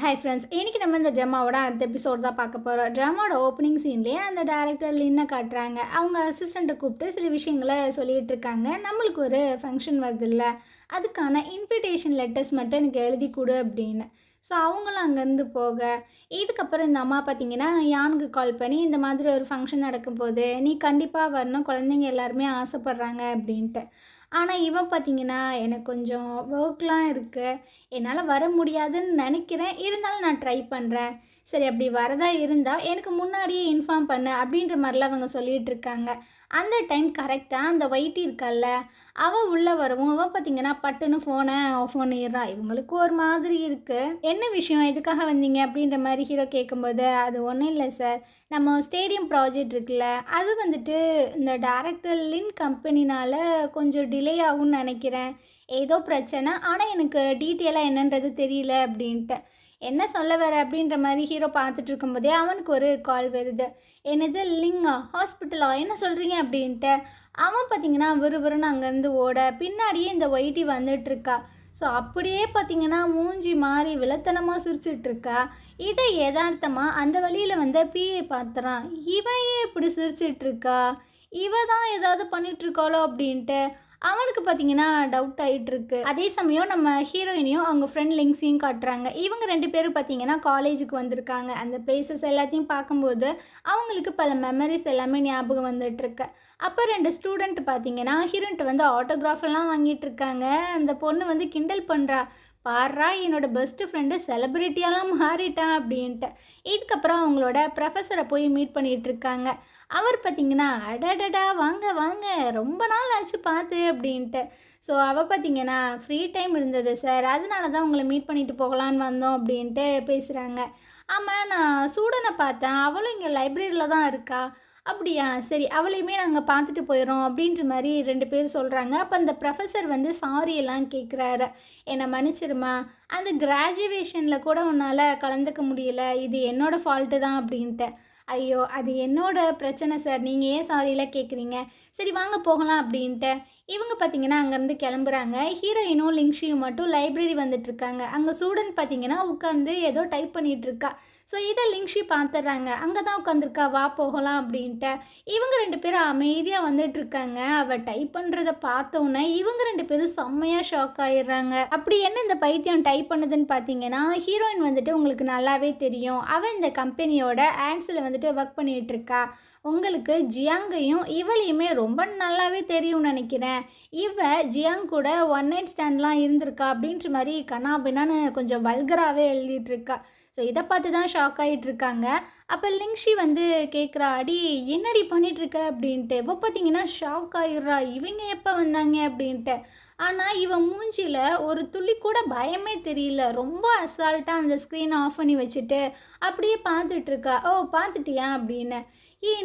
Hi friends, இன்றைக்கி நம்ம இந்த ட்ராமாவோட அடுத்த எபிசோட் தான் பார்க்க போகிறோம். ட்ராமாவோட ஓப்பனிங் சீன்லேயே அந்த டேரக்டர் லின்னை காட்டுறாங்க. அவங்க அசிஸ்டண்ட்டை கூப்பிட்டு சில விஷயங்களை சொல்லிகிட்டு இருக்காங்க. நம்மளுக்கு ஒரு ஃபங்க்ஷன் வருதுல்ல, அதுக்கான இன்விடேஷன் லெட்டர்ஸ் மட்டும் எனக்கு எழுதி கொடு அப்படின்னு. ஸோ அவங்களும் அங்கேருந்து போக, இதுக்கப்புறம் இந்த அம்மா பார்த்திங்கன்னா யானுக்கு கால் பண்ணி இந்த மாதிரி ஒரு ஃபங்க்ஷன் நடக்கும்போது நீ கண்டிப்பாக வரணும், குழந்தைங்க எல்லாருமே ஆசைப்பட்றாங்க அப்படின்ட்டு. ஆனால் இவன் பார்த்திங்கன்னா எனக்கு கொஞ்சம் ஒர்க்லாம் இருக்குது, என்னால் வர முடியாதுன்னு நினைக்கிறேன், இருந்தாலும் நான் ட்ரை பண்ணுறேன், சரி அப்படி வரதா இருந்தால் எனக்கு முன்னாடியே இன்ஃபார்ம் பண்ணு அப்படின்ற மாதிரிலாம் அவங்க சொல்லிகிட்டு இருக்காங்க. அந்த டைம் கரெக்டாக அந்த வைட்டி இருக்கால்ல, அவள் உள்ளே வரவும் அவள் பார்த்திங்கன்னா பட்டுன்னு ஃபோனை ஆஃப் பண்ணிடுறான். இவங்களுக்கு ஒரு மாதிரி இருக்குது. என்ன விஷயம், எதுக்காக வந்தீங்க அப்படின்ற மாதிரி ஹீரோ கேட்கும்போது, அது ஒன்றும் இல்லை சார், நம்ம ஸ்டேடியம் ப்ராஜெக்ட் இருக்குல்ல, அது வந்துட்டு இந்த டேரக்டர் லின் கம்பெனினால் கொஞ்சம் டிலே ஆகும்னு நினைக்கிறேன், ஏதோ பிரச்சனை, ஆனால் எனக்கு டீட்டெயிலாக என்னன்றது தெரியல அப்படின்ட்டு. என்ன சொல்ல வர அப்படின்ற மாதிரி ஹீரோ பார்த்துட்டு இருக்கும்போதே அவனுக்கு ஒரு கால் வருது. என்னது லிங்கா ஹாஸ்பிட்டலா, என்ன சொல்கிறீங்க அப்படின்ட்டு. அவன் பார்த்திங்கன்னா விறுவிறுன்னு அங்கேருந்து ஓட பின்னாடியே இந்த ஒயிட்டி வந்துட்டுருக்கா. ஸோ அப்படியே பார்த்திங்கன்னா மூஞ்சி மாறி விளத்தனமாக சிரிச்சிட்ருக்கா. இதை யதார்த்தமாக அந்த வழியில் வந்த பிஏ பார்த்துறான். இவன் ஏன் இப்படி சிரிச்சிட்ருக்கா, இவ தான் ஏதாவது பண்ணிகிட்ருக்காளோ அப்படின்ட்டு அவனுக்கு பார்த்திங்கன்னா டவுட் ஆகிட்டுருக்கு. அதே சமயம் நம்ம ஹீரோயினையும் அவங்க ஃப்ரெண்ட் லிங்ஸையும் காட்டுறாங்க. இவங்க 2 பேரும் பார்த்திங்கன்னா காலேஜுக்கு வந்திருக்காங்க. அந்த பிளேசஸ் எல்லாத்தையும் பார்க்கும்போது அவங்களுக்கு பல மெமரிஸ் எல்லாமே ஞாபகம் வந்துட்டுருக்கு. அப்போ 2 ஸ்டூடெண்ட் பார்த்திங்கன்னா ஹீரோயின்ட்டு வந்து ஆட்டோகிராஃபெல்லாம் வாங்கிட்டு இருக்காங்க. அந்த பொண்ணு வந்து கிண்டல் பண்ணுறா, பாரா என்னோட பெஸ்ட்டு ஃப்ரெண்டு செலிப்ரிட்டியெல்லாம் மாறிட்டான் அப்படின்ட்டு. இதுக்கப்புறம் அவங்களோட ப்ரொஃபஸரை போய் மீட் பண்ணிகிட்ருக்காங்க. அவர் பார்த்திங்கன்னா அடடடா வாங்க வாங்க, ரொம்ப நாள் ஆச்சு பார்த்து அப்படின்ட்டு. ஸோ அவள் பார்த்திங்கன்னா ஃப்ரீ டைம் இருந்தது சார், அதனால தான் உங்களை மீட் பண்ணிட்டு போகலான்னு வந்தோம் அப்படின்ட்டு பேசுகிறாங்க. ஆமாம், நான் சூடனை பார்த்தேன், அவளும் இங்கே லைப்ரரியில் தான் இருக்கா. அப்படியா, சரி அவளையுமே நாங்கள் பார்த்துட்டு போயிடறோம் அப்படின்ற மாதிரி 2 பேர் சொல்கிறாங்க. அப்போ அந்த ப்ரொஃபஸர் வந்து சாரி எல்லாம் கேட்குறாரு. என்னை மன்னிச்சிருமா, அந்த கிராஜுவேஷனில் கூட உன்னால் கலந்துக்க முடியல, இது என்னோடய ஃபால்ட்டு தான் அப்படின்ட்டு. ஐயோ அது என்னோட பிரச்சனை சார், நீங்கள் ஏன் சாரியெல்லாம் கேட்குறீங்க, சரி வாங்க போகலாம் அப்படின்ட்டு இவங்க பார்த்திங்கன்னா அங்கேருந்து கிளம்புறாங்க. ஹீரோயினும் லிங்ஷியும் மட்டும் லைப்ரரி வந்துட்டுருக்காங்க. அங்கே ஸ்டூடெண்ட் பார்த்திங்கன்னா உட்காந்து ஏதோ டைப் பண்ணிகிட்ருக்கா. ஸோ இதை லிங்ஷி பார்த்துட்றாங்க. அங்கே தான் உட்காந்துருக்கா, வா போகலாம் அப்படின்ட்டு. இவங்க 2 பேரும் அமைதியாக வந்துட்டுருக்காங்க. அவள் டைப் பண்ணுறதை பார்த்தோன்னே இவங்க 2 பேரும் செம்மையாக ஷாக் ஆகிடுறாங்க. அப்படி என்ன இந்த பைத்தியம் டைப் பண்ணுதுன்னு பார்த்தீங்கன்னா, ஹீரோயின் வந்துட்டு உங்களுக்கு நல்லாவே தெரியும், அவள் இந்த கம்பெனியோட ஆட்ஸில் வந்துட்டு ஒர்க் பண்ணிகிட்ருக்கா. உங்களுக்கு ஜியாங்கையும் இவளையுமே ரொம்ப நல்லாவே தெரியும்னு நினைக்கிறேன். இவ ஜியாங் கூட ஒன் நைட் ஸ்டாண்ட்லாம் இருந்திருக்கா அப்படின்ற மாதிரி கண்ணாபின்னான்னு கொஞ்சம் வல்கராகவே எழுதிட்டுருக்கா. ஸோ இதை பார்த்து தான் ஷாக் ஆகிட்டுருக்காங்க. அப்போ லிங்ஷி வந்து கேட்குறா, அடி என்னடி பண்ணிகிட்ருக்க அப்படின்ட்டு. இப்போ பார்த்தீங்கன்னா ஷாக் ஆகிடுறா, இவங்க எப்போ வந்தாங்க அப்படின்ட்டு. ஆனால் இவன் மூஞ்சியில் ஒரு துளி கூட பயமே தெரியல, ரொம்ப அசால்ட்டாக அந்த ஸ்க்ரீனை ஆஃப் பண்ணி வச்சுட்டு அப்படியே பார்த்துட்ருக்கா. ஓ பார்த்துட்டியா அப்படின்னு.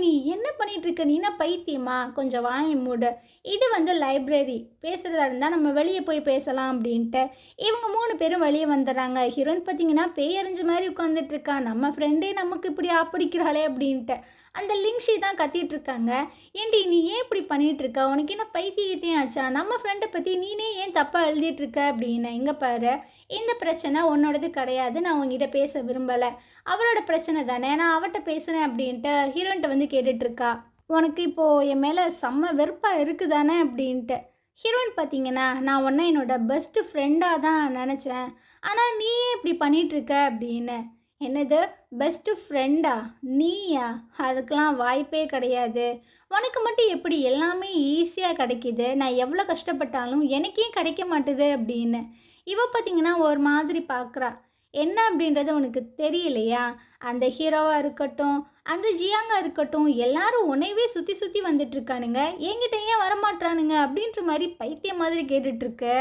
நீ என்ன பண்ணிகிட்ருக்க, நீ என்ன பைத்தியமா, கொஞ்சம் வாங்கி மூடு, இது வந்து லைப்ரரி, பேசுகிறதா இருந்தால் நம்ம வெளியே போய் பேசலாம் அப்படின்ட்டு. இவங்க 3 பேரும் வெளியே வந்துடுறாங்க. ஹீரோயின் பார்த்திங்கன்னா பேயறிஞ்ச மாதிரி உட்காந்துட்ருக்கா, நம்ம ஃப்ரெண்டே நமக்கு இப்படி ஆப்பிடிக்கிறாளே அப்படின்ட்டு. அந்த லிங்ஷி தான் கத்திகிட்ருக்காங்க, ஏண்டி நீ ஏன் இப்படி பண்ணிகிட்ருக்க, உனக்கு என்ன பைத்தியத்தையும் ஆச்சா, நம்ம ஃப்ரெண்டை பற்றி நீனே ஏன் தப்பாக எழுதிட்டுருக்க அப்படின்னு. இங்கே பாரு, இந்த பிரச்சனை உன்னோடது கிடையாது, நான் உங்ககிட்ட பேச விரும்பலை, அவளோட பிரச்சனை தானே, நான் அவட்ட பேசுகிறேன் அப்படின்ட்டு ஹீரோயின்ட்ட வந்து கேட்டுட்ருக்கா. உனக்கு இப்போது என் மேலே செம்ம வெறுப்பாக இருக்குதானே அப்படின்ட்டு. ஹீரோயின் பார்த்திங்கன்னா நான் உன்னை என்னோட பெஸ்ட்டு ஃப்ரெண்டாக தான் நினச்சேன், ஆனால் நீயே இப்படி பண்ணிகிட்ருக்க அப்படின்னு. என்னது பெஸ்ட்டு ஃப்ரெண்டா, நீயா, அதுக்கெலாம் வாய்ப்பே கிடையாது, உனக்கு மட்டும் எப்படி எல்லாமே ஈஸியாக கிடைக்கிது, நான் எவ்வளோ கஷ்டப்பட்டாலும் எனக்கே கிடைக்க மாட்டுது அப்படின்னு. இவ பார்த்திங்கன்னா ஒரு மாதிரி பார்க்குறா. என்ன அப்படின்றது உனக்கு தெரியலையா, அந்த ஹீரோவாக இருக்கட்டும் அந்த ஜியாங்கா இருக்கட்டும் எல்லாரும் உன்னைவே சுற்றி சுற்றி வந்துட்டுருக்கானுங்க, என்கிட்ட ஏன் வரமாட்டானுங்க அப்படின்ற மாதிரி பைத்தியம் மாதிரி கேட்டுட்ருக்கு.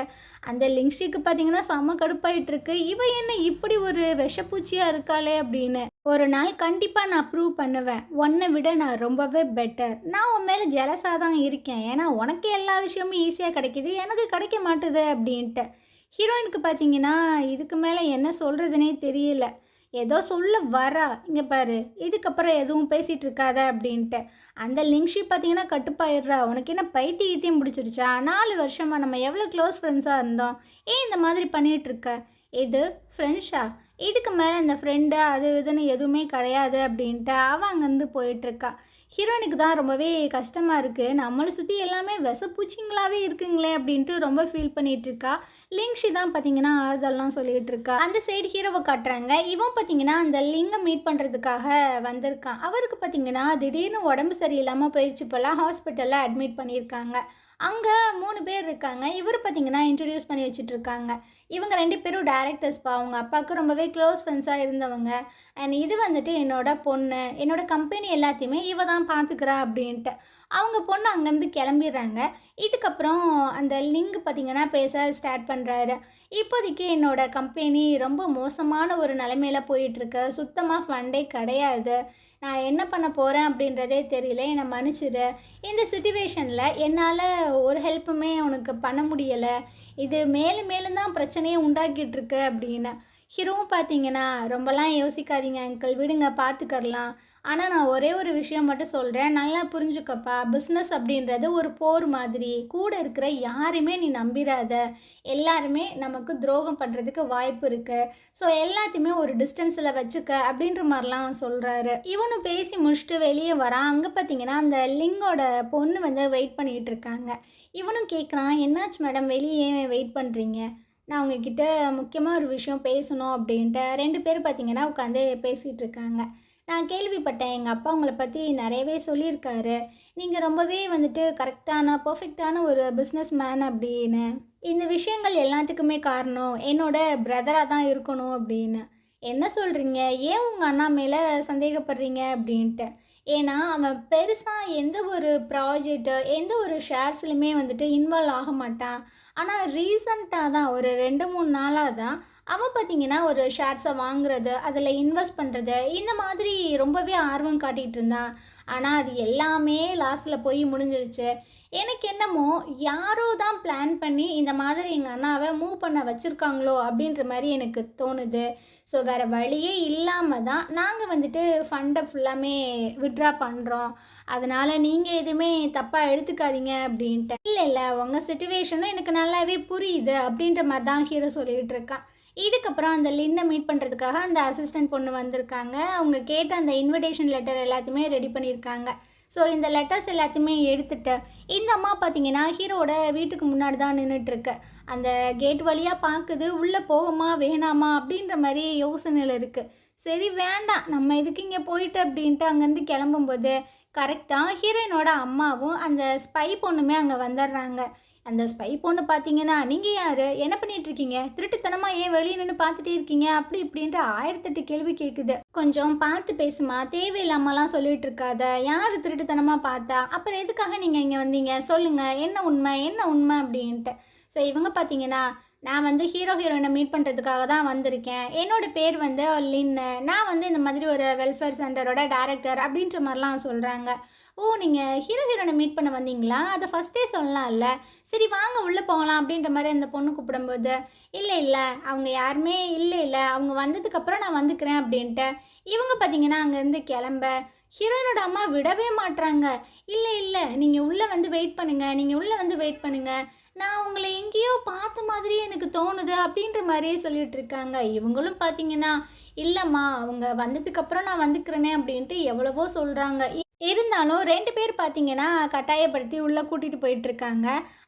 அந்த லிங்ஷிக்கு பார்த்திங்கன்னா செம்ம கடுப்பாயிட்ருக்கு, இவ என்ன இப்படி ஒரு விஷப்பூச்சியாக இருக்காளே அப்படின்னு. ஒரு நாள் கண்டிப்பாக நான் ப்ரூவ் பண்ணுவேன், உன்னை விட நான் ரொம்பவே பெட்டர், நான் உன் மேலே ஜெலஸாக தான் இருக்கேன், ஏன்னா உனக்கு எல்லா விஷயமும் ஈஸியாக கிடைக்கிது, எனக்கு கிடைக்க மாட்டுது அப்படின்ட்டு. ஹீரோயினுக்கு பார்த்திங்கன்னா இதுக்கு மேலே என்ன சொல்கிறதுனே தெரியல, ஏதோ சொல்ல வரா, இங்கே பாரு இதுக்கப்புறம் எதுவும் பேசிகிட்டு இருக்காத அப்படின்ட்டு. அந்த லிங்ஷி பார்த்தீங்கன்னா கட்டுப்பாயிடுறா, உனக்கு என்ன பைத்தியத்தையும் பிடிச்சிருச்சா, 4 வருஷமாக நம்ம எவ்வளோ க்ளோஸ் ஃப்ரெண்ட்ஸாக இருந்தோம், ஏன் இந்த மாதிரி பண்ணிகிட்ருக்க, இது ஃப்ரெண்ட்ஸா, இதுக்கு மேலே இந்த ஃப்ரெண்டு அது இதுன்னு எதுவுமே கிடையாது அப்படின்ட்டு அவள் அங்கேருந்து போயிட்டுருக்கா. ஹீரோயினுக்கு தான் ரொம்பவே கஷ்டமாக இருக்குது. நம்மளை சுற்றி எல்லாமே விஷப்பூச்சிங்களாகவே இருக்குங்களே அப்படின்ட்டு ரொம்ப ஃபீல் பண்ணிகிட்ருக்கா. லிங்ஷி தான் பார்த்தீங்கன்னா ஆறுதல்லாம் சொல்லிகிட்டு இருக்கா. அந்த சைடு ஹீரோவை காட்டுறாங்க. இவன் பார்த்தீங்கன்னா அந்த லிங்கை மீட் பண்ணுறதுக்காக வந்திருக்கான். அவருக்கு பார்த்தீங்கன்னா திடீர்னு உடம்பு சரியில்லாமல் போயிடுச்சு போல், ஹாஸ்பிட்டலில் அட்மிட் பண்ணியிருக்காங்க. அங்கே 3 பேர் இருக்காங்க. இவர் பார்த்தீங்கன்னா இன்ட்ரடியூஸ் பண்ணி வச்சுட்ருக்காங்க. இவங்க 2 பேரும் டேரக்டர்ஸ்ப்பா. அவங்க அப்பாவுக்கு ரொம்பவே க்ளோஸ் ஃப்ரெண்ட்ஸாக இருந்தவங்க. அண்ட் இது வந்துட்டு என்னோட பொண்ணு, என்னோட கம்பெனி எல்லாத்தையுமே இவ தான் பார்த்துக்கிறா அப்படின்ட்டு. அவங்க பொண்ணு அங்கேருந்து கிளம்பிடுறாங்க. இதுக்கப்புறம் அந்த லிங்க் பார்த்தீங்கன்னா பேச ஸ்டார்ட் பண்ணுறாரு. இப்போதைக்கு என்னோட கம்பெனி ரொம்ப மோசமான ஒரு நிலைமையில் போயிட்டுருக்கு. சுத்தமாக ஃபண்டே கிடையாது. நான் என்ன பண்ண போகிறேன் அப்படின்றதே தெரியல. என்னை மன்னிச்சிடு. இந்த சிச்சுவேஷனில் என்னால் ஒரு ஹெல்ப்புமே உனக்கு பண்ண முடியலை. இது மேலும் மேலும் தான் பிரச்சனையை உண்டாக்கிட்டுருக்கு அப்படின்னு. ஹீரோவும் பார்த்தீங்கன்னா ரொம்பலாம் யோசிக்காதீங்க அங்கிள், விடுங்க பார்த்துக்கறலாம். ஆனால் நான் ஒரே ஒரு விஷயம் மட்டும் சொல்கிறேன், நல்லா புரிஞ்சுக்கப்பா. பிஸ்னஸ் அப்படின்றது ஒரு போர் மாதிரி. கூட இருக்கிற யாரையுமே நீ நம்பிடாத. எல்லாருமே நமக்கு துரோகம் பண்ணுறதுக்கு வாய்ப்பு இருக்குது. ஸோ எல்லாத்தையுமே ஒரு டிஸ்டன்ஸில் வச்சுக்க அப்படின்ற மாதிரிலாம் சொல்கிறாரு. இவனும் பேசி முடிச்சுட்டு வெளியே வரான். அங்கே பார்த்தீங்கன்னா அந்த லிங்கோட பொண்ணு வந்து வெயிட் பண்ணிகிட்டு இருக்காங்க. இவனும் கேட்குறான், என்னாச்சு மேடம் வெளியே வெயிட் பண்ணுறீங்க? நான் உங்ககிட்ட முக்கியமாக ஒரு விஷயம் பேசணும் அப்படின்ட்டு 2 பேர் பார்த்தீங்கன்னா உட்காந்து பேசிகிட்டு இருக்காங்க. நான் கேள்விப்பட்டேன், எங்கள் அப்பா உங்களை பற்றி நிறையவே சொல்லியிருக்காரு. நீங்கள் ரொம்பவே வந்துட்டு கரெக்டான பர்ஃபெக்டான ஒரு பிஸ்னஸ் மேன் அப்படின்னு. இந்த விஷயங்கள் எல்லாத்துக்குமே காரணம் என்னோட பிரதராக தான் இருக்கணும் அப்படின்னு. என்ன சொல்கிறீங்க? ஏன் உங்கள் அண்ணா மேலே சந்தேகப்படுறீங்க அப்படின்ட்டு. ஏன்னா அவன் பெருசாக எந்த ஒரு ப்ராஜெக்ட்டு எந்த ஒரு ஷேர்ஸ்லையுமே வந்துட்டு இன்வால்வ் ஆக மாட்டான். ஆனால் ரீசண்டாக தான் ஒரு 2-3 நாளாக தான் அவன் பார்த்திங்கன்னா ஒரு ஷேர்ஸை வாங்குறது, அதில் இன்வெஸ்ட் பண்ணுறது, இந்த மாதிரி ரொம்பவே ஆர்வம் காட்டிகிட்டு இருந்தான். ஆனால் அது எல்லாமே லாஸ்ட்டில் போய் முடிஞ்சிருச்சு. எனக்கு என்னமோ யாரோ தான் பிளான் பண்ணி இந்த மாதிரி எங்கள் அண்ணாவை மூவ் பண்ண வச்சுருக்காங்களோ அப்படின்ற மாதிரி எனக்கு தோணுது. ஸோ வேறு வழியே இல்லாமல் தான் நாங்கள் வந்துட்டு ஃபண்டை ஃபுல்லாமே வித்ட்ரா பண்ணுறோம். அதனால் நீங்கள் எதுவுமே தப்பாக எடுத்துக்காதீங்க அப்படின்ட்டு. இல்லை உங்கள் சிச்சுவேஷனும் எனக்கு நல்லாவே புரியுது அப்படின்ற மாதிரி தான் ஹீரோ சொல்லிகிட்டு இருக்கான். இதுக்கப்புறம் அந்த லின்னை மீட் பண்ணுறதுக்காக அந்த அசிஸ்டன்ட் பொண்ணு வந்திருக்காங்க. அவங்க கேட்ட அந்த இன்விடேஷன் லெட்டர் எல்லாத்தையுமே ரெடி பண்ணியிருக்காங்க. ஸோ இந்த லெட்டர்ஸ் எல்லாத்தையுமே எடுத்துகிட்டு இந்த அம்மா பார்த்தீங்கன்னா ஹீரோட வீட்டுக்கு முன்னாடி தான் நின்றுட்டுருக்கு. அந்த கேட் வழியாக பார்க்குது. உள்ளே போவோமா வேணாமா அப்படின்ற மாதிரி யோசனையில் இருக்குது. சரி வேண்டாம், நம்ம இதுக்கு இங்கே போயிட்டு அப்படின்ட்டு அங்கேருந்து கிளம்பும்போது கரெக்டாக ஹீரோயினோட அம்மாவும் அந்த ஸ்பை பொண்ணுமே அங்கே வந்துடுறாங்க. அந்த ஸ்பை பொண்ணு பார்த்தீங்கன்னா, நீங்கள் யார், என்ன பண்ணிகிட்ருக்கீங்க, திருட்டுத்தனமாக ஏன் வெளியே நின்று பார்த்துட்டே இருக்கீங்க அப்படி இப்படின்ட்டு 1008 கேள்வி கேட்குது. கொஞ்சம் பார்த்து பேசுமா, தேவையில்லாமலாம் சொல்லிகிட்டு இருக்காத. யார் திருட்டுத்தனமாக பார்த்தா, அப்புறம் எதுக்காக நீங்கள் இங்கே வந்தீங்க, சொல்லுங்கள் என்ன உண்மை என்ன உண்மை அப்படின்ட்டு. ஸோ இவங்க பார்த்தீங்கன்னா, நான் வந்து ஹீரோயினை மீட் பண்ணுறதுக்காக தான் வந்திருக்கேன். என்னோடய பேர் வந்து லின்னு. நான் வந்து இந்த மாதிரி ஒரு வெல்ஃபேர் சென்டரோட டைரக்டர் அப்படின்ற மாதிரிலாம் சொல்கிறாங்க. ஓ, நீங்கள் ஹீரோயினை மீட் பண்ண வந்தீங்களா? அதை ஃபஸ்ட்டே சொல்லலாம்ல. சரி வாங்க உள்ளே போகலாம் அப்படின்ற மாதிரி அந்த பொண்ணு கூப்பிடும்போது, இல்லை அவங்க யாருமே இல்லை அவங்க வந்ததுக்கப்புறம் நான் வந்துக்கிறேன் அப்படின்ட்டு. இவங்க பார்த்தீங்கன்னா அங்கேருந்து கிளம்ப ஹீரோயினோட அம்மா விடவே மாட்டுறாங்க. இல்லை நீங்கள் உள்ளே வந்து வெயிட் பண்ணுங்கள், நான் உங்களை எங்கேயோ பார்த்த மாதிரியே எனக்கு தோணுது அப்படின்ற மாதிரியே சொல்லிட்டு இருக்காங்க. இவங்களும் பார்த்தீங்கன்னா, இல்லைம்மா அவங்க வந்ததுக்கப்புறம் நான் வந்துக்கிறேனே அப்படின்ட்டு எவ்வளவோ சொல்கிறாங்க. இருந்தாலும் 2 பேர் பார்த்தீங்கன்னா கட்டாயப்படுத்தி உள்ளே கூட்டிகிட்டு போயிட்டுருக்காங்க.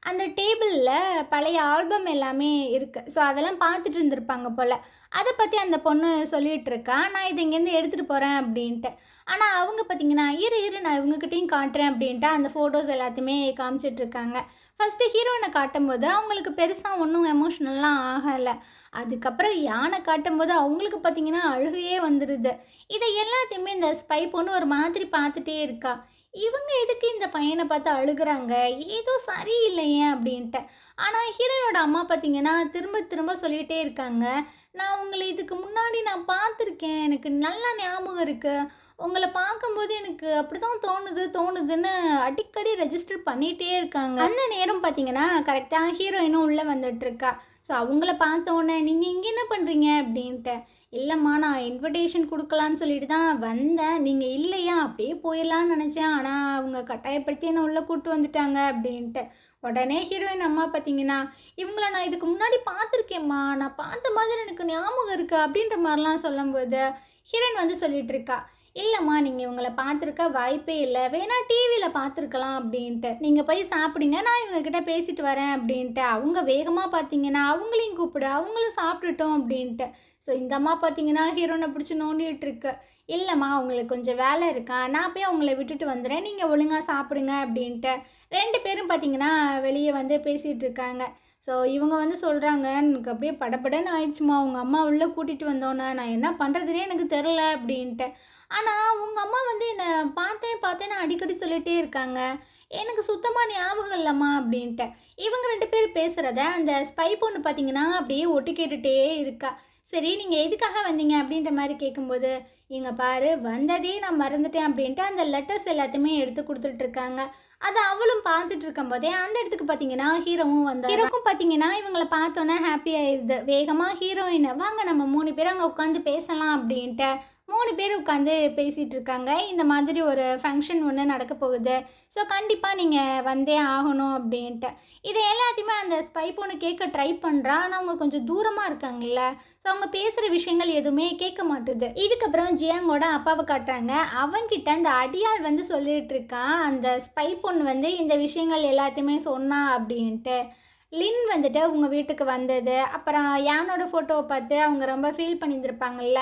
அந்த டேபிளில் பழைய ஆல்பம் எல்லாமே இருக்குது. ஸோ அதெல்லாம் பார்த்துட்டு இருந்திருப்பாங்க போல். அதை பற்றி அந்த பொண்ணு சொல்லிகிட்டு இருக்கா, நான் இதை இங்கேருந்து எடுத்துகிட்டு போகிறேன் அப்படின்ட்டு. ஆனால் அவங்க பார்த்தீங்கன்னா இரு நான் இவங்ககிட்டையும் காட்டுறேன் அப்படின்ட்டு அந்த ஃபோட்டோஸ் எல்லாத்தையுமே காமிச்சிட்ருக்காங்க. ஃபஸ்ட்டு ஹீரோயினை காட்டும்போது அவங்களுக்கு பெருசாக ஒன்றும் எமோஷ்னல்லாம் ஆகலை. அதுக்கப்புறம் யானை காட்டும்போது அவங்களுக்கு பார்த்தீங்கன்னா அழுகையே வந்துடுது. இதை எல்லாத்தையுமே இந்த ஸ்பை பொண்ணு ஒரு மாதிரி பார்த்துட்டே இருக்கா. இவங்க எதுக்கு இந்த பையனை பார்த்து அழுகிறாங்க, ஏதோ சரியில்லையே அப்படின்ட்டு. ஆனால் ஹீரோனோட அம்மா பார்த்தீங்கன்னா திரும்ப திரும்ப சொல்லிகிட்டே இருக்காங்க, நான் உங்களை இதுக்கு முன்னாடி நான் பார்த்துருக்கேன், எனக்கு நல்லா ஞாபகம் இருக்குது, உங்களை பார்க்கும்போது எனக்கு அப்படி தான் தோணுதுன்னு அடிக்கடி ரெஜிஸ்டர் பண்ணிகிட்டே இருக்காங்க. அந்த நேரம் பார்த்தீங்கன்னா கரெக்டாக ஹீரோயினும் உள்ளே வந்துட்டுருக்கா. ஸோ அவங்கள பார்த்தோன்னே நீங்கள் இங்கே என்ன பண்ணுறீங்க அப்படின்ட்டு. இல்லைம்மா நான் இன்விடேஷன் கொடுக்கலான்னு சொல்லிட்டு தான் வந்தேன், நீங்கள் இல்லையா அப்படியே போயிடலான்னு நினச்சேன், ஆனால் அவங்க கட்டாயப்படுத்தி என்னை உள்ளே கூப்பிட்டு வந்துட்டாங்க அப்படின்ட்டு. உடனே ஹீரோயின் அம்மா பார்த்தீங்கன்னா, இவங்கள நான் இதுக்கு முன்னாடி பார்த்துருக்கேம்மா, நான் பார்த்த மாதிரி எனக்கு ஞாபகம் இருக்கு அப்படின்ற மாதிரிலாம் சொல்லும்போது, ஹீரோயின் வந்து சொல்லிட்டு இருக்கா, இல்லைம்மா நீங்கள் இவங்கள பார்த்துருக்க வாய்ப்பே இல்லை, வேணா டிவியில் பார்த்துருக்கலாம் அப்படின்ட்டு, நீங்கள் போய் சாப்பிடுங்க, நான் இவங்கக்கிட்ட பேசிட்டு வரேன் அப்படின்ட்டு. அவங்க வேகமாக பார்த்தீங்கன்னா அவங்களையும் கூப்பிடு, அவங்களும் சாப்பிட்டுட்டோம் அப்படின்ட்டு. ஸோ இந்த அம்மா பார்த்தீங்கன்னா ஹீரோனை பிடிச்சி நோண்டிகிட்டு இருக்கு. இல்லைம்மா அவங்களுக்கு கொஞ்சம் வேலை இருக்கா, நான் போய் அவங்கள விட்டுட்டு வந்துடுறேன், நீங்கள் ஒழுங்காக சாப்பிடுங்க அப்படின்ட்டு. 2 பேரும் பார்த்தீங்கன்னா வெளியே வந்து பேசிகிட்டு இருக்காங்க. ஸோ இவங்க வந்து சொல்கிறாங்க, எனக்கு அப்படியே படபடன்னு ஆயிடுச்சுமா, அவங்க அம்மா உள்ளே கூட்டிகிட்டு வந்தோன்னே நான் என்ன பண்ணுறதுனே எனக்கு தெரில அப்படின்ட்டு. ஆனால் உங்கள் அம்மா வந்து என்னை பார்த்தேன்னு அடிக்கடி சொல்லிகிட்டே இருக்காங்க, எனக்கு சுத்தமாக ஞாபகம் இல்லைம்மா அப்படின்ட்டு. இவங்க 2 பேர் பேசுகிறத அந்த ஸ்பை பொண்ணு பார்த்தீங்கன்னா அப்படியே ஒட்டு கேட்டுகிட்டே இருக்கா. சரி நீங்கள் எதுக்காக வந்தீங்க அப்படின்ற மாதிரி கேட்கும்போது, இங்கே பாரு வந்ததே நான் மறந்துட்டேன் அப்படின்ட்டு அந்த லெட்டர்ஸ் எல்லாத்தையுமே எடுத்து கொடுத்துட்ருக்காங்க. அதை அவளும் பார்த்துட்டு இருக்கும் போதே அந்த இடத்துக்கு பார்த்தீங்கன்னா ஹீரோவும் வந்தார். ஹீரோக்கும் பார்த்தீங்கன்னா இவங்களை பார்த்தோன்னே ஹாப்பி ஆயிடுது. வேகமாக ஹீரோயின் வாங்க நம்ம 3 பேரும் அங்கே உட்காந்து பேசலாம் அப்படின்ட்டு 3 பேர் உட்காந்து பேசிகிட்டு இருக்காங்க. இந்த மாதிரி ஒரு ஃபங்க்ஷன் ஒன்று நடக்க போகுது, ஸோ கண்டிப்பாக நீங்கள் வந்தே ஆகணும் அப்படின்ட்டு. இதை எல்லாத்தையுமே அந்த ஸ்பை பொண்ணு கேட்க ட்ரை பண்ணுறா. ஆனால் அவங்க கொஞ்சம் தூரமாக இருக்காங்கல்ல, ஸோ அவங்க பேசுகிற விஷயங்கள் எதுவுமே கேட்க மாட்டுது. இதுக்கப்புறம் ஜியாங்கோட அப்பாவை காட்டுறாங்க. அவன்கிட்ட அந்த அடியாள் வந்து சொல்லிகிட்டு இருக்கான், அந்த ஸ்பை பொண்ணு வந்து இந்த விஷயங்கள் எல்லாத்தையுமே சொன்னா அப்படின்ட்டு. லின் வந்துட்டு உங்கள் வீட்டுக்கு வந்தது, அப்புறம் யானோட ஃபோட்டோவை பார்த்து அவங்க ரொம்ப ஃபீல் பண்ணியிருந்திருப்பாங்கல்ல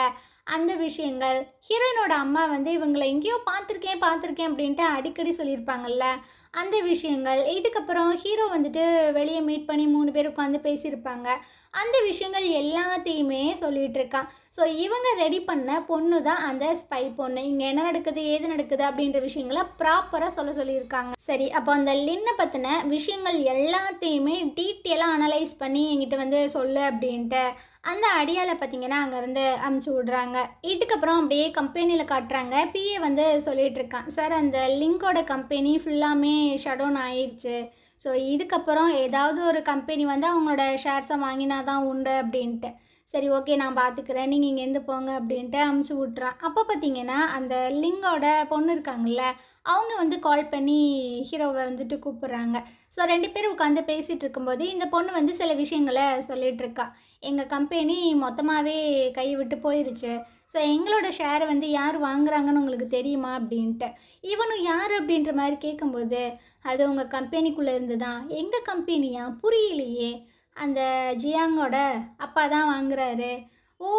அந்த விஷயங்கள், ஹீரோயினோட அம்மா வந்து இவங்களை எங்கேயோ பார்த்துருக்கேன் அப்படின்ட்டு அடிக்கடி சொல்லியிருப்பாங்கல்ல அந்த விஷயங்கள், இதுக்கப்புறம் ஹீரோ வந்துட்டு வெளியே மீட் பண்ணி 3 பேர் உட்காந்து பேசியிருப்பாங்க அந்த விஷயங்கள் எல்லாத்தையுமே சொல்லிகிட்டு இருக்கான். ஸோ இவங்க ரெடி பண்ண பொண்ணு தான் அந்த ஸ்பை பொண்ணு. இங்கே என்ன நடக்குது ஏது நடக்குது அப்படின்ற விஷயங்களை ப்ராப்பராக சொல்லியிருக்காங்க. சரி, அப்போ அந்த லின்னை பற்றின விஷயங்கள் எல்லாத்தையுமே டீட்டெயிலாக அனலைஸ் பண்ணி என்கிட்ட வந்து சொல்லு அப்படின்ட்டு அந்த அடியால் பார்த்தீங்கன்னா அங்கேருந்து அமுச்சு விட்றாங்க. இதுக்கப்புறம் அப்படியே கம்பெனியில் காட்டுறாங்க. பிஏ வந்து சொல்லிகிட்டு இருக்கான், சார் அந்த லிங்கோட கம்பெனி ஃபுல்லாமே ஷட் டவுன் ஆயிடுச்சு, ஸோ இதுக்கப்புறம் ஏதாவது ஒரு கம்பெனி வந்து அவங்களோட ஷேர்ஸை வாங்கினா தான் உண்டு அப்படின்ட்டு. சரி ஓகே நான் பார்த்துக்கிறேன், நீங்கள் இங்கேருந்து போங்க அப்படின்ட்டு அமுச்சு விட்றான். அப்போ பார்த்தீங்கன்னா அந்த லிங்கோட பொண்ணு இருக்காங்கல்ல அவங்க வந்து கால் பண்ணி ஹீரோவை வந்துட்டு கூப்பிட்றாங்க. ஸோ 2 பேரும் உட்காந்து பேசிகிட்டு இருக்கும்போது இந்த பொண்ணு வந்து சில விஷயங்களை சொல்லிகிட்ருக்கா. எங்கள் கம்பெனி மொத்தமாகவே கை விட்டு போயிடுச்சு, ஸோ எங்களோட ஷேரை வந்து யார் வாங்குறாங்கன்னு உங்களுக்கு தெரியுமா அப்படின்ட்டு. இவனும் யார் அப்படின்ற மாதிரி கேட்கும்போது, அது உங்கள் கம்பெனிக்குள்ளே இருந்து தான். எங்கள் கம்பெனியா புரியலையே, அந்த ஜியாங்கோட அப்பா தான் வாங்குறாரு. ஓ,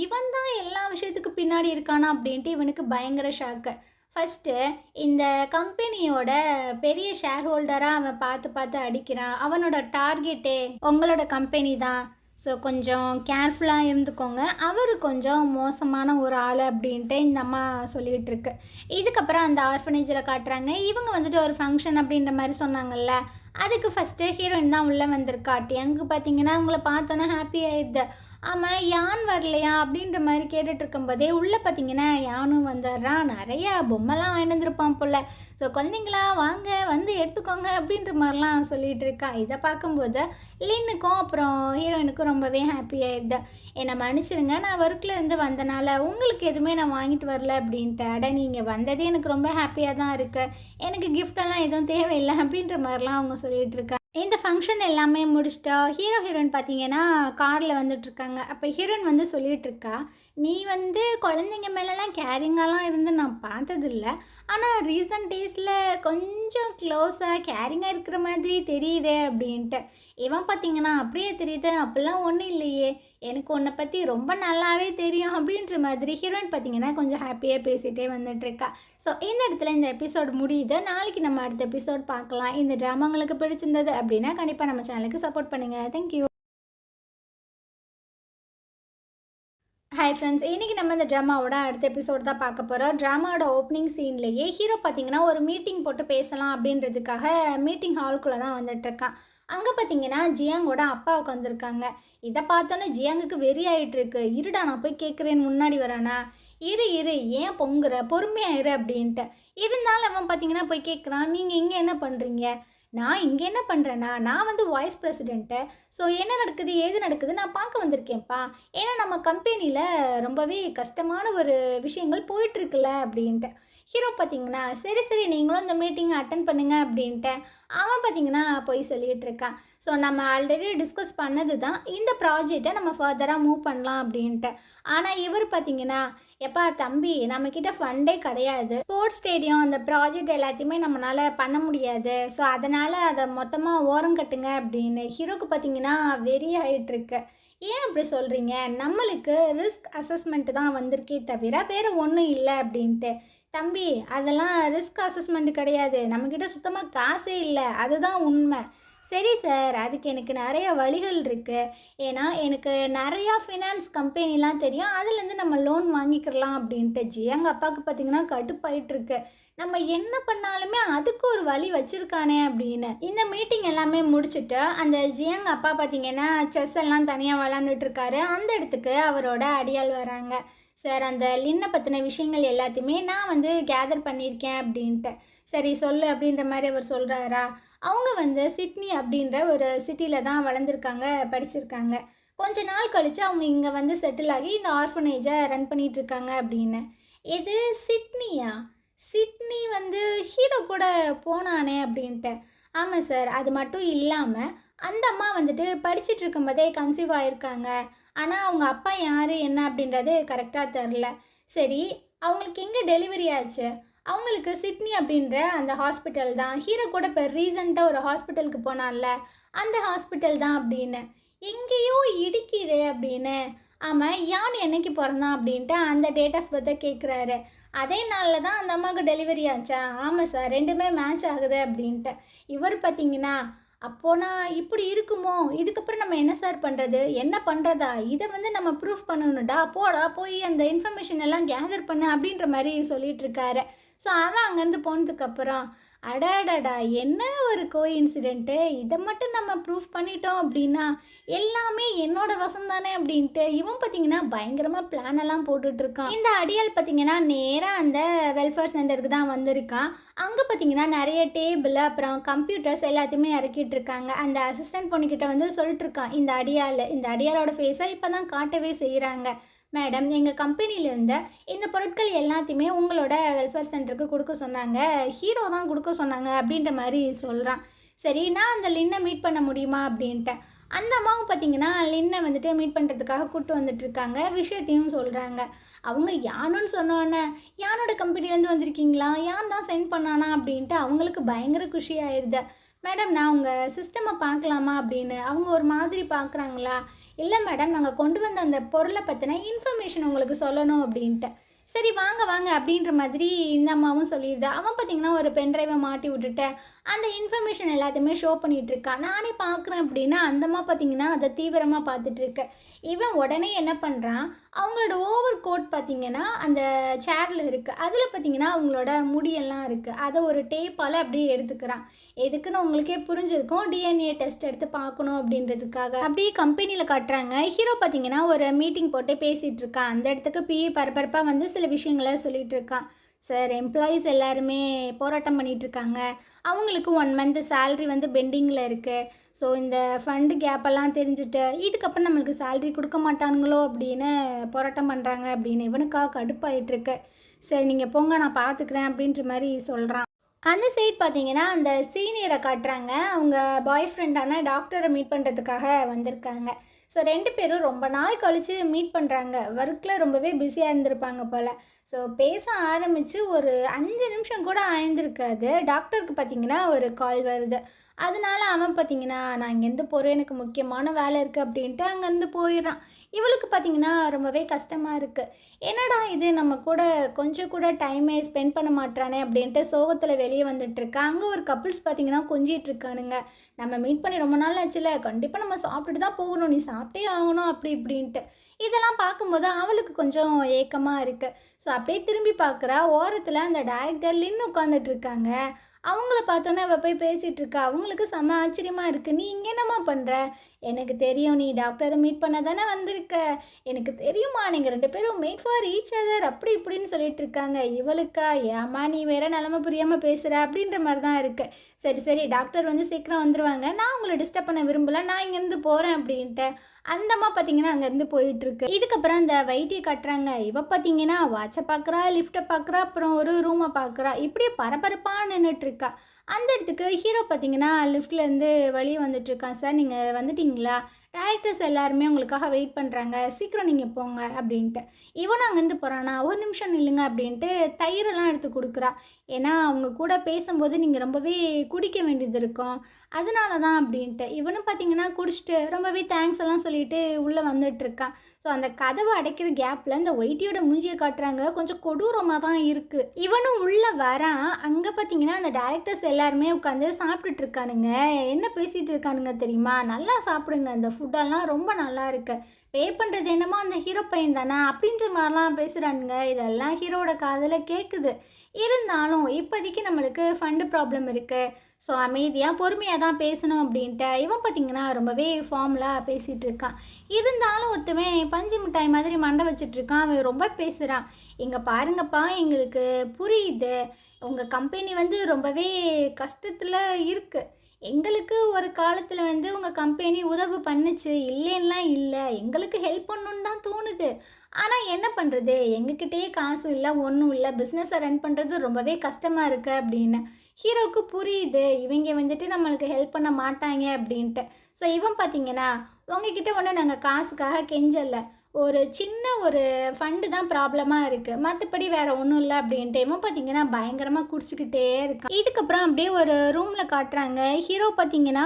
இவன் தான் எல்லா விஷயத்துக்கு பின்னாடி இருக்கானா அப்படின்ட்டு இவனுக்கு பயங்கர ஷாக்கு. ஃபஸ்ட்டு இந்த கம்பெனியோட பெரிய ஷேர் ஹோல்டராக அவன் பார்த்து அடிக்கிறான். அவனோட டார்கெட்டே உங்களோட கம்பெனி தான், ஸோ கொஞ்சம் கேர்ஃபுல்லாக இருந்துக்கோங்க, அவர் கொஞ்சம் மோசமான ஒரு ஆள் அப்படின்ட்டு இந்த அம்மா சொல்லிகிட்டு இருக்கு. இதுக்கப்புறம் அந்த ஆர்ஃபனேஜில் காட்டுறாங்க. இவங்க வந்துட்டு ஒரு ஃபங்க்ஷன் அப்படின்ற மாதிரி சொன்னாங்கல்ல, அதுக்கு ஃபஸ்ட்டு ஹீரோயின் தான் உள்ளே வந்திருக்கா. அங்கே பார்த்தீங்கன்னா அவங்கள பார்த்தோன்னா ஹாப்பி ஆயிடுது. ஆமாம் யான் வரலையா அப்படின்ற மாதிரி கேட்டுட்டு இருக்கும்போதே உள்ளே பார்த்தீங்கன்னா யானும் வந்துடுறான். நிறையா பொம்மைலாம் வாங்கிட்டு வந்துருப்பான் போல். ஸோ குழந்தைங்களா வாங்க வந்து எடுத்துக்கோங்க அப்படின்ற மாதிரிலாம் சொல்லிகிட்டு இருக்கான். இதை பார்க்கும்போது லின்னுக்கும் அப்புறம் ஹீரோயினுக்கும் ரொம்பவே ஹாப்பி ஆயிடுது. என்னை மன்னிச்சிருங்க, நான் ஒர்க்கில் இருந்து வந்தனால உங்களுக்கு எதுவுமே நான் வாங்கிட்டு வரல அப்படின்ட்டு. அட நீங்கள் வந்ததே எனக்கு ரொம்ப ஹாப்பியாக தான் இருக்குது, எனக்கு கிஃப்டெல்லாம் எதுவும் தேவையில்லை அப்படின்ற மாதிரிலாம் அவங்க சொல்லிகிட்டு இருக்காங்க. இந்த ஃபங்க்ஷன் எல்லாமே முடிச்சிட்டா ஹீரோயின் பார்த்தீங்கன்னா காரில் வந்துட்டுருக்காங்க. அப்போ ஹீரோயின் வந்து சொல்லிகிட்ருக்கா, நீ வந்து குழந்தைங்க மேலெலாம் கேரிங்காலாம் இருந்து நான் பார்த்ததில்ல, ஆனால் ரீசன்ட் டேஸில் கொஞ்சம் க்ளோஸாக கேரிங்காக இருக்கிற மாதிரி தெரியுதே அப்படின்ட்டு. இவன் பார்த்தீங்கன்னா அப்படியே தெரியுது, அப்படிலாம் ஒன்றும் இல்லையே, எனக்கு உன்னை பற்றி ரொம்ப நல்லாவே தெரியும் அப்படின்ற மாதிரி ஹீரோயின் பார்த்தீங்கன்னா கொஞ்சம் ஹாப்பியாக பேசிகிட்டே வந்துட்டுருக்கா. ஸோ இந்த இடத்துல இந்த எபிசோட் முடியுது. நாளைக்கு நம்ம அடுத்த எபிசோட் பார்க்கலாம். இந்த ட்ராமா உங்களுக்கு பிடிச்சிருந்தது அப்படின்னா கண்டிப்பாக நம்ம சேனலுக்கு சப்போர்ட் பண்ணுங்கள். தேங்க்யூ. ஹாய் ஃப்ரெண்ட்ஸ், இன்றைக்கி நம்ம இந்த ட்ராமாவோட அடுத்த எபிசோட் தான் பார்க்க போகிறோம். ட்ராமாவோட ஓப்பனிங் சீன்லேயே ஹீரோ பார்த்திங்கன்னா ஒரு மீட்டிங் போட்டு பேசலாம் அப்படின்றதுக்காக மீட்டிங் ஹால்குள்ளே தான் வந்துட்டுருக்கான். அங்கே பார்த்தீங்கன்னா ஜியாங்கோட அப்பா உட்காந்துருக்காங்க. இதை பார்த்தோன்னே ஜியாங்குக்கு வெறி ஆகிட்டுருக்கு. இருடா நான் போய் கேட்குறேன்னு முன்னாடி வரானா, இரு ஏன் பொங்குற, பொறுமையாக இரு அப்படின்ட்டு. இருந்தாலும் அவன் பார்த்தீங்கன்னா போய் கேட்குறான், நீங்கள் இங்கே என்ன பண்ணுறீங்க, நான் இங்கே என்ன பண்ணுறேன்னா நான் வந்து வைஸ் பிரசிடெண்ட்டு. ஸோ என்ன நடக்குது ஏது நடக்குது நான் பார்க்க வந்திருக்கேன்ப்பா. ஏன்னா நம்ம கம்பெனியில் ரொம்பவே கஷ்டமான ஒரு விஷயங்கள் போயிட்டுருக்குல்ல அப்படின்ட்டு. ஹீரோ பார்த்தீங்கன்னா சரி சரி நீங்களும் இந்த மீட்டிங்கை அட்டன் பண்ணுங்க அப்படின்ட்டு அவன் பார்த்தீங்கன்னா போய் சொல்லிகிட்டு இருக்கான். ஸோ நம்ம ஆல்ரெடி டிஸ்கஸ் பண்ணது தான் இந்த ப்ராஜெக்டை நம்ம ஃபர்தராக மூவ் பண்ணலாம் அப்படின்ட்டு. ஆனால் இவர் பார்த்தீங்கன்னா எப்பா தம்பி நம்மக்கிட்ட ஃபண்டே கிடையாது, ஸ்போர்ட்ஸ் ஸ்டேடியம் அந்த ப்ராஜெக்ட் எல்லாத்தையுமே நம்மளால் பண்ண முடியாது, ஸோ அதனால் அதை மொத்தமாக ஓரம் கட்டுங்க அப்படின்னு ஹீரோக்கு பார்த்தீங்கன்னா வெறி ஆகிட்டுருக்கு. ஏன் அப்படி சொல்கிறீங்க, நம்மளுக்கு ரிஸ்க் அசஸ்மெண்ட் தான் வந்திருக்கே தவிர வேறு ஒன்றும் இல்லை அப்படின்ட்டு. தம்பி அதெல்லாம் ரிஸ்க் அசஸ்மெண்ட் கிடையாது, நம்மக்கிட்ட சுத்தமாக காசே இல்லை, அதுதான் உண்மை. சரி சார், அதுக்கு எனக்கு நிறைய வழிகள் இருக்குது. ஏன்னா எனக்கு நிறையா ஃபினான்ஸ் கம்பெனிலாம் தெரியும், அதுலேருந்து நம்ம லோன் வாங்கிக்கலாம் அப்படின்ட்டு எங்கள் அப்பாவுக்கு பார்த்திங்கன்னா கடுப்பாயிட்டுருக்கு. நம்ம என்ன பண்ணாலுமே அதுக்கு ஒரு வழி வச்சுருக்கானே அப்படின்னு. இந்த மீட்டிங் எல்லாமே முடிச்சுட்டு அந்த ஜியங்க அப்பா பார்த்திங்கன்னா செஸ் எல்லாம் தனியாக விளாண்டுட்ருக்காரு. அந்த இடத்துக்கு அவரோட அடியாள் வராங்க. சார் அந்த லின்னை பற்றின விஷயங்கள் எல்லாத்தையுமே நான் வந்து கேதர் பண்ணியிருக்கேன் அப்படின்ட்டு. சரி சொல்லு அப்படின்ற மாதிரி அவர் சொல்கிறாரா. அவங்க வந்து சிட்னி அப்படின்ற ஒரு சிட்டியில் தான் வளர்ந்துருக்காங்க, படிச்சிருக்காங்க. கொஞ்ச நாள் கழித்து அவங்க இங்கே வந்து செட்டில் ஆகி இந்த ஆர்ஃபனேஜை ரன் பண்ணிகிட்ருக்காங்க அப்படின்னு. இது சிட்னியா? சிட்னி வந்து ஹீரோ கூட போனானே அப்படின்ட்டு. ஆமாம் சார், அது மட்டும் இல்லாமல் அந்த அம்மா வந்துட்டு படிச்சுட்டு இருக்கும்போதே கன்சீவ் ஆகிருக்காங்க. ஆனால் அவங்க அப்பா யார் என்ன அப்படின்றது கரெக்டாக தெரில. சரி, அவங்களுக்கு எங்கே டெலிவரி ஆச்சு? அவங்களுக்கு சிட்னி அப்படின்ற அந்த ஹாஸ்பிட்டல் தான். ஹீரோ கூட இப்போ ரீசெண்டாக ஒரு ஹாஸ்பிட்டலுக்கு போனான்ல, அந்த ஹாஸ்பிட்டல் தான் அப்படின்னு. எங்கேயோ இடிக்குதே அப்படின்னு. ஆமாம், யான் என்னைக்கு பிறந்தான் அப்படின்ட்டு அந்த டேட் ஆஃப் பர்த்தை கேட்குறாரு. அதே நாளில் தான் அந்த அம்மாவுக்கு டெலிவரி ஆச்சா? ஆமாம் சார், ரெண்டுமே மேட்ச் ஆகுது அப்படின்ட்டு. இவர் பார்த்தீங்கன்னா அப்போனா இப்படி இருக்குமோ, இதுக்கப்புறம் நம்ம என்ன சார் பண்ணுறது, என்ன பண்ணுறதா, இதை வந்து நம்ம ப்ரூஃப் பண்ணணும்டா, போடா போய் அந்த இன்ஃபர்மேஷன் எல்லாம் கேதர் பண்ணு அப்படின்ற மாதிரி சொல்லிகிட்ருக்காரு. ஸோ அவன் அங்கேருந்து போனதுக்கப்புறம் அடாடடா என்ன ஒரு கோஇன்சிடென்ட்டு, இதை மட்டும் நம்ம ப்ரூஃப் பண்ணிட்டோம் அப்படின்னா எல்லாமே என்னோட வசம் தானே அப்படின்ட்டு இவன் பார்த்திங்கன்னா பயங்கரமாக பிளானெல்லாம் போட்டுட்ருக்கான். இந்த அடியால் பார்த்திங்கன்னா நேராக அந்த வெல்ஃபேர் சென்டருக்கு தான் வந்திருக்கான். அங்கே பார்த்திங்கன்னா நிறைய டேபிள் அப்புறம் கம்ப்யூட்டர்ஸ் எல்லாத்தையுமே இறக்கிட்டு இருக்காங்க. அந்த அசிஸ்டன்ட் பொண்ணுக்கிட்ட வந்து சொல்லிட்டுருக்கான் இந்த அடியாலோட ஃபேஸை இப்போ தான் காட்டவே செய்கிறாங்க. மேடம், எங்கள் கம்பெனியிலேருந்து இந்த பொருட்கள் எல்லாத்தையுமே உங்களோட வெல்ஃபேர் சென்டருக்கு கொடுக்க சொன்னாங்க, ஹீரோ தான் கொடுக்க சொன்னாங்க அப்படின்ற மாதிரி சொல்கிறான். சரி, நான் அந்த லின்னை மீட் பண்ண முடியுமா அப்படின்ட்டேன். அந்த அம்மாவும் பார்த்திங்கன்னா லின்னை வந்துட்டு மீட் பண்ணுறதுக்காக கூப்பிட்டு வந்துட்டுருக்காங்க. விஷயத்தையும் சொல்கிறாங்க. அவங்க யானுன்னு சொன்னோன்னே யானோட கம்பெனிலேருந்து வந்திருக்கீங்களா, யான் தான் சென்ட் பண்ணானா அப்படின்ட்டு அவங்களுக்கு பயங்கர குஷியாயிருது. மேடம், நான் உங்கள் சிஸ்டமை பார்க்கலாமா அப்படின்னு அவங்க ஒரு மாதிரி பார்க்குறாங்களா. இல்லை மேடம், நாங்கள் கொண்டு வந்த அந்த பொருளை பற்றின இன்ஃபர்மேஷன் உங்களுக்கு சொல்லணும் அப்படின்ட்டு. சரி வாங்க வாங்க அப்படின்ற மாதிரி இந்த அம்மாவும் சொல்லிடுது. அவன் பார்த்திங்கன்னா ஒரு பென்ட்ரைவை மாட்டி விட்டுட்டு அந்த இன்ஃபர்மேஷன் எல்லாத்தையுமே ஷோ பண்ணிகிட்ருக்கான். நானே பார்க்குறேன் அப்படின்னா அந்த அம்மா பார்த்திங்கன்னா அதை தீவிரமாக பார்த்துட்ருக்கு. இவன் உடனே என்ன பண்ணுறான், அவங்களோட ஓவர் கோட் பார்த்திங்கன்னா அந்த சேரில் இருக்குது, அதில் பார்த்திங்கன்னா அவங்களோட முடியெல்லாம் இருக்குது, அதை ஒரு டேப்பால் அப்படியே எடுத்துக்கிறான். எதுக்குன்னு உங்களுக்கே புரிஞ்சிருக்கும், டிஎன்ஏ டெஸ்ட் எடுத்து பார்க்கணும் அப்படின்றதுக்காக. அப்படியே கம்பெனியில் காட்டுறாங்க. ஹீரோ பார்த்திங்கன்னா ஒரு மீட்டிங் போட்டு பேசிகிட்டு இருக்கான். அந்த இடத்துக்கு பிஏ பரபரப்பாக வந்து சில விஷயங்களை சொல்லிகிட்டு இருக்கான். சார், எம்ப்ளாயீஸ் எல்லாருமே போராட்டம் பண்ணிகிட்ருக்காங்க, அவங்களுக்கு 1 மந்த் சேல்ரி வந்து பெண்டிங்கில் இருக்குது. ஸோ இந்த ஃபண்டு கேப்பெல்லாம் தெரிஞ்சுட்டு இதுக்கப்புறம் நம்மளுக்கு சேல்ரி கொடுக்க மாட்டானுங்களோ அப்படின்னு போராட்டம் பண்ணுறாங்க அப்படின்னு இவனுக்காக கடுப்பாயிட்டுருக்கு. சரி நீங்கள் போங்க, நான் பார்த்துக்கிறேன் அப்படின்ற மாதிரி சொல்கிறான். அந்த சைட் பார்த்தீங்கன்னா அந்த சீனியரை காட்டுறாங்க. அவங்க பாய் ஃப்ரெண்டான டாக்டரை மீட் பண்ணுறதுக்காக வந்திருக்காங்க. ஸோ 2 பேரும் ரொம்ப நாள் கழித்து மீட் பண்ணுறாங்க. ஒர்க்கில் ரொம்பவே பிஸியாக இருந்திருப்பாங்க போல். ஸோ பேச ஆரம்பித்து ஒரு 5 நிமிஷம் கூட ஆயிருந்திருக்காது, டாக்டருக்கு பார்த்திங்கன்னா ஒரு கால் வருது. அதனால அவன் பார்த்திங்கன்னா நான் இங்கேருந்து போகிறேன், எனக்கு முக்கியமான வேலை இருக்குது அப்படின்ட்டு அங்கேருந்து போயிடுறான். இவளுக்கு பார்த்திங்கன்னா ரொம்பவே கஷ்டமாக இருக்குது. என்னடா இது, நம்ம கூட கொஞ்சம் கூட டைமே ஸ்பெண்ட் பண்ண மாட்டானே அப்படின்ட்டு சோகத்தில் வெளியே வந்துட்டுருக்கா. அங்கே ஒரு கப்புள்ஸ் பார்த்திங்கன்னா கொஞ்சிகிட்ருக்கானுங்க. நம்ம மீட் பண்ணி ரொம்ப நாள் ஆச்சுல, கண்டிப்பாக நம்ம சாப்பிட்டுட்டு தான் போகணும், நீ சாப்பிட்டே ஆகணும் அப்படி இப்படின்ட்டு. இதெல்லாம் பார்க்கும்போது அவளுக்கு கொஞ்சம் ஏக்கமாக இருக்குது. ஸோ அப்படியே திரும்பி பார்க்குறா. ஓரத்தில் அந்த டைரக்டர் லின்னு உட்காந்துட்ருக்காங்க. அவங்கள பார்த்தோன்னே அவள் போய் பேசிகிட்டு இருக்கா. அவங்களுக்கு செம்ம ஆச்சரியமாக இருக்குது. நீ இங்கே என்னம்மா பண்ணுற, எனக்கு தெரியும் நீ டாக்டரை மீட் பண்ண தானே வந்திருக்க. எனக்கு தெரியுமா நீங்கள் 2 பேரும் மேட் ஃபார் ஈச் அதர் அப்படி இப்படின்னு சொல்லிட்டு இருக்காங்க. இவளுக்கா ஏம்மா நீ வேற நிலமை புரியாமல் பேசுகிற அப்படின்ற மாதிரி தான் இருக்கு. சரி சரி டாக்டர் வந்து சீக்கிரம் வந்துடுவாங்க, நான் உங்களை டிஸ்டர்ப் பண்ண விரும்பல, நான் இங்கேருந்து போகிறேன் அப்படின்ட்டு அந்தம்மா பார்த்தீங்கன்னா அங்கேருந்து போயிட்டுருக்கு. இதுக்கப்புறம் அந்த வைத்தியை கட்டுறாங்க. இவ பார்த்தீங்கன்னா வாட்சை பார்க்குறா, லிஃப்ட்டை பார்க்குறா, அப்புறம் ஒரு ரூமை பார்க்குறா. இப்படியே பரபரப்பாக நின்றுட்டுருக்கா. அந்த இடத்துக்கு ஹீரோ பார்த்தீங்கன்னா லிஃப்ட்லேருந்து வெளியே வந்துட்டுருக்கான். சார் நீங்கள் வந்துட்டீங்களா? டேரக்டர்ஸ் எல்லாருமே உங்களுக்காக வெயிட் பண்ணுறாங்க, சீக்கிரம் நீங்கள் போங்க அப்படின்ட்டு. இவனும் அங்கேருந்து போகிறானா, ஒரு நிமிஷம் நில்லுங்க அப்படின்ட்டு தயிரெல்லாம் எடுத்து கொடுக்குறா. ஏன்னா அவங்க கூட பேசும்போது நீங்கள் ரொம்பவே குடிக்க வேண்டியது இருக்கும், அதனால தான் அப்படின்ட்டு. இவனும் பார்த்தீங்கன்னா குடிச்சிட்டு ரொம்பவே தேங்க்ஸ் எல்லாம் சொல்லிட்டு உள்ளே வந்துட்டுருக்கான். ஸோ அந்த கதவை அடைக்கிற கேப்பில் இந்த ஒயிட்டியோட மூஞ்சியை காட்டுறாங்க. கொஞ்சம் கொடூரமாக தான் இருக்குது. இவனும் உள்ளே வரான். அங்கே பார்த்தீங்கன்னா அந்த டேரக்டர்ஸ் எல்லாருமே உட்காந்து சாப்பிட்டுட்டு இருக்கானுங்க. என்ன பேசிகிட்டு இருக்கானுங்க தெரியுமா? நல்லா சாப்பிடுங்க, அந்த ஃபுட்டெல்லாம் ரொம்ப நல்லா இருக்கு, பே பண்ணுறது என்னமோ அந்த ஹீரோ பையன் தானே அப்படின்ற மாதிரிலாம் பேசுகிறானுங்க. இதெல்லாம் ஹீரோட காதில் கேட்குது. இருந்தாலும் இப்போதைக்கு நம்மளுக்கு ஃபண்டு ப்ராப்ளம் இருக்குது, ஸோ அமைதியாக பொறுமையாக தான் பேசணும் அப்படின்ட்டு இவன் பார்த்திங்கன்னா ரொம்பவே ஃபார்முலாக பேசிகிட்டு இருக்கான். இருந்தாலும் ஒருத்தவன் பஞ்சு மிட்டாய் மாதிரி மண்டை வச்சிட்ருக்கான். அவன் ரொம்ப பேசுகிறான். இங்கே பாருங்கப்பா, எங்களுக்கு புரியுது உங்கள் கம்பெனி வந்து ரொம்பவே கஷ்டத்தில் இருக்குது. எங்களுக்கு ஒரு காலத்தில் வந்து உங்கள் கம்பெனி உதவி பண்ணுச்சு, இல்லைன்னெலாம் இல்லை, எங்களுக்கு ஹெல்ப் பண்ணணுன்னு தான் தோணுது. ஆனால் என்ன பண்ணுறது, எங்ககிட்டயே காசு இல்லை, ஒன்றும் இல்லை, பிஸ்னஸை ரன் பண்ணுறது ரொம்பவே கஷ்டமாக இருக்குது அப்படின்னு. ஹீரோவுக்கு புரியுது இவங்க வந்துட்டு நம்மளுக்கு ஹெல்ப் பண்ண மாட்டாங்க அப்படின்ட்டு. ஸோ இவன் பார்த்தீங்கன்னா உங்ககிட்ட ஒன்று நாங்கள் காசுக்காக கெஞ்சலை, ஒரு சின்ன ஒரு ஃபண்டு தான் ப்ராப்ளமாக இருக்குது, மற்றபடி வேறு ஒன்றும் இல்லை அப்படின்ட்டு இவன் பார்த்தீங்கன்னா பயங்கரமாக குடிச்சிக்கிட்டே இருக்கான். இதுக்கப்புறம் அப்படியே ஒரு ரூமில் காட்டுறாங்க. ஹீரோ பார்த்தீங்கன்னா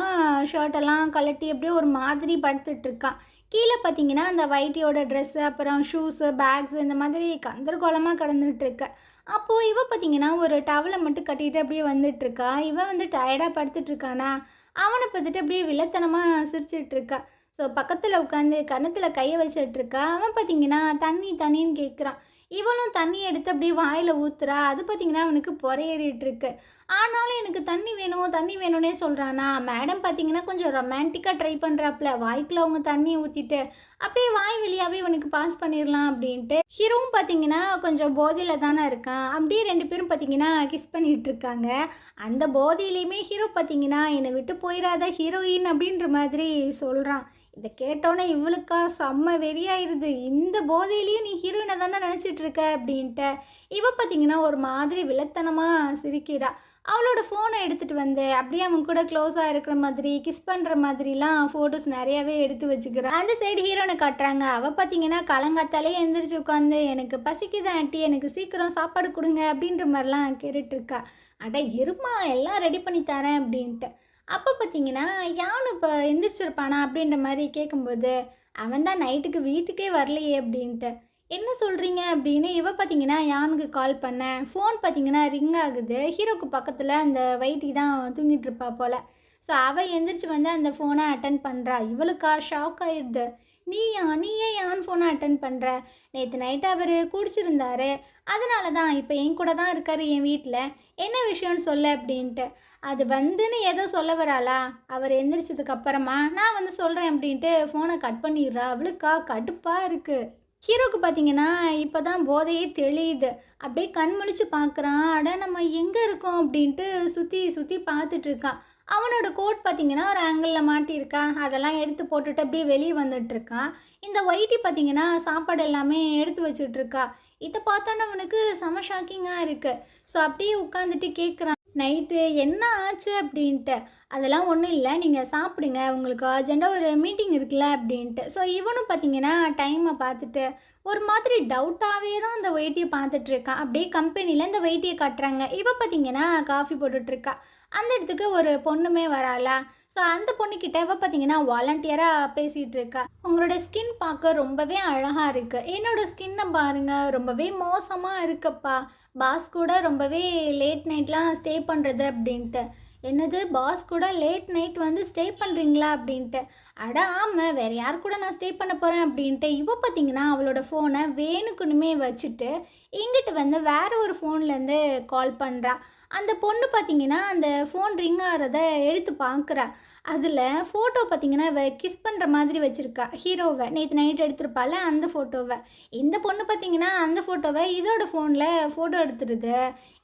ஷர்ட்டெல்லாம் கலட்டி அப்படியே ஒரு மாதிரி படுத்துட்ருக்கான். கீழே பார்த்தீங்கன்னா அந்த வைட்டியோட ட்ரெஸ்ஸு, அப்புறம் ஷூஸு, பேக்ஸு இந்த மாதிரி கந்தர்கோலமாக கடந்துகிட்ருக்கு. அப்போது இவன் பார்த்தீங்கன்னா ஒரு டவலை மட்டும் கட்டிட்டு அப்படியே வந்துட்டுருக்கா. இவன் வந்து டயர்டாக படுத்துட்ருக்கானா, அவனை பார்த்துட்டு அப்படியே வில்லத்தனமாக சிரிச்சிட்ருக்கா. ஸோ பக்கத்தில் உட்காந்து கன்னத்தில் கையை வச்சிட்ருக்கா. அவன் பார்த்தீங்கன்னா தண்ணி தண்ணின்னு கேட்குறான். இவளும் தண்ணி எடுத்து அப்படியே வாயில் ஊற்றுறா. அது பார்த்திங்கன்னா அவனுக்கு பொறையேறிட்டுருக்கு. ஆனாலும் எனக்கு தண்ணி வேணும் தண்ணி வேணும்னே சொல்கிறானா. மேடம் பார்த்திங்கன்னா கொஞ்சம் ரொமான்டிக்காக ட்ரை பண்ணுறாப்புல, வாய்க்குள்ள அவங்க தண்ணியை ஊற்றிட்டு அப்படியே வாய் வழியாகவே இவனுக்கு பாஸ் பண்ணிடலாம் அப்படின்ட்டு. ஹீரோவும் பார்த்திங்கன்னா கொஞ்சம் போதையில் தானே இருக்கான். அப்படியே 2 பேரும் பார்த்திங்கன்னா கிஸ் பண்ணிகிட்ருக்காங்க. அந்த போதையிலையுமே ஹீரோ பார்த்திங்கன்னா என்னை விட்டு போயிடாத ஹீரோயின் அப்படின்ற மாதிரி சொல்கிறான். இதை கேட்டோன்னே இவளுக்கா செம்ம வெறியாயிருது. இந்த போதையிலையும் நீ ஹீரோயினை தானே நினச்சிட்ருக்க அப்படின்ட்டு இவ பார்த்திங்கன்னா ஒரு மாதிரி வில்லத்தனமாக சிரிக்கிறா. அவளோட ஃபோனை எடுத்துகிட்டு வந்து அப்படியே அவன் கூட க்ளோஸாக இருக்கிற மாதிரி கிஸ் பண்ணுற மாதிரிலாம் ஃபோட்டோஸ் நிறையாவே எடுத்து வச்சுக்கிறான். அந்த சைடு ஹீரோனை காட்டுறாங்க. அவள் பார்த்திங்கன்னா கலங்காத்தாலே எழுந்திரிச்சு உட்காந்து எனக்கு பசிக்குது ஆண்டி, எனக்கு சீக்கிரம் சாப்பாடு கொடுங்க அப்படின்ற மாதிரிலாம் கேட்டுட்ருக்கா. அட இருமா, எல்லாம் ரெடி பண்ணி தரேன் அப்படின்ட்டு. அப்போ பார்த்தீங்கன்னா யானு இப்போ எந்திரிச்சிருப்பானா அப்படின்ற மாதிரி கேட்கும்போது அவன் தான் நைட்டுக்கு வீட்டுக்கே வரலையே அப்படின்ட்டு. என்ன சொல்கிறீங்க அப்படின்னு இவ பார்த்தீங்கன்னா யானுக்கு கால் பண்ணேன். ஃபோன் பார்த்தீங்கன்னா ரிங் ஆகுது. ஹீரோக்கு பக்கத்தில் அந்த வைட்டி தான் தூங்கிட்டு இருப்பா போல். ஸோ அவள் எந்திரிச்சு வந்து அந்த ஃபோனை அட்டன் பண்ணுறா. இவளுக்கா ஷாக் ஆயிடுது. நீயே யான் ஃபோனை அட்டன் பண்ணுற? நேற்று நைட்டு அவர் குடிச்சிருந்தாரு, அதனால தான் இப்போ என் கூட தான் இருக்கார் என் வீட்டில், என்ன விஷயம்னு சொல்ல அப்படின்ட்டு. அது வந்துன்னு ஏதோ சொல்ல வராளா, அவர் எந்திரிச்சதுக்கு அப்புறமா நான் வந்து சொல்கிறேன் அப்படின்ட்டு ஃபோனை கட் பண்ணிடுறா. அவளுக்கா கடுப்பாக இருக்குது. ஹீரோக்கு பார்த்தீங்கன்னா இப்போ தான் போதையே தெளியுது. அப்படியே கண் முழிச்சு பார்க்குறான். அட நம்ம எங்கே இருக்கோம் அப்படின்ட்டு சுற்றி சுற்றி பார்த்துட்ருக்கான். அவனோட கோட் பார்த்திங்கன்னா ஒரு ஆங்கிளில் மாட்டியிருக்கான். அதெல்லாம் எடுத்து போட்டுட்டு அப்படியே வெளியே வந்துட்டுருக்கான். இந்த ஒயிட்டி பார்த்திங்கன்னா சாப்பாடு எல்லாமே எடுத்து வச்சுட்ருக்கா. இதை பார்த்தோன்னா அவனுக்கு செம ஷாக்கிங்காக இருக்குது. ஸோ அப்படியே உட்காந்துட்டு கேட்குறான், நைட்டு என்ன ஆச்சு அப்படின்ட்டு. அதெல்லாம் ஒன்றும் இல்லை, நீங்கள் சாப்பிடுங்க, உங்களுக்கு அர்ஜெண்டாக ஒரு மீட்டிங் இருக்குல்ல அப்படின்ட்டு. ஸோ இவனும் பார்த்தீங்கன்னா டைமை பார்த்துட்டு ஒரு மாதிரி டவுட்டாகவே தான் அந்த வெயிட்டியை பார்த்துட்ருக்கான். அப்படியே கம்பெனியில் இந்த வெயிட்டியை காட்டுறாங்க. இவ பார்த்தீங்கன்னா காஃபி போட்டுட்ருக்கா. அந்த இடத்துக்கு ஒரு பொண்ணுமே வராளா. ஸோ அந்த பொண்ணுக்கிட்ட இவ பார்த்தீங்கன்னா வாலண்டியராக பேசிகிட்டு இருக்கா. உங்களோட ஸ்கின் பார்க்க ரொம்பவே அழகாக இருக்குது, என்னோடய ஸ்கின்னை பாருங்கள் ரொம்பவே மோசமாக இருக்குப்பா, பாஸ் கூட ரொம்பவே லேட் நைட்லாம் ஸ்டே பண்ணுறது அப்படின்ட்டு. என்னது, பாஸ் கூட லேட் நைட் வந்து ஸ்டே பண்ணுறீங்களா அப்படின்ட்டு. அட ஆமா, வேற யார் கூட நான் ஸ்டே பண்ண போறேன் அப்படின்ட்டு இவ பார்த்தீங்கன்னா, அவளோட ஃபோன வேணுக்குன்னுமே வச்சுட்டு, இங்கிட்டு வந்து வேற ஒரு ஃபோன்லேருந்து கால் பண்றா. அந்த பொண்ணு பார்த்தீங்கன்னா, அந்த ஃபோன் ரிங் ஆறத எடுத்து பார்க்குறா. அதில ஃபோட்டோ பார்த்தீங்கன்னா, இவ கிஸ் பண்ற மாதிரி வச்சிருக்கா. ஹீரோவ நேத்து நைட் எடுத்திருப்பாள்ல அந்த ஃபோட்டோவ. இந்த பொண்ணு பார்த்தீங்கன்னா, அந்த ஃபோட்டோவ இதோட ஃபோன்ல ஃபோட்டோ எடுத்துருது.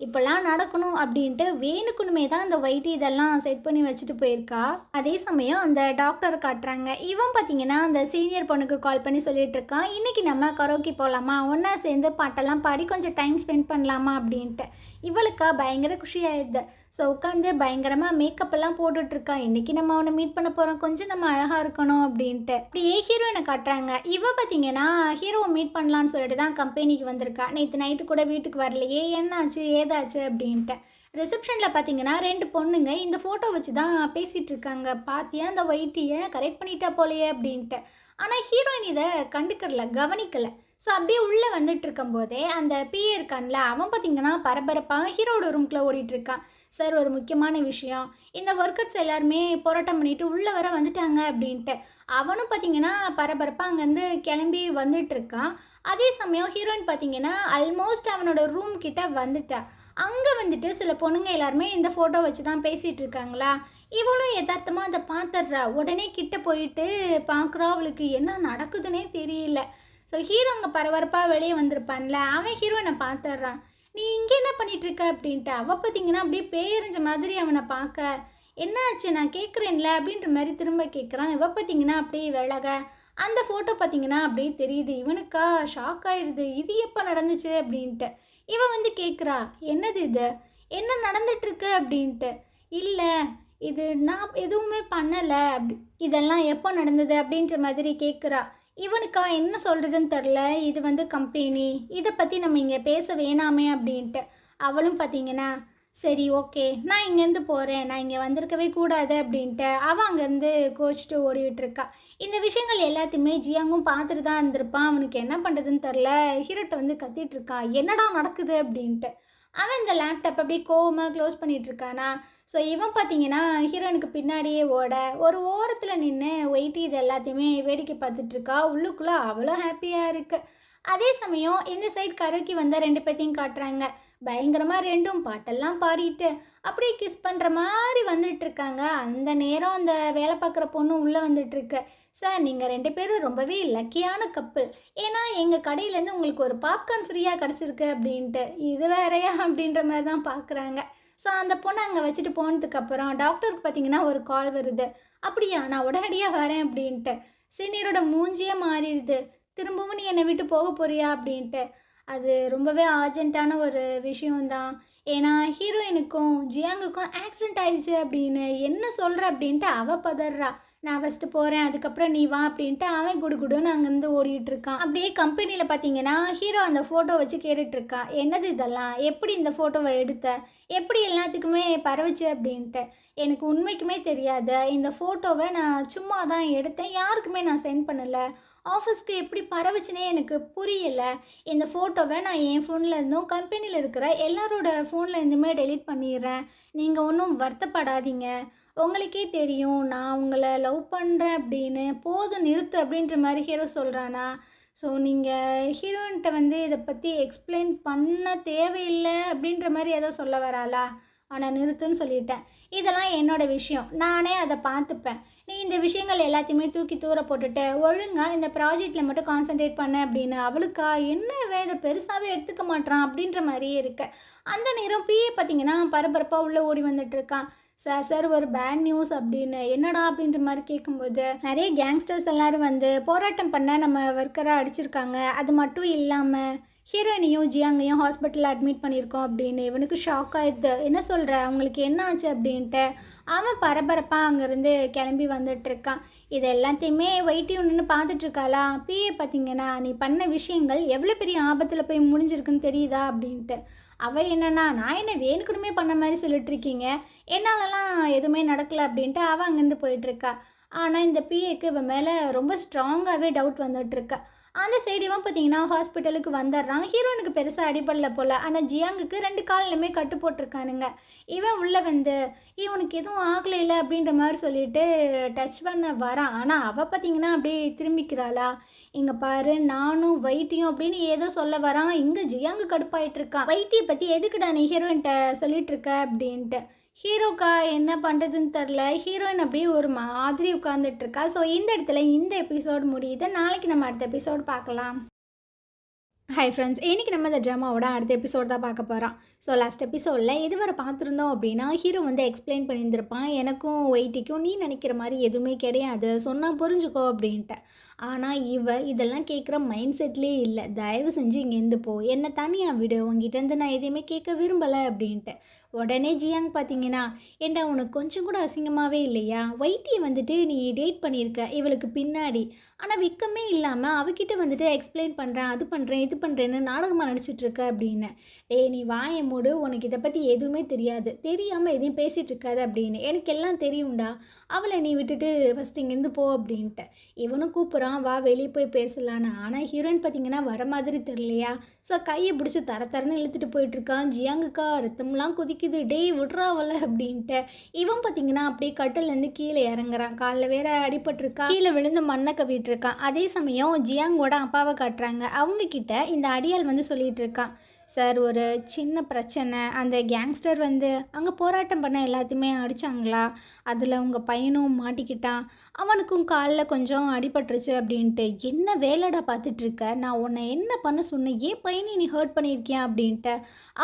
இப்படிலாம் நடக்கணும் அப்படின்ட்டு வேணுக்குன்னுமே தான் அந்த வைட்டி இதெல்லாம் செட் பண்ணி வச்சுட்டு போயிருக்கா. அதே சமயம் அந்த டாக்டர காட்டுறாங்க. இவன் பார்த்தீங்கன்னா, அந்த சீனியர் பொண்ணுக்கு கால் பண்ணி சொல்லிட்டு இருக்கான், "இன்னைக்கு நம்ம கரோக்கி போலாமா? ஒண்ணா சேர்ந்து பாட்டெல்லாம் பாடி கொஞ்சம் டைம் ஸ்பெண்ட் பண்ணலாமா?" அப்படின்ட்டு. இவளுக்கா பயங்கர குஷியாயிடுது. ஸோ உட்காந்து பயங்கரமாக மேக்கப் எல்லாம் போட்டுட்ருக்கா. இன்றைக்கி நம்ம அவனை மீட் பண்ண போகிறோம், கொஞ்சம் நம்ம அழகாக இருக்கணும் அப்படின்ட்டு. அப்படியே ஹீரோயினை காட்டுறாங்க. இவ பார்த்தீங்கன்னா ஹீரோவை மீட் பண்ணலான்னு சொல்லிட்டு தான் கம்பெனிக்கு வந்திருக்கா. நேற்று நைட்டு கூட வீட்டுக்கு வரலையே, என்னாச்சு ஏதாச்சு அப்படின்ட்டு. ரிசப்ஷனில் பார்த்தீங்கன்னா 2 பொண்ணுங்க இந்த ஃபோட்டோ வச்சு தான் பேசிகிட்டு இருக்காங்க. பார்த்தியா அந்த வைட்டியை கரெக்ட் பண்ணிட்டா போலையே அப்படின்ட்டு. ஆனால் ஹீரோயின் இதை கண்டுக்கல, கவனிக்கலை. ஸோ அப்படியே உள்ளே வந்துட்டு இருக்கும்போதே அந்த பிஏ இருக்கான்ல, அவன் பார்த்தீங்கன்னா பரபரப்பாக ஹீரோட ரூம்குள்ளே ஓடிட்டுருக்கான். சார், ஒரு முக்கியமான விஷயம், இந்த ஒர்க்கர்ஸ் எல்லாருமே போராட்டம் பண்ணிட்டு உள்ளே வர வந்துட்டாங்க அப்படின்ட்டு. அவனும் பார்த்தீங்கன்னா பரபரப்பாக அங்கேருந்து கிளம்பி வந்துட்டுருக்கான். அதே சமயம் ஹீரோயின் பார்த்தீங்கன்னா ஆல்மோஸ்ட் அவனோட ரூம் கிட்ட வந்துட்டா. அங்கே வந்துட்டு சில பொண்ணுங்க எல்லாருமே இந்த ஃபோட்டோ வச்சு தான் பேசிகிட்டு இருக்காங்களா. இவளும் யதார்த்தமாக அதை பார்த்துட்றா. உடனே கிட்ட போயிட்டு பார்க்குறா. அவளுக்கு என்ன நடக்குதுன்னே தெரியல. ஸோ ஹீரோ அங்கே பரபரப்பாக வெளியே வந்திருப்பான்ல, அவன் ஹீரோயினை பார்த்துட்றான். "நீ இங்கே என்ன பண்ணிகிட்ருக்க?" அப்படின்ட்டு. அவள் பார்த்தீங்கன்னா அப்படியே பேயறிஞ்ச மாதிரி அவனை பார்க்க, "என்ன ஆச்சு, நான் கேட்குறேன்ல?" அப்படின்ற மாதிரி திரும்ப கேட்குறான். இவ பார்த்தீங்கன்னா அப்படியே விலக. அந்த ஃபோட்டோ பார்த்தீங்கன்னா அப்படியே தெரியுது. இவனுக்கா ஷாக் ஆயிடுது. இது எப்போ நடந்துச்சு அப்படின்ட்டு. இவன் வந்து கேட்குறா, "என்னது இது, என்ன நடந்துட்டுருக்கு?" அப்படின்ட்டு. "இல்லை, இது நான் எதுவுமே பண்ணலை அப்படி, இதெல்லாம் எப்போ நடந்தது?" அப்படின்ற மாதிரி கேட்குறா. இவனுக்கா என்ன சொல்கிறதுன்னு தெரில. இது வந்து கம்பெனி, இதை பற்றி நம்ம இங்கே பேச வேணாமே அப்படின்ட்டு. அவளும் பார்த்தீங்கன்னா, "சரி ஓகே, நான் இங்கேருந்து போகிறேன், நான் இங்கே வந்திருக்கவே கூடாது" அப்படின்ட்டு அவள் அங்கேருந்து கோச்சிட்டு ஓடிட்டுருக்கா. இந்த விஷயங்கள் எல்லாத்தையுமே ஜியாங்கும் பார்த்துட்டு தான் இருந்திருப்பான். அவனுக்கு என்ன பண்ணுறதுன்னு தெரில. ஹீரோட்ட வந்து கத்திட்டுருக்கான், "என்னடா நடக்குது?" அப்படின்ட்டு. அவன் இந்த லேப்டாப் அப்படியே கோவமாக க்ளோஸ் பண்ணிகிட்ருக்கானா. ஸோ இவன் பார்த்தீங்கன்னா ஹீரோனுக்கு பின்னாடியே ஓட ஒரு ஓரத்தில் நின்று வெயிட்டி இது எல்லாத்தையுமே வேடிக்கை பார்த்துட்ருக்கா. உள்ளுக்குள்ளே அவ்வளோ ஹாப்பியாக இருக்குது. அதே சமயம் இந்த சைட் கரோக்கி வந்த 2 பேத்தையும் காட்டுறாங்க. பயங்கரமாக 2ம் பாட்டெல்லாம் பாடிட்டு அப்படியே கிஸ் பண்ணுற மாதிரி வந்துட்டுருக்காங்க. அந்த நேரம் அந்த வேலை பார்க்குற பொண்ணு உள்ளே வந்துட்டுருக்கு. "சார், நீங்கள் 2 பேரும் ரொம்பவே லக்கியான கப்பிள். ஏன்னா எங்கள் கடையிலேருந்து உங்களுக்கு ஒரு பாப்கார்ன் ஃப்ரீயாக கிடச்சிருக்கு" அப்படின்ட்டு. "இது வேறையா?" அப்படின்ற மாதிரி தான் பார்க்குறாங்க. ஸோ அந்த பொண்ணை அங்கே வச்சுட்டு போனதுக்கப்புறம் டாக்டருக்கு பார்த்தீங்கன்னா ஒரு கால் வருது. "அப்படியா, நான் உடனடியாக வரேன்" அப்படின்ட்டு. சீனியரோட மூஞ்சியே மாறிடுது. "திரும்பவும் நீ என்னை விட்டு போக போறியா?" அப்படின்ட்டு. அது ரொம்பவே அர்ஜென்ட்டான ஒரு விஷயம்தான். ஏன்னா ஹீரோயினுக்கும் ஜியாங்குக்கும் ஆக்சிடென்ட் ஆயிடுச்சு அப்படின்னு. "என்ன சொல்கிற?" அப்படின்ட்டு அவள் பதறா. "நான் ஃபஸ்ட்டு போகிறேன், அதுக்கப்புறம் நீ வா" அப்படின்ட்டு அவன் குடுகுடுன்னு அங்கேருந்து ஓடிட்டுருக்கான். அப்படியே கம்பெனியில் பார்த்தீங்கன்னா ஹீரோ அந்த ஃபோட்டோ வச்சு கேட்டுட்ருக்கான். "என்னது இதெல்லாம், எப்படி இந்த ஃபோட்டோவை எடுத்த, எப்படி எல்லாத்துக்குமே பரவுச்சு?" அப்படின்ட்டு. "எனக்கு உண்மைக்குமே தெரியாது. இந்த ஃபோட்டோவை நான் சும்மா தான் எடுத்தேன், யாருக்குமே நான் சென்ட் பண்ணலை. ஆஃபீஸ்க்கு எப்படி பரவுச்சுனே எனக்கு புரியலை. இந்த ஃபோட்டோவை நான் என் ஃபோனில் இருந்தும் கம்பெனியில் இருக்கிற எல்லாரோட ஃபோனில் இருந்துமே டெலீட் பண்ணிடுறேன். நீங்கள் ஒன்றும் வருத்தப்படாதீங்க. உங்களுக்கே தெரியும் நான் உங்களை லவ் பண்ணுறேன் அப்படின்னு. போதும் நிறுத்து" அப்படின்ற மாதிரி ஹீரோ சொல்கிறானா. ஸோ நீங்கள் ஹீரோயின்கிட்ட வந்து இதை பற்றி எக்ஸ்பிளைன் பண்ண தேவையில்லை அப்படின்ற மாதிரி ஏதோ சொல்ல வராளா. ஆனால் நிறுத்துன்னு சொல்லிட்டேன். இதெல்லாம் என்னோட விஷயம், நானே அதை பார்த்துப்பேன். நீ இந்த விஷயங்கள் எல்லாத்தையுமே தூக்கி தூர போட்டுட்டு ஒழுங்காக இந்த ப்ராஜெக்டில் மட்டும் கான்சன்ட்ரேட் பண்ண அப்படின்னு. அவளுக்கா என்ன இதை பெருசாகவே எடுத்துக்க மாட்டான் அப்படின்ற மாதிரியே இருக்கு. அந்த நேரம் பிஏ பார்த்தீங்கன்னா பரபரப்பாக உள்ளே ஓடி வந்துட்டுருக்கான். "சார் சார், ஒரு பேட் நியூஸ்" அப்படின்னு. "என்னடா?" அப்படின்ற மாதிரி கேட்கும்போது, நிறைய கேங்ஸ்டர்ஸ் எல்லோரும் வந்து போராட்டம் பண்ண நம்ம ஒர்க்கராக அடிச்சிருக்காங்க. அது மட்டும் இல்லாமல் ஹீரோயினையும் ஜியாங்கையும் ஹாஸ்பிட்டலில் அட்மிட் பண்ணியிருக்கோம் அப்படின்னு. இவனுக்கு ஷாக் ஆகிடுது. "என்ன சொல்கிற, அவங்களுக்கு என்ன ஆச்சு?" அப்படின்ட்டு அவன் பரபரப்பாக அங்கேருந்து கிளம்பி வந்துட்டுருக்கான். இது எல்லாத்தையுமே வைட்டியும் நின்று பார்த்துட்ருக்காளா. பிஏ பார்த்தீங்கன்னா, "நீ பண்ண விஷயங்கள் எவ்வளோ பெரிய ஆபத்தில் போய் முடிஞ்சிருக்குன்னு தெரியுதா?" அப்படின்ட்டு. அவள் என்னன்னா, "நான் என்ன வேணுக்கணுமே பண்ண மாதிரி சொல்லிட்டுருக்கீங்க, என்னாலலாம் எதுவுமே நடக்கலை" அப்படின்ட்டு அவள் அங்கேருந்து போயிட்டுருக்கா. ஆனால் இந்த பிஏக்கு இவன் மேலே ரொம்ப ஸ்ட்ராங்காகவே டவுட் வந்துட்டுருக்கா. அந்த சைடு இவன் பார்த்தீங்கன்னா ஹாஸ்பிட்டலுக்கு வந்துடுறான். ஹீரோயினுக்கு பெருசாக அடிபடல போல். ஆனால் ஜியாங்குக்கு 2 கால்லையுமே கட்டு போட்டிருக்கானுங்க. இவன் உள்ளே வந்து இவனுக்கு எதுவும் ஆகலைல அப்படின்ற மாதிரி சொல்லிட்டு டச் பண்ண வரான். ஆனால் அவள் பார்த்தீங்கன்னா அப்படியே திரும்பிக்கிறாளா, இங்கே பாரு நானும் வைத்தியம் அப்படின்னு ஏதோ சொல்ல வரான். இங்கே ஜியாங்கு கடுப்பாயிட்டு இருக்கான். வைத்தியை பற்றி எதுக்குடா நீ ஹீரோயின்ட்ட சொல்லிட்டு இருக்க அப்படின்ட்டு. ஹீரோக்கா என்ன பண்ணுறதுன்னு தெரில. ஹீரோயின் அப்படியே ஒரு மாதிரி உட்காந்துட்டு இருக்கா. ஸோ இந்த இடத்துல இந்த எபிசோடு முடியுது. நாளைக்கு நம்ம அடுத்த எபிசோடு பார்க்கலாம். ஹாய் ஃப்ரெண்ட்ஸ், இன்றைக்கி நம்ம இந்த ட்ராமாவோட அடுத்த எபிசோட் தான் பார்க்க போகிறோம். ஸோ லாஸ்ட் எபிசோடில் இதுவரை பார்த்துருந்தோம் அப்படின்னா ஹீரோ வந்து எக்ஸ்பிளைன் பண்ணியிருந்திருப்பான், எனக்கும் வெயிட்டிக்கும் நீ நினைக்கிற மாதிரி எதுவுமே கிடையாது, சொன்னால் புரிஞ்சுக்கோ அப்படின்ட்டு. ஆனால் இதெல்லாம் கேட்குற மைண்ட் செட்லேயே இல்லை. தயவு செஞ்சு இங்கேருந்து போ, என்னை தனியாக விடு, உங்ககிட்டேருந்து நான் எதையுமே கேட்க விரும்பலை அப்படின்ட்டு. உடனே ஜியாங் பார்த்தீங்கன்னா, ஏண்டா உனக்கு கொஞ்சம் கூட அசிங்கமாகவே இல்லையா, வைத்தியை வந்துட்டு நீ டேட் பண்ணியிருக்க இவளுக்கு பின்னாடி, ஆனால் விற்கமே இல்லாமல் அவகிட்ட வந்துட்டு எக்ஸ்பிளைன் பண்ணுறேன், அது பண்ணுறேன் இது பண்ணுறேன்னு நாடகமாக நடிச்சிட்ருக்க அப்படின்னு. நீ வாயை மூடு, உனக்கு இதை பற்றி எதுவுமே தெரியாது, தெரியாமல் எதையும் பேசிகிட்டு இருக்காது அப்படின்னு. எனக்கு எல்லாம் தெரியும்டா, அவளை நீ விட்டுட்டு ஃபஸ்ட்டு இங்கேருந்து போ அப்படின்ட்டு. இவனும் கூப்பிட்றான், வா வெளியே போய் பேசலான்னு. ஆனால் ஹீரோயின் பார்த்தீங்கன்னா வர மாதிரி தெரியலையா. ஸோ கையை பிடிச்சி தரன்னு இழுத்துட்டு போயிட்டுருக்கான். ஜியாங்குக்கா ரத்தம்லாம் குதிக்குது, டேய் விட்றாவல அப்படின்ட்டு. இவன் பார்த்தீங்கன்னா அப்படியே கட்டிலேருந்து கீழே இறங்குறான். காலில் வேற அடிபட்டிருக்கா, கீழே விழுந்து மண்ணை கவிட்டு இருக்கான். அதே சமயம் ஜியாங்கோட அப்பாவை காட்டுறாங்க. அவங்கக்கிட்ட இந்த அடியால் வந்து சொல்லிகிட்டு இருக்கான், சார் ஒரு சின்ன பிரச்சனை, அந்த கேங்ஸ்டர் வந்து அங்கே போராட்டம் பண்ண எல்லாத்தையுமே அடித்தாங்களா, அதில் உங்கள் பையனும் மாட்டிக்கிட்டான், அவனுக்கும் காலில் கொஞ்சம் அடிபட்டுருச்சு அப்படின்ட்டு. என்ன வேலைடா பார்த்துட்ருக்க, நான் உன்னை என்ன பண்ண சொன்னேன், ஏன் பையனை நீ ஹர்ட் பண்ணியிருக்கியா அப்படின்ட்டு.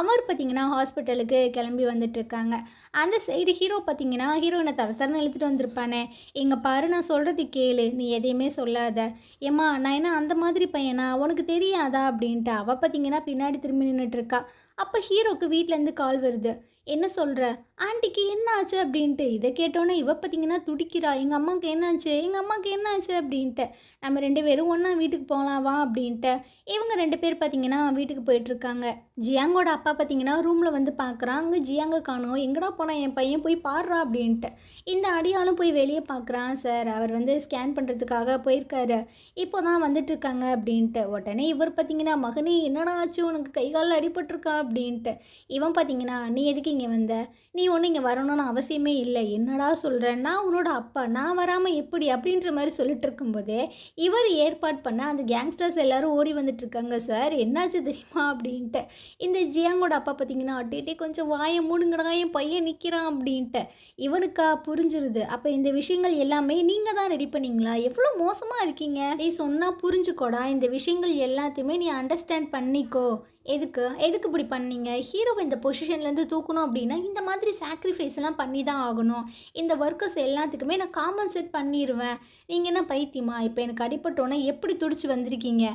அவர் பார்த்திங்கன்னா ஹாஸ்பிட்டலுக்கு கிளம்பி வந்துட்டுருக்காங்க. அந்த சைடு ஹீரோ பார்த்திங்கன்னா ஹீரோயினை தரன்னு இழுத்துட்டு வந்திருப்பானே, எங்கள் பாரு நான் சொல்கிறது கேளு, நீ எதையுமே சொல்லாத, ஏம்மா நான் என்ன அந்த மாதிரி பையனா, உனக்கு தெரியாதா அப்படின்ட்டு. அவள் பார்த்திங்கன்னா பின்னாடி திரும்பி நின்றுட்டுருக்கா. அப்போ ஹீரோக்கு வீட்டிலேருந்து கால் வருது. என்ன சொல்கிற, ஆண்டிக்கு என்ன ஆச்சு அப்படின்ட்டு. இதை கேட்டோன்னே இவ பார்த்தீங்கன்னா துடிக்கிறா, எங்கள் அம்மாவுக்கு என்னாச்சு, எங்கள் அம்மாவுக்கு என்னாச்சு அப்படின்ட்டு. நம்ம 2 பேரும் ஒன்றா வீட்டுக்கு போகலாம் வா அப்படின்ட்டு. இவங்க 2 பேர் பார்த்தீங்கன்னா வீட்டுக்கு போயிட்டுருக்காங்க. ஜியாங்கோட அப்பா பார்த்தீங்கன்னா ரூமில் வந்து பார்க்குறான். அங்கே ஜியாங்க காணோம், எங்கடா போனால் என் பையன் போய் பாடுறா அப்படின்ட்டு. இந்த அடியாலும் போய் வெளியே பார்க்குறான். சார் அவர் வந்து ஸ்கேன் பண்ணுறதுக்காக போயிருக்காரு, இப்போ தான் வந்துட்டுருக்காங்க அப்படின்ட்டு. உடனே இவர் பார்த்தீங்கன்னா, மகனே என்னடா ஆச்சு, உனக்கு கை காலில் அடிபட்டிருக்கா அப்படின்ட்டு. இவன் பார்த்தீங்கன்னா, நீ எதுக்கு இங்கே வந்த, நீ ஒன்று இங்கே வரணும்னு அவசியமே இல்லை, என்னடா சொல்கிறேன், நான் உன்னோட அப்பா, நான் வராமல் எப்படி அப்படின்ற மாதிரி சொல்லிட்டு இருக்கும்போதே இவர் ஏற்பாடு பண்ண அந்த கேங்ஸ்டர்ஸ் எல்லோரும் ஓடி வந்துட்டுருக்காங்க. சார் என்னாச்சு தெரியுமா அப்படின்ட்டு. இந்த ஜியாங்கோட அப்பா பார்த்தீங்கன்னா, அட்டே கொஞ்சம் வாயை மூடுங்கடா, என் பையன் நிற்கிறான் அப்படின்ட்டு. இவனுக்கா புரிஞ்சிருது, அப்போ இந்த விஷயங்கள் எல்லாமே நீங்கள் தான் ரெடி பண்ணீங்களா, எவ்வளோ மோசமாக இருக்கீங்க, நீ சொன்னால் புரிஞ்சுக்கோடா, இந்த விஷயங்கள் எல்லாத்தையுமே நீ அண்டர்ஸ்டாண்ட் பண்ணிக்கோ, எதுக்கு இப்படி பண்ணீங்க, ஹீரோவை இந்த பொசிஷன்லேருந்து தூக்கணும் அப்படின்னா இந்த மாதிரி சாக்ரிஃபைஸ் எல்லாம் பண்ணி தான் ஆகணும், இந்த ஒர்க்கர்ஸ் எல்லாத்துக்குமே நான் காம்பன்சேட் பண்ணிடுவேன், நீங்கள் என்ன பைத்தியமா, இப்போ எனக்கு அடிப்பட்டோன்னே எப்படி துடிச்சு வந்திருக்கீங்க,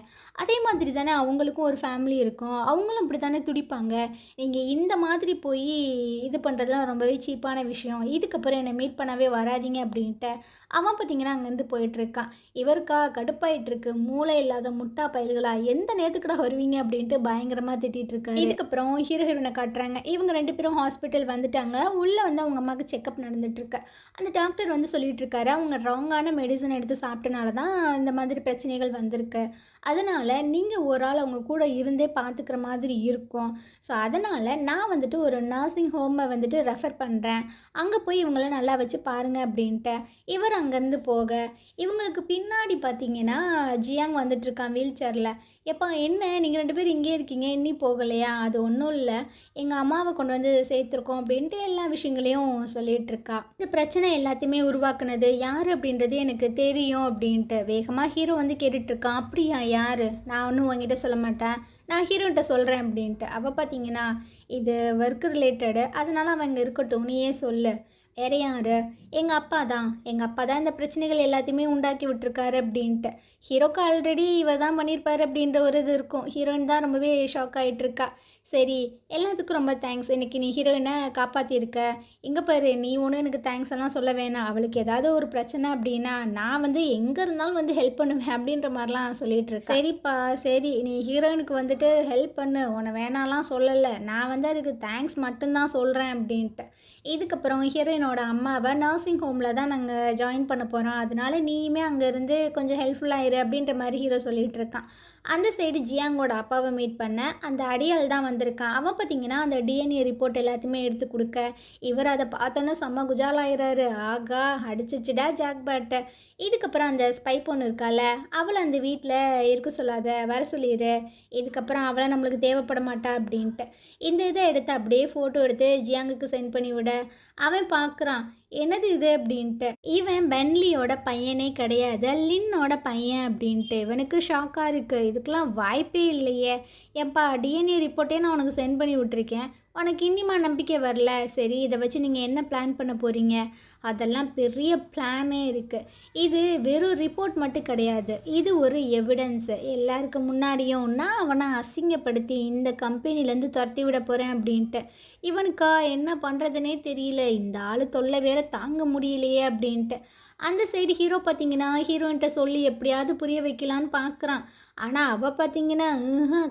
அதே மாதிரி தானே அவங்களுக்கும் ஒரு ஃபேமிலி இருக்கும், அவங்களும் இப்படி தானே துடிப்பாங்க, நீங்கள் இந்த மாதிரி போய் இது பண்ணுறதுலாம் ரொம்பவே சீப்பான விஷயம், இதுக்கப்புறம் என்னை மீட் பண்ணவே வராதிங்க அப்படின்ட்டு. அவன் பார்த்தீங்கன்னா அங்கேருந்து போயிட்டுருக்கான். இவருக்கா கடுப்பாயிட்டுருக்கு, மூளை இல்லாத முட்டா பயல்களா, எந்த நேரத்துக்குடா வருவீங்க அப்படின்ட்டு பயங்கரமாக திட்டிகிட்டு இருக்காரு. இதுக்கப்புறம் ஹீரோயினை காட்டுறாங்க. இவங்க 2 பேரும் ஹாஸ்பிட்டல் வந்துட்டாங்க. உள்ளே வந்து அவங்க அம்மாவுக்கு செக்கப் நடந்துட்டுருக்கு. அந்த டாக்டர் வந்து சொல்லிட்டு இருக்காரு, அவங்க ராங்கான மெடிசன் எடுத்து சாப்பிட்டனால தான் இந்த மாதிரி பிரச்சனைகள் வந்திருக்கு, அதனால் நீங்கள் ஒரு ஆள் அவங்க கூட இருந்தே பார்த்துக்கிற மாதிரி இருக்கும், ஸோ அதனால் நான் வந்துட்டு ஒரு நர்சிங் ஹோமை வந்துட்டு ரெஃபர் பண்ணுறேன், அங்கே போய் இவங்கள நல்லா வச்சு பாருங்கள் அப்படின்ட்டு. இவர் அங்கேருந்து போக இவங்களுக்கு பின்னாடி பார்த்தீங்கன்னா ஜியாங் வந்துட்டுருக்கான் வீல் சேரில். எப்பா என்ன நீங்கள் 2 பேர் இங்கே இருக்கீங்க, இன்னும் போகலையா, அது ஒன்றும் இல்லை, எங்கள் அம்மாவை கொண்டு வந்து சேர்த்துருக்கோம் அப்படின்ட்டு எல்லா விஷயங்களையும் சொல்லிகிட்ருக்கா. இந்த பிரச்சனை எல்லாத்தையுமே உருவாக்குனது யார் அப்படின்றது எனக்கு தெரியும் அப்படின்ட்டு வேகமாக ஹீரோ வந்து கேட்டுட்ருக்கான். அப்படியா, யார், நான் ஒன்றும் உங்ககிட்ட சொல்ல மாட்டேன், நான் ஹீரோன்ட்ட சொல்கிறேன் அப்படின்ட்டு. அவள் பார்த்தீங்கன்னா இது ஒர்க் ரிலேட்டடு, அதனால் அவங்க இருக்கட்டும், நீயே சொல்லு, வேற யார், எங்கள் அப்பா தான் இந்த பிரச்சனைகள் எல்லாத்தையுமே உண்டாக்கி விட்டுருக்காரு அப்படின்ட்டு. ஹீரோக்கு ஆல்ரெடி இவர் தான் பண்ணியிருப்பார் அப்படின்ற ஒரு இது இருக்கும். ஹீரோயின் தான் ரொம்பவே ஷாக் ஆகிட்டுருக்கா. சரி எல்லாத்துக்கும் ரொம்ப தேங்க்ஸ், இன்றைக்கி நீ ஹீரோயினை காப்பாற்றிருக்க, இங்கே பாரு நீ ஒன்று எனக்கு தேங்க்ஸ் எல்லாம் சொல்ல வேணாம், அவளுக்கு ஏதாவது ஒரு பிரச்சனை அப்படின்னா நான் வந்து எங்கே இருந்தாலும் வந்து ஹெல்ப் பண்ணுவேன் அப்படின்ற மாதிரிலாம் சொல்லிகிட்டு இருக்கேன். சரிப்பா சரி, நீ ஹீரோயினுக்கு வந்துட்டு ஹெல்ப் பண்ணு, உன்னை வேணாலாம் சொல்லலை, நான் வந்து அதுக்கு தேங்க்ஸ் மட்டும்தான் சொல்கிறேன் அப்படின்ட்டு. இதுக்கப்புறம் ஹீரோயின் ஹீரோயினோட அம்மாவை நர்சிங் ஹோமில் தான் நாங்கள் ஜாயின் பண்ண போகிறோம், அதனால நீயுமே அங்கேருந்து கொஞ்சம் ஹெல்ப்ஃபுல்லாக இரு அப்படின்ற மாதிரி ஹீரோ சொல்லிகிட்டு இருக்கான். அந்த சைடு ஜியாங்கோட அப்பாவை மீட் பண்ண அந்த அடியாள் தான் வந்திருக்கான். அவன் பார்த்தீங்கன்னா அந்த டிஎன்ஏ ரிப்போர்ட் எல்லாத்தையுமே எடுத்து கொடுக்க இவர் அதை பார்த்தோன்னே செம்ம குஜாலாயிராரு. ஆகா அடிச்சிச்சுடா ஜாக்பாட்டை. இதுக்கப்புறம் அந்த ஸ்பை பொண்ணு இருக்கால, அவளை அந்த வீட்டில் இருக்க சொல்லாத, வர சொல்லிடு, இதுக்கப்புறம் அவளை நம்மளுக்கு தேவைப்பட மாட்டா அப்படின்ட்டு இந்த இதை எடுத்து அப்படியே ஃபோட்டோ எடுத்து ஜியாங்குக்கு சென்ட் பண்ணி விட அவன் பார்க்குறான், என்னது இது அப்படின்ட்டு. இவன் பென்லியோட பையனே கிடையாது, லின்னோட பையன் அப்படின்ட்டு. இவனுக்கு ஷாக்காக இருக்குது. இதுக்கெலாம் வாய்ப்பே இல்லையே, எப்பா டிஎன்ஏ ரிப்போர்ட்டே நான் உனக்கு சென்ட் பண்ணி விட்ருக்கேன், உனக்கு இன்னிமா நம்பிக்கை வரல, சரி இதை வச்சு நீங்கள் என்ன பிளான் பண்ண போகிறீங்க? அதெல்லாம் பெரிய பிளானே இருக்குது. இது வெறும் ரிப்போர்ட் மட்டும் கிடையாது, இது ஒரு எவிடன்ஸு. எல்லாருக்கு முன்னாடியும் நான் அவனை அசிங்கப்படுத்தி இந்த கம்பெனிலேருந்து துரத்தி விட போகிறேன் அப்படின்ட்டு. இவனுக்கா என்ன பண்ணுறதுனே தெரியல, இந்த ஆள் தொல்லை வேற தாங்க முடியலையே அப்படின்ட்டு. அந்த சைடு ஹீரோ பார்த்தீங்கன்னா ஹீரோயின்கிட்ட சொல்லி எப்படியாவது புரிய வைக்கலான்னு பார்க்குறான். ஆனால் அவள் பார்த்தீங்கன்னா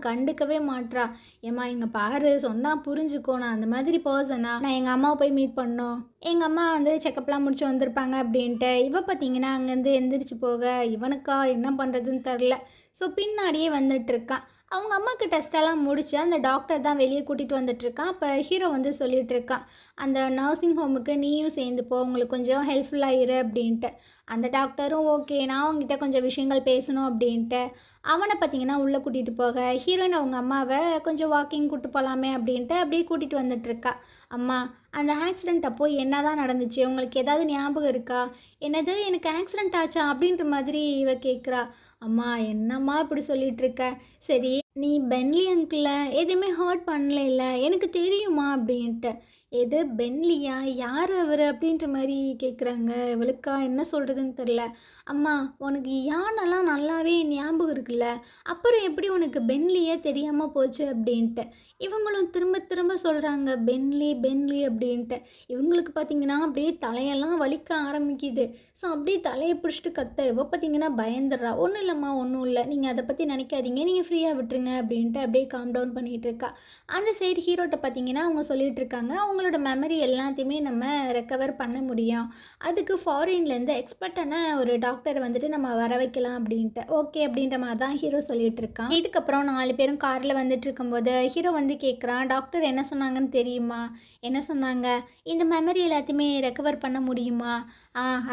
கண்டுக்கவே மாட்றா. ஏம்மா இங்கே பாரு, சொன்னால் புரிஞ்சுக்கோ, நான் அந்த மாதிரி பர்சனா, நான் எங்கள் அம்மாவை போய் மீட் பண்ணோம், எங்கள் அம்மா வந்து செக்கப்லாம் முடிச்சு வந்திருப்பாங்க அப்படின்ட்டு. இவ பார்த்தீங்கன்னா அங்கேருந்து எந்திரிச்சு போக இவனுக்கா என்ன பண்ணுறதுன்னு தெரில. ஸோ பின்னாடியே வந்துட்டுருக்கான். அவங்க அம்மாவுக்கு டெஸ்ட்டெல்லாம் முடிச்சு அந்த டாக்டர் தான் வெளியே கூட்டிகிட்டு வந்துட்டுருக்கான். அப்போ ஹீரோ வந்து சொல்லிகிட்ருக்கான், அந்த நர்சிங் ஹோமுக்கு நீயும் சேர்ந்து போ, உங்களுக்கு கொஞ்சம் ஹெல்ப்ஃபுல்லாக இரு அப்படின்ட்டு. அந்த டாக்டரும் ஓகே, நான் அவங்ககிட்ட கொஞ்சம் விஷயங்கள் பேசணும் அப்படின்ட்டு அவனை பார்த்தீங்கன்னா உள்ளே கூட்டிகிட்டு போக ஹீரோயின் அவங்க அம்மாவை கொஞ்சம் வாக்கிங் கூப்பிட்டு போகலாமே அப்படின்ட்டு அப்படியே கூட்டிகிட்டு வந்துட்டுருக்கா. அம்மா அந்த ஆக்சிடெண்ட் அப்போ என்ன தான் நடந்துச்சு, உங்களுக்கு ஏதாவது ஞாபகம் இருக்கா? என்னது எனக்கு ஆக்சிடெண்ட் ஆச்சா அப்படின்ற மாதிரி இவ கேட்குறா. அம்மா என்னம்மா இப்படி சொல்லிகிட்டு இருக்க, சரி நீ பென்லி அங்கிளை எதுவுமே ஹர்ட் பண்ணல, எனக்கு தெரியுமா அப்படின்ட்டு. எது பென்லியா, யார் அவர் அப்படின்ற மாதிரி கேட்குறாங்க. இவளுக்கா என்ன சொல்கிறதுன்னு தெரில. அம்மா உனக்கு யானெல்லாம் நல்லாவே ஞாபகம் இருக்குல்ல, அப்புறம் எப்படி உனக்கு பென்லியே தெரியாமல் போச்சு அப்படின்ட்டு. இவங்களும் திரும்ப திரும்ப சொல்கிறாங்க பென்லி பென்லி அப்படின்ட்டு. இவங்களுக்கு பார்த்திங்கன்னா அப்படியே தலையெல்லாம் வலிக்க ஆரம்பிக்குது. ஸோ அப்படியே தலையை பிடிச்சிட்டு கத்த இவ பார்த்திங்கன்னா பயந்துடுறா. ஒன்றும் இல்லைம்மா ஒன்றும் இல்லை, நீங்கள் அதை பற்றி நினைக்காதீங்க, நீங்கள் ஃப்ரீயாக விட்டுருங்க அப்படின்ட்டு அப்படியே காம் டவுன் பண்ணிகிட்டு இருக்கா. அந்த சைடு ஹீரோட்ட பார்த்திங்கன்னா அவங்க சொல்லிகிட்டு இருக்காங்க, அவங்களோட மெமரி எல்லாத்தையுமே நம்ம ரெக்கவர் பண்ண முடியும், அதுக்கு ஃபாரின்லேருந்து எக்ஸ்பர்ட்டான ஒரு டாக்டரை வந்துட்டு நம்ம வர வைக்கலாம் அப்படின்ட்டு. ஓகே அப்படின்ற மாதிரி தான் ஹீரோ சொல்லிகிட்டு இருக்கான். இதுக்கப்புறம் 4 பேரும் காரில் வந்துட்டு இருக்கும்போது ஹீரோ வந்து கேட்குறான், டாக்டர் என்ன சொன்னாங்கன்னு தெரியுமா? என்ன சொன்னாங்க? இந்த மெமரி எல்லாத்தையுமே ரெக்கவர் பண்ண முடியுமா?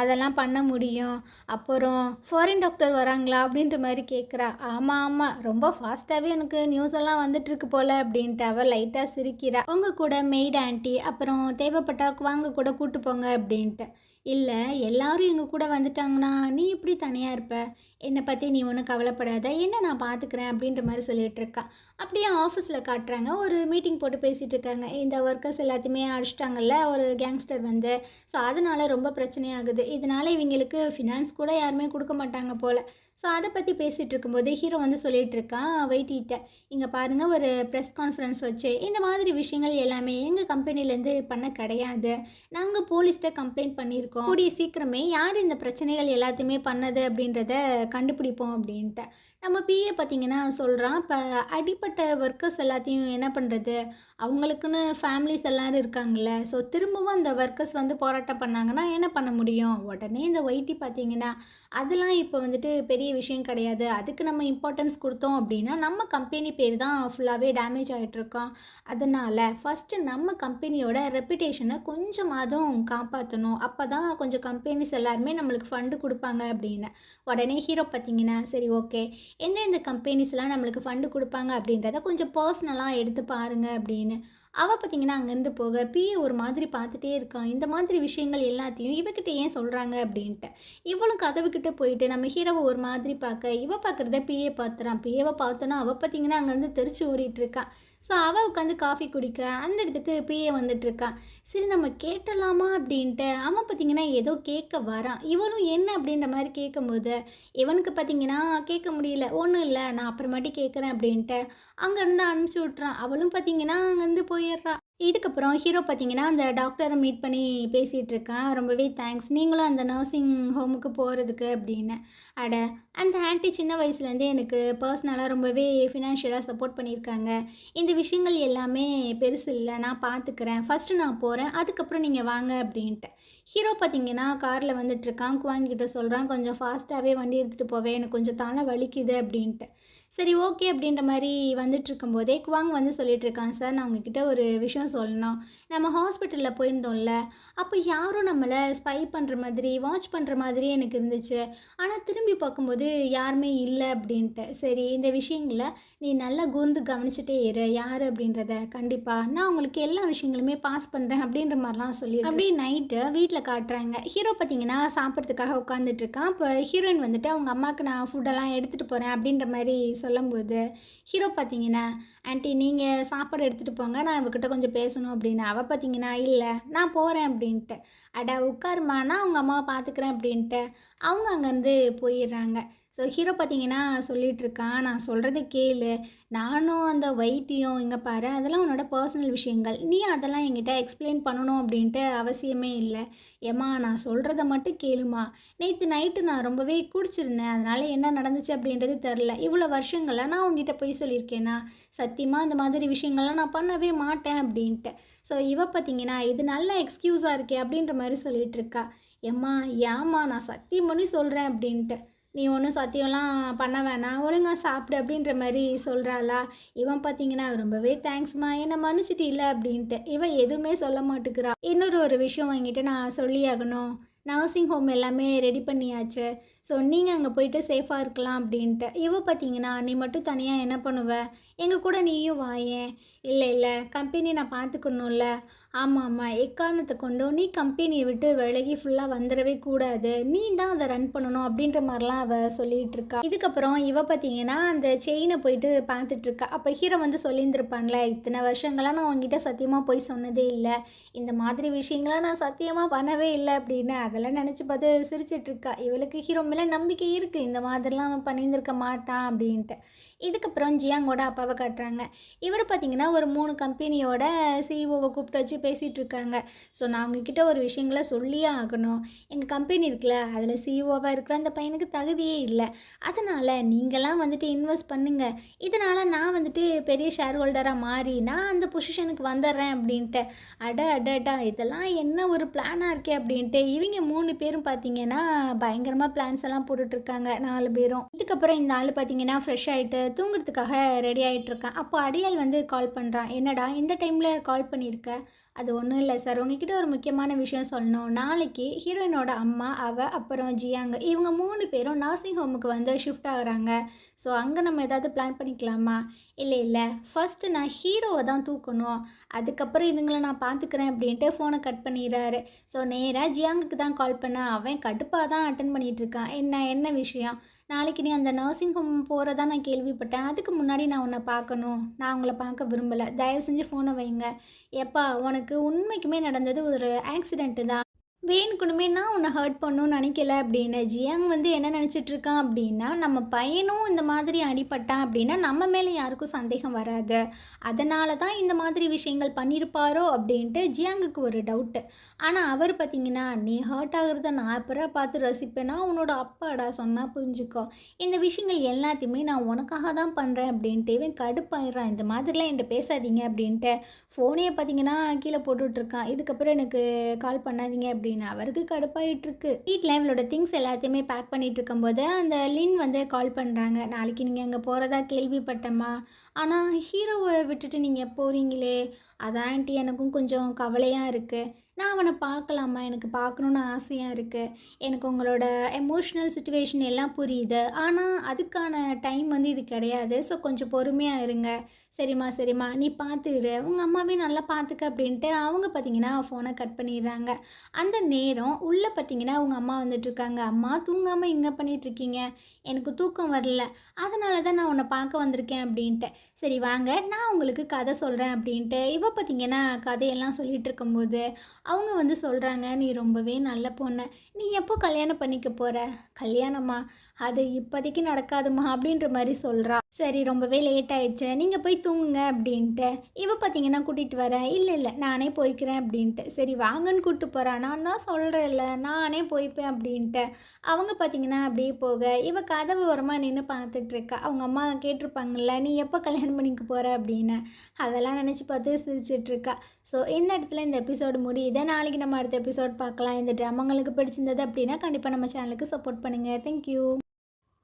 அதெல்லாம் பண்ண முடியும். அப்புறம் ஃபாரின் டாக்டர் வராங்களா அப்படின்ற மாதிரி கேட்குறா. ஆமாம் ஆமாம், ரொம்ப ஃபாஸ்ட்டாகவே எனக்கு நியூஸ் எல்லாம் வந்துட்டுருக்கு போல் அப்படின்ட்டு அவள் லைட்டாக சிரிக்கிறா. உங்கள் கூட மெய்ட் ஆண்டி, அப்புறம் தேவைப்பட்டா வாங்க கூட கூட்டு போங்க அப்படின்ட்டு. இல்லை எல்லாரும் எங்கள் கூட வந்துட்டாங்கன்னா நீ இப்படி தனியாக இருப்ப, என்னை பற்றி நீ ஒன்றும் கவலைப்படாத, என்ன நான் பார்த்துக்கிறேன் அப்படின்ற மாதிரி சொல்லிகிட்டு இருக்கா. அப்படியே ஆஃபீஸில் காட்டுறாங்க, ஒரு மீட்டிங் போட்டு பேசிகிட்டு இருக்காங்க. இந்த ஒர்க்கர்ஸ் எல்லாத்தையுமே அடிச்சிட்டாங்கல்ல ஒரு கேங்ஸ்டர் வந்து. ஸோ அதனால் ரொம்ப பிரச்சனையாகுது, இதனால் இவங்களுக்கு ஃபினான்ஸ் கூட யாருமே கொடுக்க மாட்டாங்க போல். ஸோ அதை பற்றி பேசிகிட்டு இருக்கும்போது ஹீரோ வந்து சொல்லிகிட்டு இருக்கான் வெயிட்டிட்ட, இங்கே பாருங்கள் ஒரு ப்ரெஸ் கான்ஃபரன்ஸ் வச்சு இந்த மாதிரி விஷயங்கள் எல்லாமே எங்கள் கம்பெனிலேருந்து பண்ண கிடையாது, நாங்கள் போலீஸ்கிட்ட கம்ப்ளைண்ட் பண்ணியிருக்கோம், கூடிய சீக்கிரமே யார் இந்த பிரச்சனைகள் எல்லாத்தையுமே பண்ணது அப்படின்றத கண்டுபிடிப்போம் அப்படின்ட்டு. நம்ம பிஏ பார்த்திங்கன்னா சொல்கிறான், இப்போ அடிப்பட்ட ஒர்க்கர்ஸ் எல்லாத்தையும் என்ன பண்ணுறது, அவங்களுக்குன்னு ஃபேமிலிஸ் எல்லோரும் இருக்காங்கள்ல, ஸோ திரும்பவும் அந்த ஒர்க்கர்ஸ் வந்து போராட்டம் பண்ணாங்கன்னா என்ன பண்ண முடியும்? உடனே இந்த ஒய்டி பார்த்திங்கன்னா அதெல்லாம் இப்போ வந்துட்டு பெரிய விஷயம் கிடையாது, அதுக்கு நம்ம இம்பார்ட்டன்ஸ் கொடுத்தோம் அப்படின்னா நம்ம கம்பெனி பேர் தான் ஃபுல்லாகவே டேமேஜ் ஆகிட்ருக்கோம், அதனால் ஃபஸ்ட்டு நம்ம கம்பெனியோட ரெப்புடேஷனை கொஞ்சமாதும் காப்பாற்றணும், அப்போ தான் கொஞ்சம் கம்பெனிஸ் எல்லாருமே நம்மளுக்கு ஃபண்டு கொடுப்பாங்க அப்படின்னு. உடனே ஹீரோ பார்த்திங்கன்னா சரி ஓகே, எந்தெந்த கம்பெனிஸ்லாம் நம்மளுக்கு ஃபண்டு கொடுப்பாங்க அப்படின்றத கொஞ்சம் பர்சனலாக எடுத்து பாருங்கள் அப்படின்னு. அவள் பார்த்திங்கன்னா அங்கேருந்து போக பிஏ ஒரு மாதிரி பார்த்துட்டே இருக்கான், இந்த மாதிரி விஷயங்கள் எல்லாத்தையும் இவகிட்ட ஏன் சொல்கிறாங்க அப்படின்ட்டு. இவளும் கதவுக்கிட்ட போயிட்டு நம்ம ஹீரோவை ஒரு மாதிரி பார்க்க இவள் பார்க்குறத பிஏ பார்த்துறான். பிஏவை பார்த்தோன்னா அவள் பார்த்திங்கன்னா அங்கேருந்து தெரிச்சு ஓடிட்டுருக்கான். ஸோ அவள் உட்காந்து காஃபி குடிக்க அந்த இடத்துக்கு பிஏ வந்துட்டுருக்கான். சரி நம்ம கேட்டலாமா அப்படின்ட்டு அவன் பார்த்திங்கன்னா ஏதோ கேட்க வரான். இவளும் என்ன அப்படின்ற மாதிரி கேட்கும்போது இவனுக்கு பார்த்திங்கன்னா கேட்க முடியல. ஒன்றும் இல்லை நான் அப்புறமாட்டி கேட்குறேன் அப்படின்ட்டு அங்கேருந்து அனுப்பிச்சி விட்றான். அவளும் பார்த்திங்கன்னா அங்கேருந்து போயிடுறா. இதுக்கப்புறம் ஹீரோ பார்த்தீங்கன்னா, அந்த டாக்டர மீட் பண்ணி பேசிட்டு இருக்கான். ரொம்பவே தேங்க்ஸ். நீங்களும் அந்த நர்சிங் ஹோமுக்கு போறதுக்கு அப்படின்னு. அட! அந்த ஆன்டி சின்ன வயசுலேருந்தே எனக்கு பர்சனலா ரொம்பவே ஃபினான்ஷியலா சப்போர்ட் பண்ணியிருக்காங்க. இந்த விஷயங்கள் எல்லாமே பெருசு இல்ல. நான் பார்த்துக்கிறேன். ஃபர்ஸ்ட்டு நான் போறேன். அதுக்கப்புறம் நீங்க வாங்க அப்படின்ட்டு. ஹீரோ பார்த்தீங்கன்னா, கார்ல வந்துட்டுருக்கான். குவாங் கிட்ட சொல்றான், "கொஞ்சம் ஃபாஸ்ட்டாவே வண்டி எடுத்துட்டு போவேன். எனக்கு கொஞ்சம் தலை வலிக்குது" அப்படின்ட்டு. சரி ஓகே அப்படின்ற மாரி வந்துட்டுருக்கும்போதே, குவாங் வந்து சொல்லிட்டுருக்கான், "சார் நான் உங்ககிட்ட ஒரு விஷயம் சொல்லணும். நம்ம ஹாஸ்பிட்டல்ல போயிருந்தோம்ல, அப்போ யாரோ நம்மள ஸ்பை பண்ணுற மாதிரி, வாட்ச் பண்ணுற மாதிரியே எனக்கு இருந்துச்சு. ஆனா திரும்பி பார்க்கும்போது யாருமே இல்ல" அப்படின்ட்டு. "சரி இந்த விஷயங்கள நீ நல்லா கூர்ந்து கவனிச்சுட்டே இரு. யாரு அப்படின்றத. கண்டிப்பா நான் உங்களுக்கு எல்லா விஷயங்களுமே பாஸ் பண்ணுறேன்" அப்படின்ற மாரிலாம் சொல்லிட்டு அப்படியே நைட்டு வீட்ல காட்டுறாங்க. ஹீரோ பார்த்தீங்கன்னா, சாப்பிட்றதுக்காக உட்காந்துட்டுருக்கான். அப்போ ஹீரோயின் வந்துட்டு அவங்க அம்மாவுக்கு நான் ஃபுட்டெல்லாம் எடுத்துகிட்டு போறேன் அப்படின்ற மாரி சொல்லும்போது, ஹீரோ பார்த்தீங்கன்னா, "ஆன்ட்டி நீங்க சாப்பாடு எடுத்துகிட்டு போங்க. நான் இவகிட்ட கொஞ்சம் பேசணும்" அப்படின்னு. அவ பார்த்தீங்கன்னா, "இல்ல நான் போறேன்" அப்படின்ட்டு. "அட உட்காரும்மா, நான் உங்க அம்மாவ பார்த்துக்கிறேன்" அப்படின்ட்டு அவங்க அங்கேருந்து போயிர்றாங்க. ஸோ ஹீரோ பார்த்தீங்கன்னா சொல்லிட்டுருக்கான், "நான் சொல்றத கேளு. நானும் அந்த வைத்தியம் இங்க பாரு, அதெல்லாம் உன்னோட பர்சனல் விஷயங்கள். நீ அதெல்லாம் என்கிட்ட எக்ஸ்ப்ளைன் பண்ணணும் அப்படின்ட்டு அவசியமே இல்ல. ஏம்மா நான் சொல்றத மட்டும் கேளும்மா. நேத்து நைட்டு நான் ரொம்பவே குடிச்சிருந்தேன். அதனால என்ன நடந்துச்சு அப்படின்றது தெரில. இவ்வளோ வருஷங்களா நான் உன்கிட்ட பொய் சொல்லியிருக்கேனா? சத்தியமா இந்த மாதிரி விஷயங்கள்லாம் நான் பண்ணவே மாட்டேன்" அப்படின்ட்டு. ஸோ இவ பார்த்தீங்கன்னா, "இது நல்ல எக்ஸ்கியூஸா இருக்கே" அப்படின்ற மாரி சொல்லிட்டுருக்கா. "எம்மா ஏம்மா நான் சத்தியம் பண்ணி சொல்றேன்" அப்படின்ட்டு. "நீ ஒன்றும் சத்தியம்லாம் பண்ண வேணாம். ஒழுங்கா சாப்பிடு" அப்படின்ற மாரி சொல்கிறாளா. இவன் பார்த்தீங்கன்னா, "ரொம்பவே தேங்க்ஸ்மா. என்னை மன்னிச்சிட்டில்ல" அப்படின்ட்டு. இவ எதுவுமே சொல்ல மாட்டேங்கிறா. இன்னொரு ஒரு விஷயம் என்கிட்ட நான் சொல்லியாகணும். நர்சிங் ஹோம் எல்லாமே ரெடி பண்ணியாச்சு. ஸோ நீங்க அங்கே போயிட்டு சேஃபா இருக்கலாம் அப்படின்ட்டு. இவ பார்த்தீங்கன்னா, "நீ மட்டும் தனியா என்ன பண்ணுவ? எங்க கூட நீயும் வாயேன்." "இல்ல, இல்ல. கம்பெனி நான் பார்த்துக்கணும்ல." "ஆமா, ஆமா. எக்காரணத்த கொண்டும் நீ கம்பெனிய விட்டு விலகி ஃபுல்லா வந்துடவே கூடாது. நீ தான் அத ரன் பண்ணணும்." அப்படின்ற மாரிலாம் அவ சொல்லிட்டு இருக்கா. இதுக்கப்புறம் இவ பார்த்தீங்கன்னா, அந்த செயின போயிட்டு பார்த்துட்ருக்கா. அப்ப ஹீரோ வந்து சொல்லியிருந்திருப்பான்ல, "இத்தன வருஷங்களா நான் உன்கிட்ட சத்தியமா பொய் சொன்னதே இல்ல. இந்த மாதிரி விஷயங்கள்லாம் நான் சத்தியமா பண்ணவே இல்ல" அப்படின்னு. அதெல்லாம் நெனச்சு பார்த்து சிரிச்சிட்ருக்கா. இவளுக்கு ஹீரோ மேல நம்பிக்கை இருக்கு. இந்த மாதிரிலாம் அவன் பண்ணியிருந்திருக்க மாட்டான் அப்படின்ட்டு. இதுக்கப்புறம் ஜியாங்கோட அப்பாவ காட்டுறாங்க. இவரு பார்த்தீங்கன்னா, ஒரு 3 கம்பெனியோட சிஇஓவ கூப்பிட்டு வச்சு பேசிட்டு இருக்காங்க. "ஸோ நான் உங்ககிட்ட ஒரு விஷயங்கள சொல்லியே ஆகணும். எங்க கம்பெனி இருக்குல்ல, அதில சிஇஓவா இருக்கிற அந்த பையனுக்கு தகுதியே இல்ல. அதனால நீங்கலாம் வந்துட்டு இன்வெஸ்ட் பண்ணுங்க. இதனால நான் வந்துட்டு பெரிய ஷேர் ஹோல்டரா மாறி, நான் அந்த பொசிஷனுக்கு வந்துர்றேன்" அப்படின்ட்டு. அட அடடா! இதெல்லாம் என்ன ஒரு பிளானா இருக்கே அப்படின்ட்டு இவிங்க 3 பேரும் பார்த்தீங்கன்னா, பயங்கரமா பிளான்ஸ் எல்லாம் போட்டுட்ருக்காங்க 4 பேரும். இதுக்கப்புறம் இந்த ஆளு பார்த்தீங்கன்னா, ஃப்ரெஷ் ஆயிட்டு தூங்குறதுக்காக ரெடி ஆயிட்டுருக்கான். அப்போ அடியாள் வந்து கால் பண்ணுறான். "என்னடா இந்த டைமில் கால் பண்ணியிருக்க?" "அது ஒன்றும் இல்லை சார். உங்ககிட்ட ஒரு முக்கியமான விஷயம் சொல்லணும். நாளைக்கு ஹீரோயினோட அம்மா, அப்புறம் ஜியாங் இவங்க 3 பேரும் நர்சிங் ஹோமுக்கு வந்து ஷிஃப்ட் ஆகுறாங்க. ஸோ அங்கே நம்ம ஏதாவது பிளான் பண்ணிக்கலாமா?" "இல்லை, இல்லை. ஃபர்ஸ்ட்டு நான் ஹீரோவை தான் தூக்கணும். அதுக்கப்புறம் இதுங்கள நான் பார்த்துக்கிறேன்" அப்படின்ட்டு ஃபோனை கட் பண்ணிடுறாரு. ஸோ நேராக ஜியாங்குக்கு தான் கால் பண்ணேன். அவன் கடுப்பாக தான் அட்டன் பண்ணிகிட்ருக்கான். "என்ன விஷயம்?" "நாளைக்கு நீ அந்த நர்சிங் ஹோம் போறதா நான் கேள்விப்பட்டேன். அதுக்கு முன்னாடி நான் உன்னை பார்க்கணும். நான் உங்கள பார்க்க விரும்பல. தயவு செஞ்சு ஃபோனை வைங்க." "எப்பா உனக்கு உண்மைக்குமே நடந்தது ஒரு ஆக்சிடென்ட்டு தான். வேணுக்குனுமே நான் உன்னை ஹர்ட் பண்ணணும்னு நினைக்கல" அப்படின்னு. ஜியாங் வந்து என்ன நினச்சிட்ருக்கான் அப்படின்னா, நம்ம பையனும் இந்த மாதிரி அடிபட்டான் அப்படின்னா நம்ம மேலே யாருக்கும் சந்தேகம் வராது. அதனால தான் இந்த மாதிரி விஷயங்கள் பண்ணியிருப்பாரோ அப்படின்ட்டு ஜியாங்குக்கு ஒரு டவுட்டு. ஆனால் அவர் பார்த்தீங்கன்னா, "நீ ஹர்ட் ஆகுறத நான் அப்புறம் பார்த்து ரசிப்பேன். நான் உன்னோட அப்பாடா சொன்னா புரிஞ்சுக்கோ. இந்த விஷயங்கள் எல்லாத்தையுமே நான் உனக்காக தான் பண்ணுறேன்" அப்படின்ட்டு இவன் கடுப்பாயிடுறான். "இந்த மாதிரிலாம் என்கிட்ட பேசாதீங்க" அப்படின்ட்டு ஃபோனையே பார்த்தீங்கன்னா கீழே போட்டுட்ருக்கான். "இதுக்கப்புறம் எனக்கு கால் பண்ணாதீங்க" அப்படின்னு. அவருக்கு கடுப்பாயிட்டுருக்கு. வீட்டில் இவளோட திங்ஸ் எல்லாத்தையுமே பேக் பண்ணிட்டு இருக்கும்போது அந்த லின் வந்து கால் பண்ணுறாங்க. "நாளைக்கு நீங்கள் அங்கே போகிறதா கேள்விப்பட்டேம்மா. ஆனால் ஹீரோவை விட்டுட்டு நீங்கள் போகிறீங்களே, அதான் ஆண்டி எனக்கும் கொஞ்சம் கவலையாக இருக்குது. நான் அவனை பார்க்கலாமா? எனக்கு பார்க்கணுன்னு ஆசையாக இருக்குது. எனக்கு உங்களோட எமோஷ்னல் சிச்சுவேஷன் எல்லாம் புரியுது. ஆனால் அதுக்கான டைம் வந்து இது கிடையாது. ஸோ கொஞ்சம் பொறுமையாக இருங்க." "சரிம்மா சரிம்மா நீ பார்த்து இரு. உங்கள் அம்மாவையும் நல்லா பார்த்துக்க" அப்படின்ட்டு அவங்க பார்த்தீங்கன்னா ஃபோனை கட் பண்ணிடுறாங்க. அந்த நேரம் உள்ளே பார்த்தீங்கன்னா உங்கள் அம்மா வந்துட்டுருக்காங்க. "அம்மா தூங்காமல் இங்கே பண்ணிகிட்ருக்கீங்க?" "எனக்கு தூக்கம் வரல. அதனால தான் நான் உன்னை பார்க்க வந்திருக்கேன்" அப்படின்ட்டு. "சரி வாங்க நான் உங்களுக்கு கதை சொல்கிறேன்" அப்படின்ட்டு இவ பார்த்தீங்கன்னா கதையெல்லாம் சொல்லிகிட்டு இருக்கும்போது அவங்க வந்து சொல்கிறாங்க, "நீ ரொம்பவே நல்ல பொண்ணு. நீ எப்போ கல்யாணம் பண்ணிக்க போற?" "கல்யாணமா? அது இப்போதைக்கு நடக்காதுமா அப்படின்ற மாதிரி சொல்கிறா. சரி ரொம்பவே லேட் ஆயிடுச்சு, நீங்கள் போய் தூங்குங்க அப்படின்ட்டு. இவ பார்த்தீங்கன்னா கூட்டிகிட்டு வரேன், இல்லை இல்லை நானே போய்க்கிறேன் அப்படின்ட்டு. சரி வாங்கன்னு கூப்பிட்டு போகிறா, நான் தான் சொல்கிறேன்ல நானே போய்ப்பேன் அப்படின்ட்டு. அவங்க பார்த்தீங்கன்னா அப்படியே போக இவ கதவு ஓரமாக நின்று பார்த்துட்ருக்கா. அவங்க அம்மா கேட்டிருப்பாங்கல்ல, நீ எப்போ கல்யாணம் பண்ணிக்க போகிற அப்படின்னு. அதெல்லாம் நினச்சி பார்த்து சிரிச்சிட்ருக்கா. ஸோ இந்த இடத்துல இந்த எபிசோடு முடியுது. நாளைக்கு நம்ம அடுத்த எபிசோட் பார்க்கலாம். இந்த ட்ராமா உங்களுக்கு பிடிச்சிருந்தது அப்படின்னா கண்டிப்பாக நம்ம சேனலுக்கு சப்போர்ட் பண்ணுங்கள். தேங்க்யூ.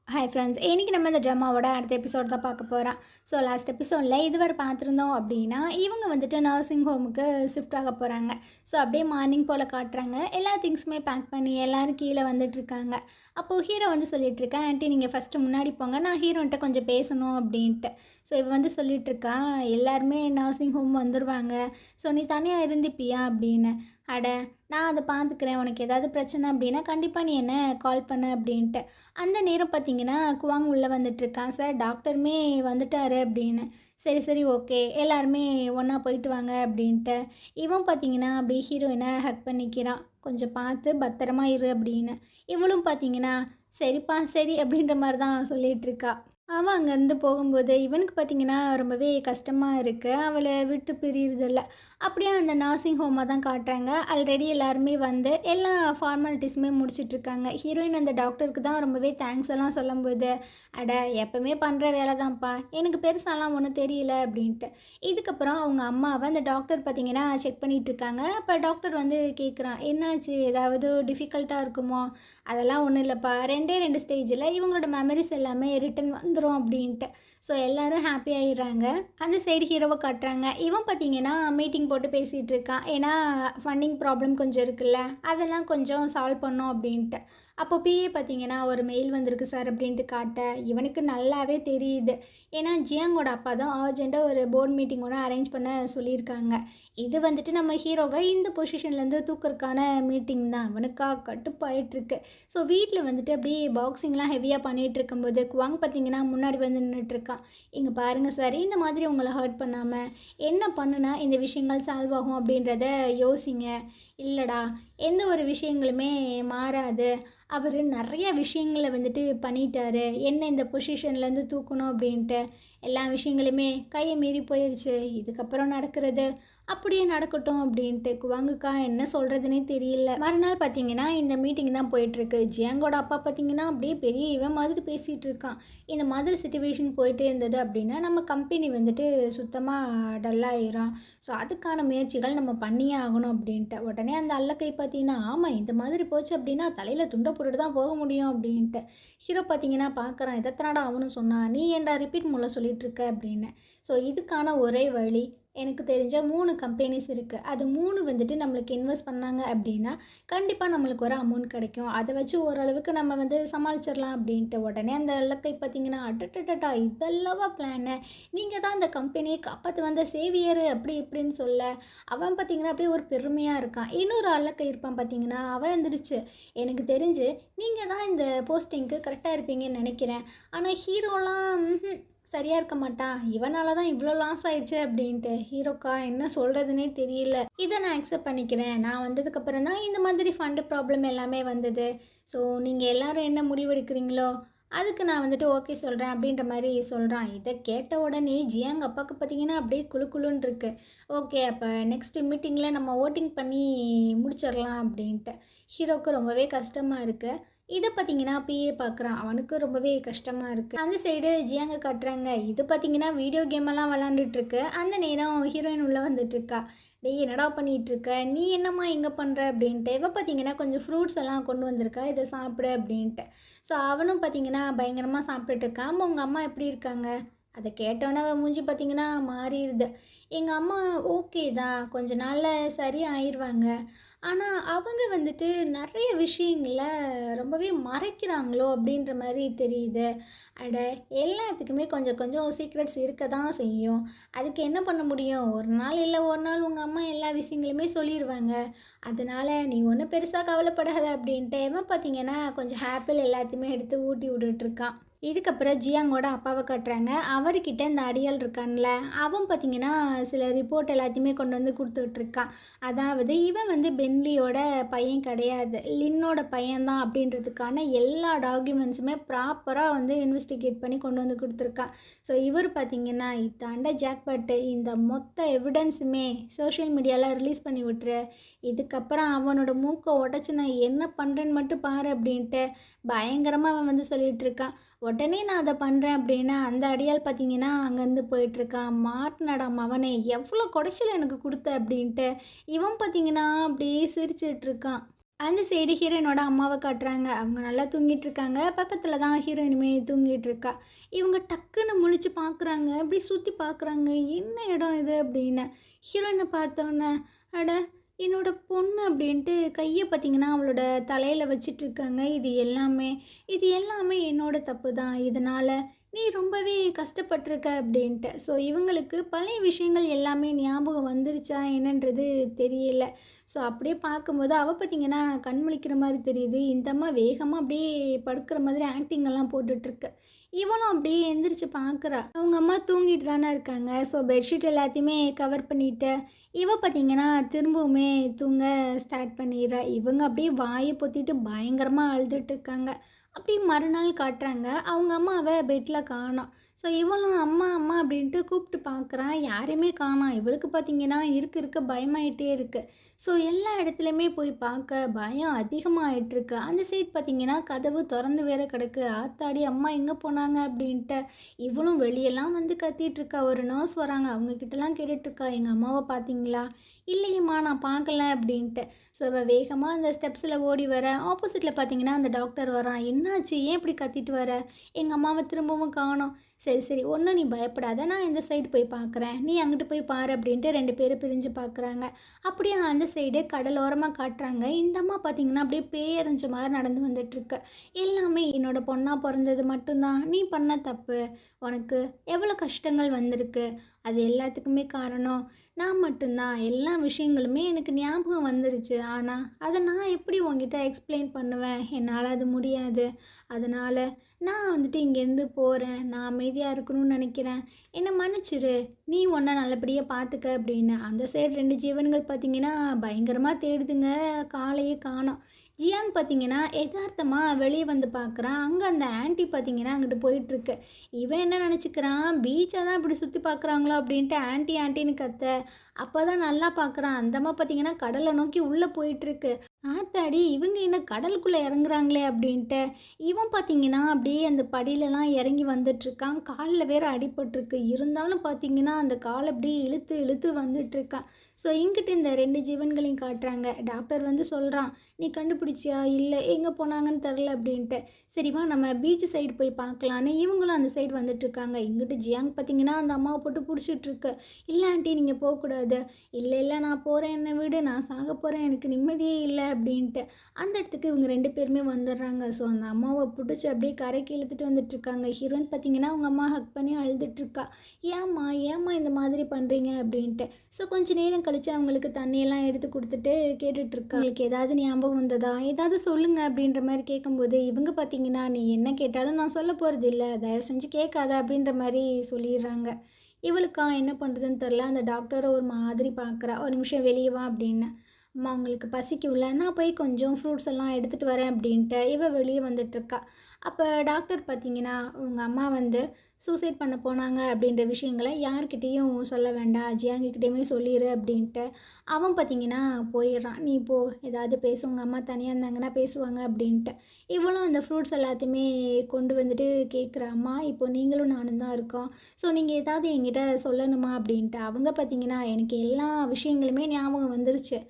ஹாய் ஃப்ரெண்ட்ஸ், இன்றைக்கி நம்ம இந்த ட்ராமாவோட அடுத்த எபிசோட் தான் பார்க்க போகிறோம். ஸோ லாஸ்ட் எபிசோடில் இதுவரை பார்த்துருந்தோம் அப்படின்னா இவங்க வந்துட்டு நர்சிங் ஹோமுக்கு ஷிஃப்ட் ஆக போகிறாங்க. ஸோ அப்படியே மார்னிங் போல் காட்டுறாங்க. எல்லா திங்ஸுமே பேக் பண்ணி எல்லோரும் கீழே வந்துட்டுருக்காங்க. அப்போது ஹீரோ வந்து சொல்லிகிட்ருக்கேன், ஆண்டி நீங்கள் ஃபஸ்ட்டு முன்னாடி போங்க, நான் ஹீரோன்ட்ட கொஞ்சம் பேசணும் அப்படின்ட்டு. ஸோ இவன் வந்து சொல்லிகிட்ருக்கா, எல்லாருமே நர்சிங் ஹோம் வந்துடுவாங்க, ஸோ நீ தனியாக இருந்துப்பியா அப்படின்னு. அட நான் அதை பார்த்துக்கிறேன், உனக்கு ஏதாவது பிரச்சனை அப்படின்னா கண்டிப்பாக நீ என்ன கால் பண்ண அப்படின்ட்டு. அந்த நேரம் பார்த்தீங்கன்னா குவாங் உள்ளே வந்துட்டுருக்கான். சார் டாக்டருமே வந்துட்டாரு அப்படின்னு. சரி சரி ஓகே எல்லாருமே ஒன்றா போயிட்டு வாங்க அப்படின்ட்டு. இவன் பார்த்தீங்கன்னா அப்படியே ஹீரோயினை ஹக் பண்ணிக்கிறான், கொஞ்சம் பார்த்து பத்திரமா இரு அப்படின்னு. இவளும் பார்த்தீங்கன்னா சரிப்பா சரி அப்படின்ற மாதிரி தான் சொல்லிகிட்ருக்கா. அவன் அங்கேருந்து போகும்போது இவனுக்கு பார்த்திங்கன்னா ரொம்பவே கஷ்டமாக இருக்குது, அவளை விட்டு பிரியுறதில்ல. அப்படியே அந்த நர்சிங் ஹோமாக தான் காட்டுறாங்க. ஆல்ரெடி எல்லாருமே வந்து எல்லா ஃபார்மாலிட்டிஸுமே முடிச்சிட்ருக்காங்க. ஹீரோயின் அந்த டாக்டருக்கு தான் ரொம்பவே தேங்க்ஸ் எல்லாம் சொல்லும்போது, அட எப்போவுமே பண்ணுற வேலை தான்ப்பா, எனக்கு பெருசாலாம் ஒன்றும் தெரியல அப்படின்ட்டு. இதுக்கப்புறம் அவங்க அம்மாவை அந்த டாக்டர் பார்த்திங்கன்னா செக் பண்ணிகிட்ருக்காங்க. அப்போ டாக்டர் வந்து கேட்குறான், என்னாச்சு ஏதாவது டிஃபிகல்ட்டாக இருக்குமோ? அதெல்லாம் ஒன்றும் இல்லைப்பா, 2 ஸ்டேஜில் இவங்களோட மெமரிஸ் எல்லாமே ரிட்டன் வந்துடும் அப்படின்ட்டு. ஸோ எல்லோரும் ஹாப்பி ஆகிடுறாங்க. அந்த சைடு ஹீரோவை காட்டுறாங்க. இவன் பார்த்தீங்கன்னா மீட்டிங் போட்டு பேசிகிட்டு இருக்கான். ஏன்னா ஃபண்டிங் ப்ராப்ளம் கொஞ்சம் இருக்குல்ல, அதெல்லாம் கொஞ்சம் சால்வ் பண்ணோம் அப்படின்ட்டு. அப்போ பிஏ பார்த்தீங்கன்னா ஒரு மெயில் வந்திருக்கு சார் அப்படின்ட்டு காட்ட இவனுக்கு நல்லாவே தெரியுது. ஏன்னா ஜியாங்கோட அப்பா தான் அர்ஜெண்ட்டாக ஒரு போர்ட் மீட்டிங் ஒன்று அரேஞ்ச் பண்ண சொல்லியிருக்காங்க. இது வந்துட்டு நம்ம ஹீரோவை இந்த பொசிஷன்லேருந்து தூக்கிறதுக்கான மீட்டிங் தான். அவனுக்கா கட்டுப்பாயிட்ருக்கு. ஸோ வீட்டில் வந்துட்டு அப்படியே பாக்ஸிங்லாம் ஹெவியாக பண்ணிகிட்டு இருக்கும்போது குவாங் பார்த்தீங்கன்னா முன்னாடி வந்து நின்றுட்டுருக்கான். இங்கே பாருங்கள் சார், இந்த மாதிரி உங்களை ஹர்ட் பண்ணாமல் என்ன பண்ணுனா இந்த விஷயங்கள் சால்வ் ஆகும் அப்படின்றத யோசிங்க. இல்லைடா எந்த ஒரு விஷயங்களுமே மாறாது, அவர் நிறைய விஷயங்களை வந்துட்டு பண்ணிட்டாரு, என்ன இந்த பொசிஷன்லேருந்து தூக்கணும் அப்படின்ட்டு. எல்லா விஷயங்களுமே கையை மீறி போயிடுச்சு, இதுக்கப்புறம் நடக்கிறது அப்படியே நடக்கட்டும் அப்படின்ட்டு. குவாங்குக்கா என்ன சொல்கிறதுனே தெரியல. மறுநாள் பார்த்தீங்கன்னா இந்த மீட்டிங் தான் போயிட்டுருக்கு. ஜியாங்கோட அப்பா பார்த்தீங்கன்னா அப்படியே பெரிய இவன் மாதிரி பேசிகிட்டு இருக்கான். இந்த மாதிரி சிச்சுவேஷன் போயிட்டே இருந்தது அப்படின்னா நம்ம கம்பெனி வந்துட்டு சுத்தமாக டல்லாகிடும். ஸோ அதுக்கான முயற்சிகள் நம்ம பண்ணியே ஆகணும் அப்படின்ட்டு. உடனே அந்த அல்லக்கை பார்த்தீங்கன்னா, ஆமாம் இந்த மாதிரி போச்சு அப்படின்னா தலையில் துண்டை போட்டுட்டு தான் போக முடியும் அப்படின்ட்டு. ஹீரோ பார்த்தீங்கன்னா பார்க்குறான், இதத்தனாடா அவனும் சொன்னான், நீ ஏன்டா ரிப்பீட் மூலம் சொல்லிகிட்டு இருக்க அப்படின்னு. ஸோ இதுக்கான ஒரே வழி, எனக்கு தெரிஞ்ச 3 கம்பெனிஸ் இருக்குது. அது 3 வந்துட்டு நம்மளுக்கு இன்வெஸ்ட் பண்ணாங்க அப்படின்னா கண்டிப்பாக நம்மளுக்கு ஒரு அமௌண்ட் கிடைக்கும். அதை வச்சு ஓரளவுக்கு நம்ம வந்து சமாளிச்சிடலாம் அப்படின்ட்டு. உடனே அந்த இலக்கை பார்த்திங்கன்னா, அட்டட்டட்டா இதெல்லவா பிளானு, நீங்கள் தான் அந்த கம்பெனியை காப்பாற்று வந்த சேவியர் அப்படி இப்படின்னு சொல்ல அவன் பார்த்திங்கன்னா அப்படியே ஒரு பெருமையாக இருக்கான். இன்னொரு இலக்கை இருப்பான் பார்த்திங்கன்னா, அவன் வந்துடுச்சு, எனக்கு தெரிஞ்சு நீங்கள் தான் இந்த போஸ்டிங்க்கு கரெக்டாக இருப்பீங்கன்னு நினைக்கிறேன், ஆனால் ஹீரோலாம் சரியாக இருக்க மாட்டான், இவனால தான் இவ்வளோ லாஸ் ஆயிடுச்சு அப்படின்ட்டு. ஹீரோக்கா என்ன சொல்கிறதுனே தெரியல. இதை நான் அக்செப்ட் பண்ணிக்கிறேன், நான் வந்ததுக்கப்புறம் தான் இந்த மாதிரி ஃபண்டு ப்ராப்ளம் எல்லாமே வந்தது. ஸோ நீங்கள் எல்லோரும் என்ன முடிவெடுக்கிறீங்களோ அதுக்கு நான் வந்துட்டு ஓகே சொல்கிறேன் அப்படின்ற மாதிரி சொல்கிறான். இதை கேட்ட உடனே ஜியாங் அப்பாவுக்கு பார்த்தீங்கன்னா அப்படியே குழுன்னு இருக்குது. ஓகே அப்போ நெக்ஸ்ட் மீட்டிங்கில் நம்ம ஓட்டிங் பண்ணி முடிச்சிடலாம் அப்படின்ட்டு. ஹீரோவுக்கு ரொம்பவே கஷ்டமாக இருக்குது. இதை பார்த்தீங்கன்னா பிஏ பார்க்குறான், அவனுக்கு ரொம்பவே கஷ்டமாக இருக்குது. அந்த சைடு ஜியாங்க காட்டுறாங்க. இது பார்த்தீங்கன்னா வீடியோ கேமெல்லாம் விளாண்டுட்டுருக்கு. அந்த நேரம் ஹீரோயின் உள்ளே வந்துட்டுருக்கா. டேய் என்னடா பண்ணிகிட்ருக்க, நீ என்னம்மா இங்கே பண்ணுற அப்படின்ட்டு. இவ பார்த்தீங்கன்னா கொஞ்சம் ஃப்ரூட்ஸ் எல்லாம் கொண்டு வந்திருக்கா, இதை சாப்பிடு அப்படின்ட்டு. ஸோ அவனும் பார்த்தீங்கன்னா பயங்கரமாக சாப்பிட்டுட்ருக்கான். ஆமாம் உங்கள் அம்மா எப்படி இருக்காங்க? அதை கேட்டோன்னே அவன் மூஞ்சி பார்த்தீங்கன்னா மாறிடுது. எங்கள் அம்மா ஓகே தான், கொஞ்ச நாளில் சரி ஆயிடுவாங்க, ஆனால் அவங்க வந்துட்டு நிறைய விஷயங்கள ரொம்பவே மறைக்கிறாங்களோ அப்படின்ற மாதிரி தெரியுது. அட எல்லாத்துக்குமே கொஞ்சம் கொஞ்சம் சீக்ரெட்ஸ் இருக்க தான் செய்யும். அதுக்கு என்ன பண்ண முடியும், ஒரு நாள் இல்லை ஒரு நாள் உங்கள் அம்மா எல்லா விஷயங்களுமே சொல்லிடுவாங்க. அதனால் நீ ஒன்றும் பெருசாக கவலைப்படாத அப்படின்ட்டு இவன் பார்த்தீங்கன்னா கொஞ்சம் ஆப்பிள் எல்லாத்தையுமே எடுத்து ஊட்டி விட்டுட்ருக்கான். இதுக்கப்புறம் ஜியாங்கோட அப்பாவை காட்டுறாங்க. அவர்கிட்ட இந்த அடியாள் இருக்கான்ல, அவன் பார்த்தீங்கன்னா சில ரிப்போர்ட் எல்லாத்தையுமே கொண்டு வந்து குடுத்துட்ருக்கான். அதாவது இவன் வந்து பென்லியோட பையன் கிடையாது. லின்னோட பையன் தான் அப்படின்றதுக்கான எல்லா டாக்குமெண்ட்ஸுமே ப்ராப்பரா வந்து இன்வெஸ்டிகேட் பண்ணி கொண்டு வந்து குடுத்துருக்கான். ஸோ இவர் பார்த்தீங்கன்னா, இதாண்டா ஜாக்பாட்டு, இந்த மொத்த எவிடன்ஸுமே சோஷியல் மீடியால ரிலீஸ் பண்ணி விட்டுரு. இதுக்கப்புறம் அவனோட மூக்க உடைச்சு நான் என்ன பண்ணுறேன்னு மட்டும் பாரு அப்படின்ட்டு பயங்கரமா அவன் வந்து சொல்லிட்டு இருக்கான். உடனே நான் அத பண்றேன் அப்படின்னா, அந்த அடியாள் பார்த்தீங்கன்னா, அங்கேருந்து போயிட்டுருக்கான். மாட்டுனடா மவனே! எவ்வளோ கொடைச்சல் எனக்கு குடுத்த அப்படின்ட்டு. இவன் பார்த்தீங்கன்னா, அப்படியே சிரிச்சுட்ருக்கான். அந்த சைடு ஹீரோயினோட அம்மாவ காட்டுறாங்க. அவங்க நல்லா தூங்கிட்டுருக்காங்க. பக்கத்துல தான் ஹீரோயினுமே தூங்கிட்டுருக்கா. இவங்க டக்குன்னு முழிச்சு பார்க்குறாங்க. அப்படியே சுத்தி பார்க்குறாங்க. என்ன இடம் இது அப்படின்னு. ஹீரோயின பார்த்தோன்னே, அட! என்னோட பொண்ணு அப்படின்ட்டு கையை பார்த்தீங்கன்னா அவளோட தலையில் வச்சிட்ருக்காங்க. இது எல்லாமே என்னோட தப்பு தான். இதனால் நீ ரொம்பவே கஷ்டப்பட்டிருக்க அப்படின்ட்டு. ஸோ இவங்களுக்கு பழைய விஷயங்கள் எல்லாமே ஞாபகம் வந்துருச்சா என்னன்றது தெரியல. ஸோ அப்படியே பார்க்கும்போது அவள் பார்த்தீங்கன்னா கண் முழிக்கிற மாதிரி தெரியுது. இந்த அம்மா வேகமாக அப்படியே படுக்கிற மாதிரி ஆக்டிங் எல்லாம் போட்டுட்ருக்கு. இவளும் அப்படியே எந்திரிச்சு பார்க்குறா. அவங்க அம்மா தூங்கிட்டு தானே இருக்காங்க. ஸோ பெட்ஷீட் எல்லாத்தையுமே கவர் பண்ணிவிட்டு இவ பார்த்தீங்கன்னா திரும்பவுமே தூங்க ஸ்டார்ட் பண்ணிடுறா. இவங்க அப்படியே வாயை பொத்திட்டு பயங்கரமாக அழுதுட்டு இருக்காங்க. அப்படியே மறுநாள் காட்டுறாங்க. அவங்க அம்மாவை பெட்டில் காணோம். ஸோ இவளும் அம்மா அம்மா அப்படின்ட்டு கூப்பிட்டு பார்க்குறான். யாரையுமே காணோம். இவளுக்கு பார்த்தீங்கன்னா இருக்க பயமாயிட்டே இருக்குது. ஸோ எல்லா இடத்துலையுமே போய் பார்க்க பயம் அதிகமாகிட்டுருக்கு. அந்த சைட் பார்த்தீங்கன்னா கதவு திறந்து வேற கிடக்கு. ஆத்தாடி அம்மா எங்கே போனாங்க அப்படின்ட்டு இவளும் வெளியெல்லாம் வந்து கத்திட்டுருக்கா. ஒரு நர்ஸ் வராங்க. அவங்கக்கிட்டலாம் கேட்டுட்ருக்கா, எங்கள் அம்மாவை பார்த்தீங்களா? இல்லையம்மா நான் பார்க்கல அப்படின்ட்டு. ஸோ அவள் வேகமாக அந்த ஸ்டெப்ஸில் ஓடி வர ஆப்போசிட்டில் பார்த்தீங்கன்னா அந்த டாக்டர் வரான். என்னாச்சு, ஏன் இப்படி கத்திட்டு வர? எங்கள் அம்மாவை திரும்பவும் காணோம். சரி ஒன்றும் நீ பயப்படாத, நான் இந்த சைடு போய் பார்க்குறேன், நீ அங்கிட்டு போய் பாரு அப்படின்ட்டு 2 பேரும் பிரிஞ்சு பார்க்குறாங்க. அப்படியே அந்த சைடு கடலோரமாக காட்டுறாங்க. இந்த அம்மா பார்த்தீங்கன்னா அப்படியே பேயறிஞ்ச மாதிரி நடந்து வந்துட்டுருக்கு. எல்லாமே என்னோட பொண்ணாக பிறந்தது மட்டும்தான் நீ பண்ண தப்பு. உனக்கு எவ்வளோ கஷ்டங்கள் வந்திருக்கு. அது எல்லாத்துக்குமே காரணம் நான் மட்டும்தான். எல்லா விஷயங்களுமே எனக்கு ஞாபகம் வந்துருச்சு. ஆனால் அதை நான் எப்படி உங்ககிட்ட எக்ஸ்பிளைன் பண்ணுவேன்? என்னால் அது முடியாது. அதனால் நான் வந்துட்டு இங்கேருந்து போகிறேன். நான் அமைதியாக இருக்கணும்னு நினைக்கிறேன். என்னை மன்னிச்சிரு. நீ உன்னை நல்லபடியாக பார்த்துக்க அப்படின்னு. அந்த சைடு 2 ஜீவன்கள் பார்த்தீங்கன்னா பயங்கரமாக தேடுதுங்க. காலையே காணோம். ஜியாங் பார்த்தீங்கன்னா எதார்த்தமாக வெளியே வந்து பார்க்குறான். அங்கே அந்த ஆன்ட்டி பார்த்தீங்கன்னா அங்கிட்டு போயிட்டுருக்கு. இவன் என்ன நினச்சிக்கிறான், பீச்சை தான் இப்படி சுற்றி பார்க்குறாங்களோ அப்படின்ட்டு ஆன்ட்டின்னு கத்த. அப்போ தான் நல்லா பார்க்குறான். அந்தம்மா பார்த்தீங்கன்னா கடலை நோக்கி உள்ளே போயிட்டுருக்கு. ஆத்தாடி இவங்க என்ன கடலுக்குள்ளே இறங்குறாங்களே அப்படின்ட்டு இவன் பார்த்தீங்கன்னா அப்படியே அந்த படியிலலாம் இறங்கி வந்துட்டுருக்கான். காலில் வேற அடிபட்டிருக்கு. இருந்தாலும் பார்த்தீங்கன்னா அந்த காலை அப்படியே இழுத்து இழுத்து வந்துட்டுருக்கான். ஸோ இங்கிட்டு இந்த 2 ஜீவன்களையும் காட்டுறாங்க. டாக்டர் வந்து சொல்கிறான், நீ கண்டுபிடிச்சியா? இல்லை, எங்கே போனாங்கன்னு தெரில அப்படின்ட்டு. சரிவா நம்ம பீச் சைடு போய் பார்க்கலான்னு இவங்களும் அந்த சைடு வந்துட்டுருக்காங்க. இங்கிட்டு ஜியாங் பார்த்தீங்கன்னா அந்த அம்மாவை போட்டு பிடிச்சிட்ருக்கு. இல்லை ஆண்டி நீங்கள் போகக்கூடாது. இல்லை நான் போகிறேன், என்னை விடு, நான் சாக போகிறேன், எனக்கு நிம்மதியே இல்லை அப்படின்ட்டு. அந்த இடத்துக்கு இவங்க 2 பேருமே வந்துடுறாங்க. ஸோ அந்த அம்மாவை பிடிச்சி அப்படியே கரைக்கு இழுத்துட்டு வந்துட்டுருக்காங்க. ஹீரோயின் பார்த்தீங்கன்னா அவங்க அம்மா ஹக் பண்ணி அழுதுட்டுருக்கா. ஏம்மா இந்த மாதிரி பண்ணுறீங்க அப்படின்ட்டு. ஸோ கொஞ்சம் நேரம் கழித்து அவங்களுக்கு தண்ணியெல்லாம் எடுத்து கொடுத்துட்டு கேட்டுட்ருக்கா. உங்களுக்கு ஏதாவது ஞாபகம் வந்ததா, ஏதாவது சொல்லுங்கள் அப்படின்ற மாதிரி கேட்கும்போது இவங்க பார்த்தீங்கன்னா நீ என்ன கேட்டாலும் நான் சொல்ல போகிறது இல்லை, தயவு செஞ்சு கேட்காத அப்படின்ற மாதிரி சொல்லிடுறாங்க. இவளுக்கா என்ன பண்ணுறதுன்னு தெரில. அந்த டாக்டரை ஒரு மாதிரி பார்க்குறா. ஒரு நிமிஷம் வெளியே வா அப்படின்னு. அம்மா உங்களுக்கு பசிக்கும்ல, நான் போய் கொஞ்சம் ஃப்ரூட்ஸ் எல்லாம் எடுத்துகிட்டு வரேன் அப்படின்ட்டு வெளியே வந்துட்டுருக்கா. அப்போ டாக்டர் பார்த்தீங்கன்னா உங்கள் அம்மா வந்து சூசைட் பண்ண போனாங்க அப்படின்ற விஷயங்களை யார்கிட்டேயும் சொல்ல வேண்டாம், ஜியாங்கிக்கிட்டேயுமே சொல்லிடு அப்படின்ட்டு அவன் பார்த்தீங்கன்னா போயிடுறான். நீ போ, ஏதாவது பேசு, உங்கள் அம்மா தனியாக இருந்தாங்கன்னா பேசுவாங்க அப்படின்ட்டு. இவளும் அந்த ஃப்ரூட்ஸ் எல்லாத்தையுமே கொண்டு வந்துட்டு கேட்குற, அம்மா இப்போ நீங்களும் நானும் தான் இருக்கோம், ஸோ நீங்கள் ஏதாவது என்கிட்ட சொல்லணுமா அப்படின்ட்டு. அவங்க பார்த்தீங்கன்னா எனக்கு எல்லா விஷயங்களுமே ஞாபகம் வந்துருச்சு,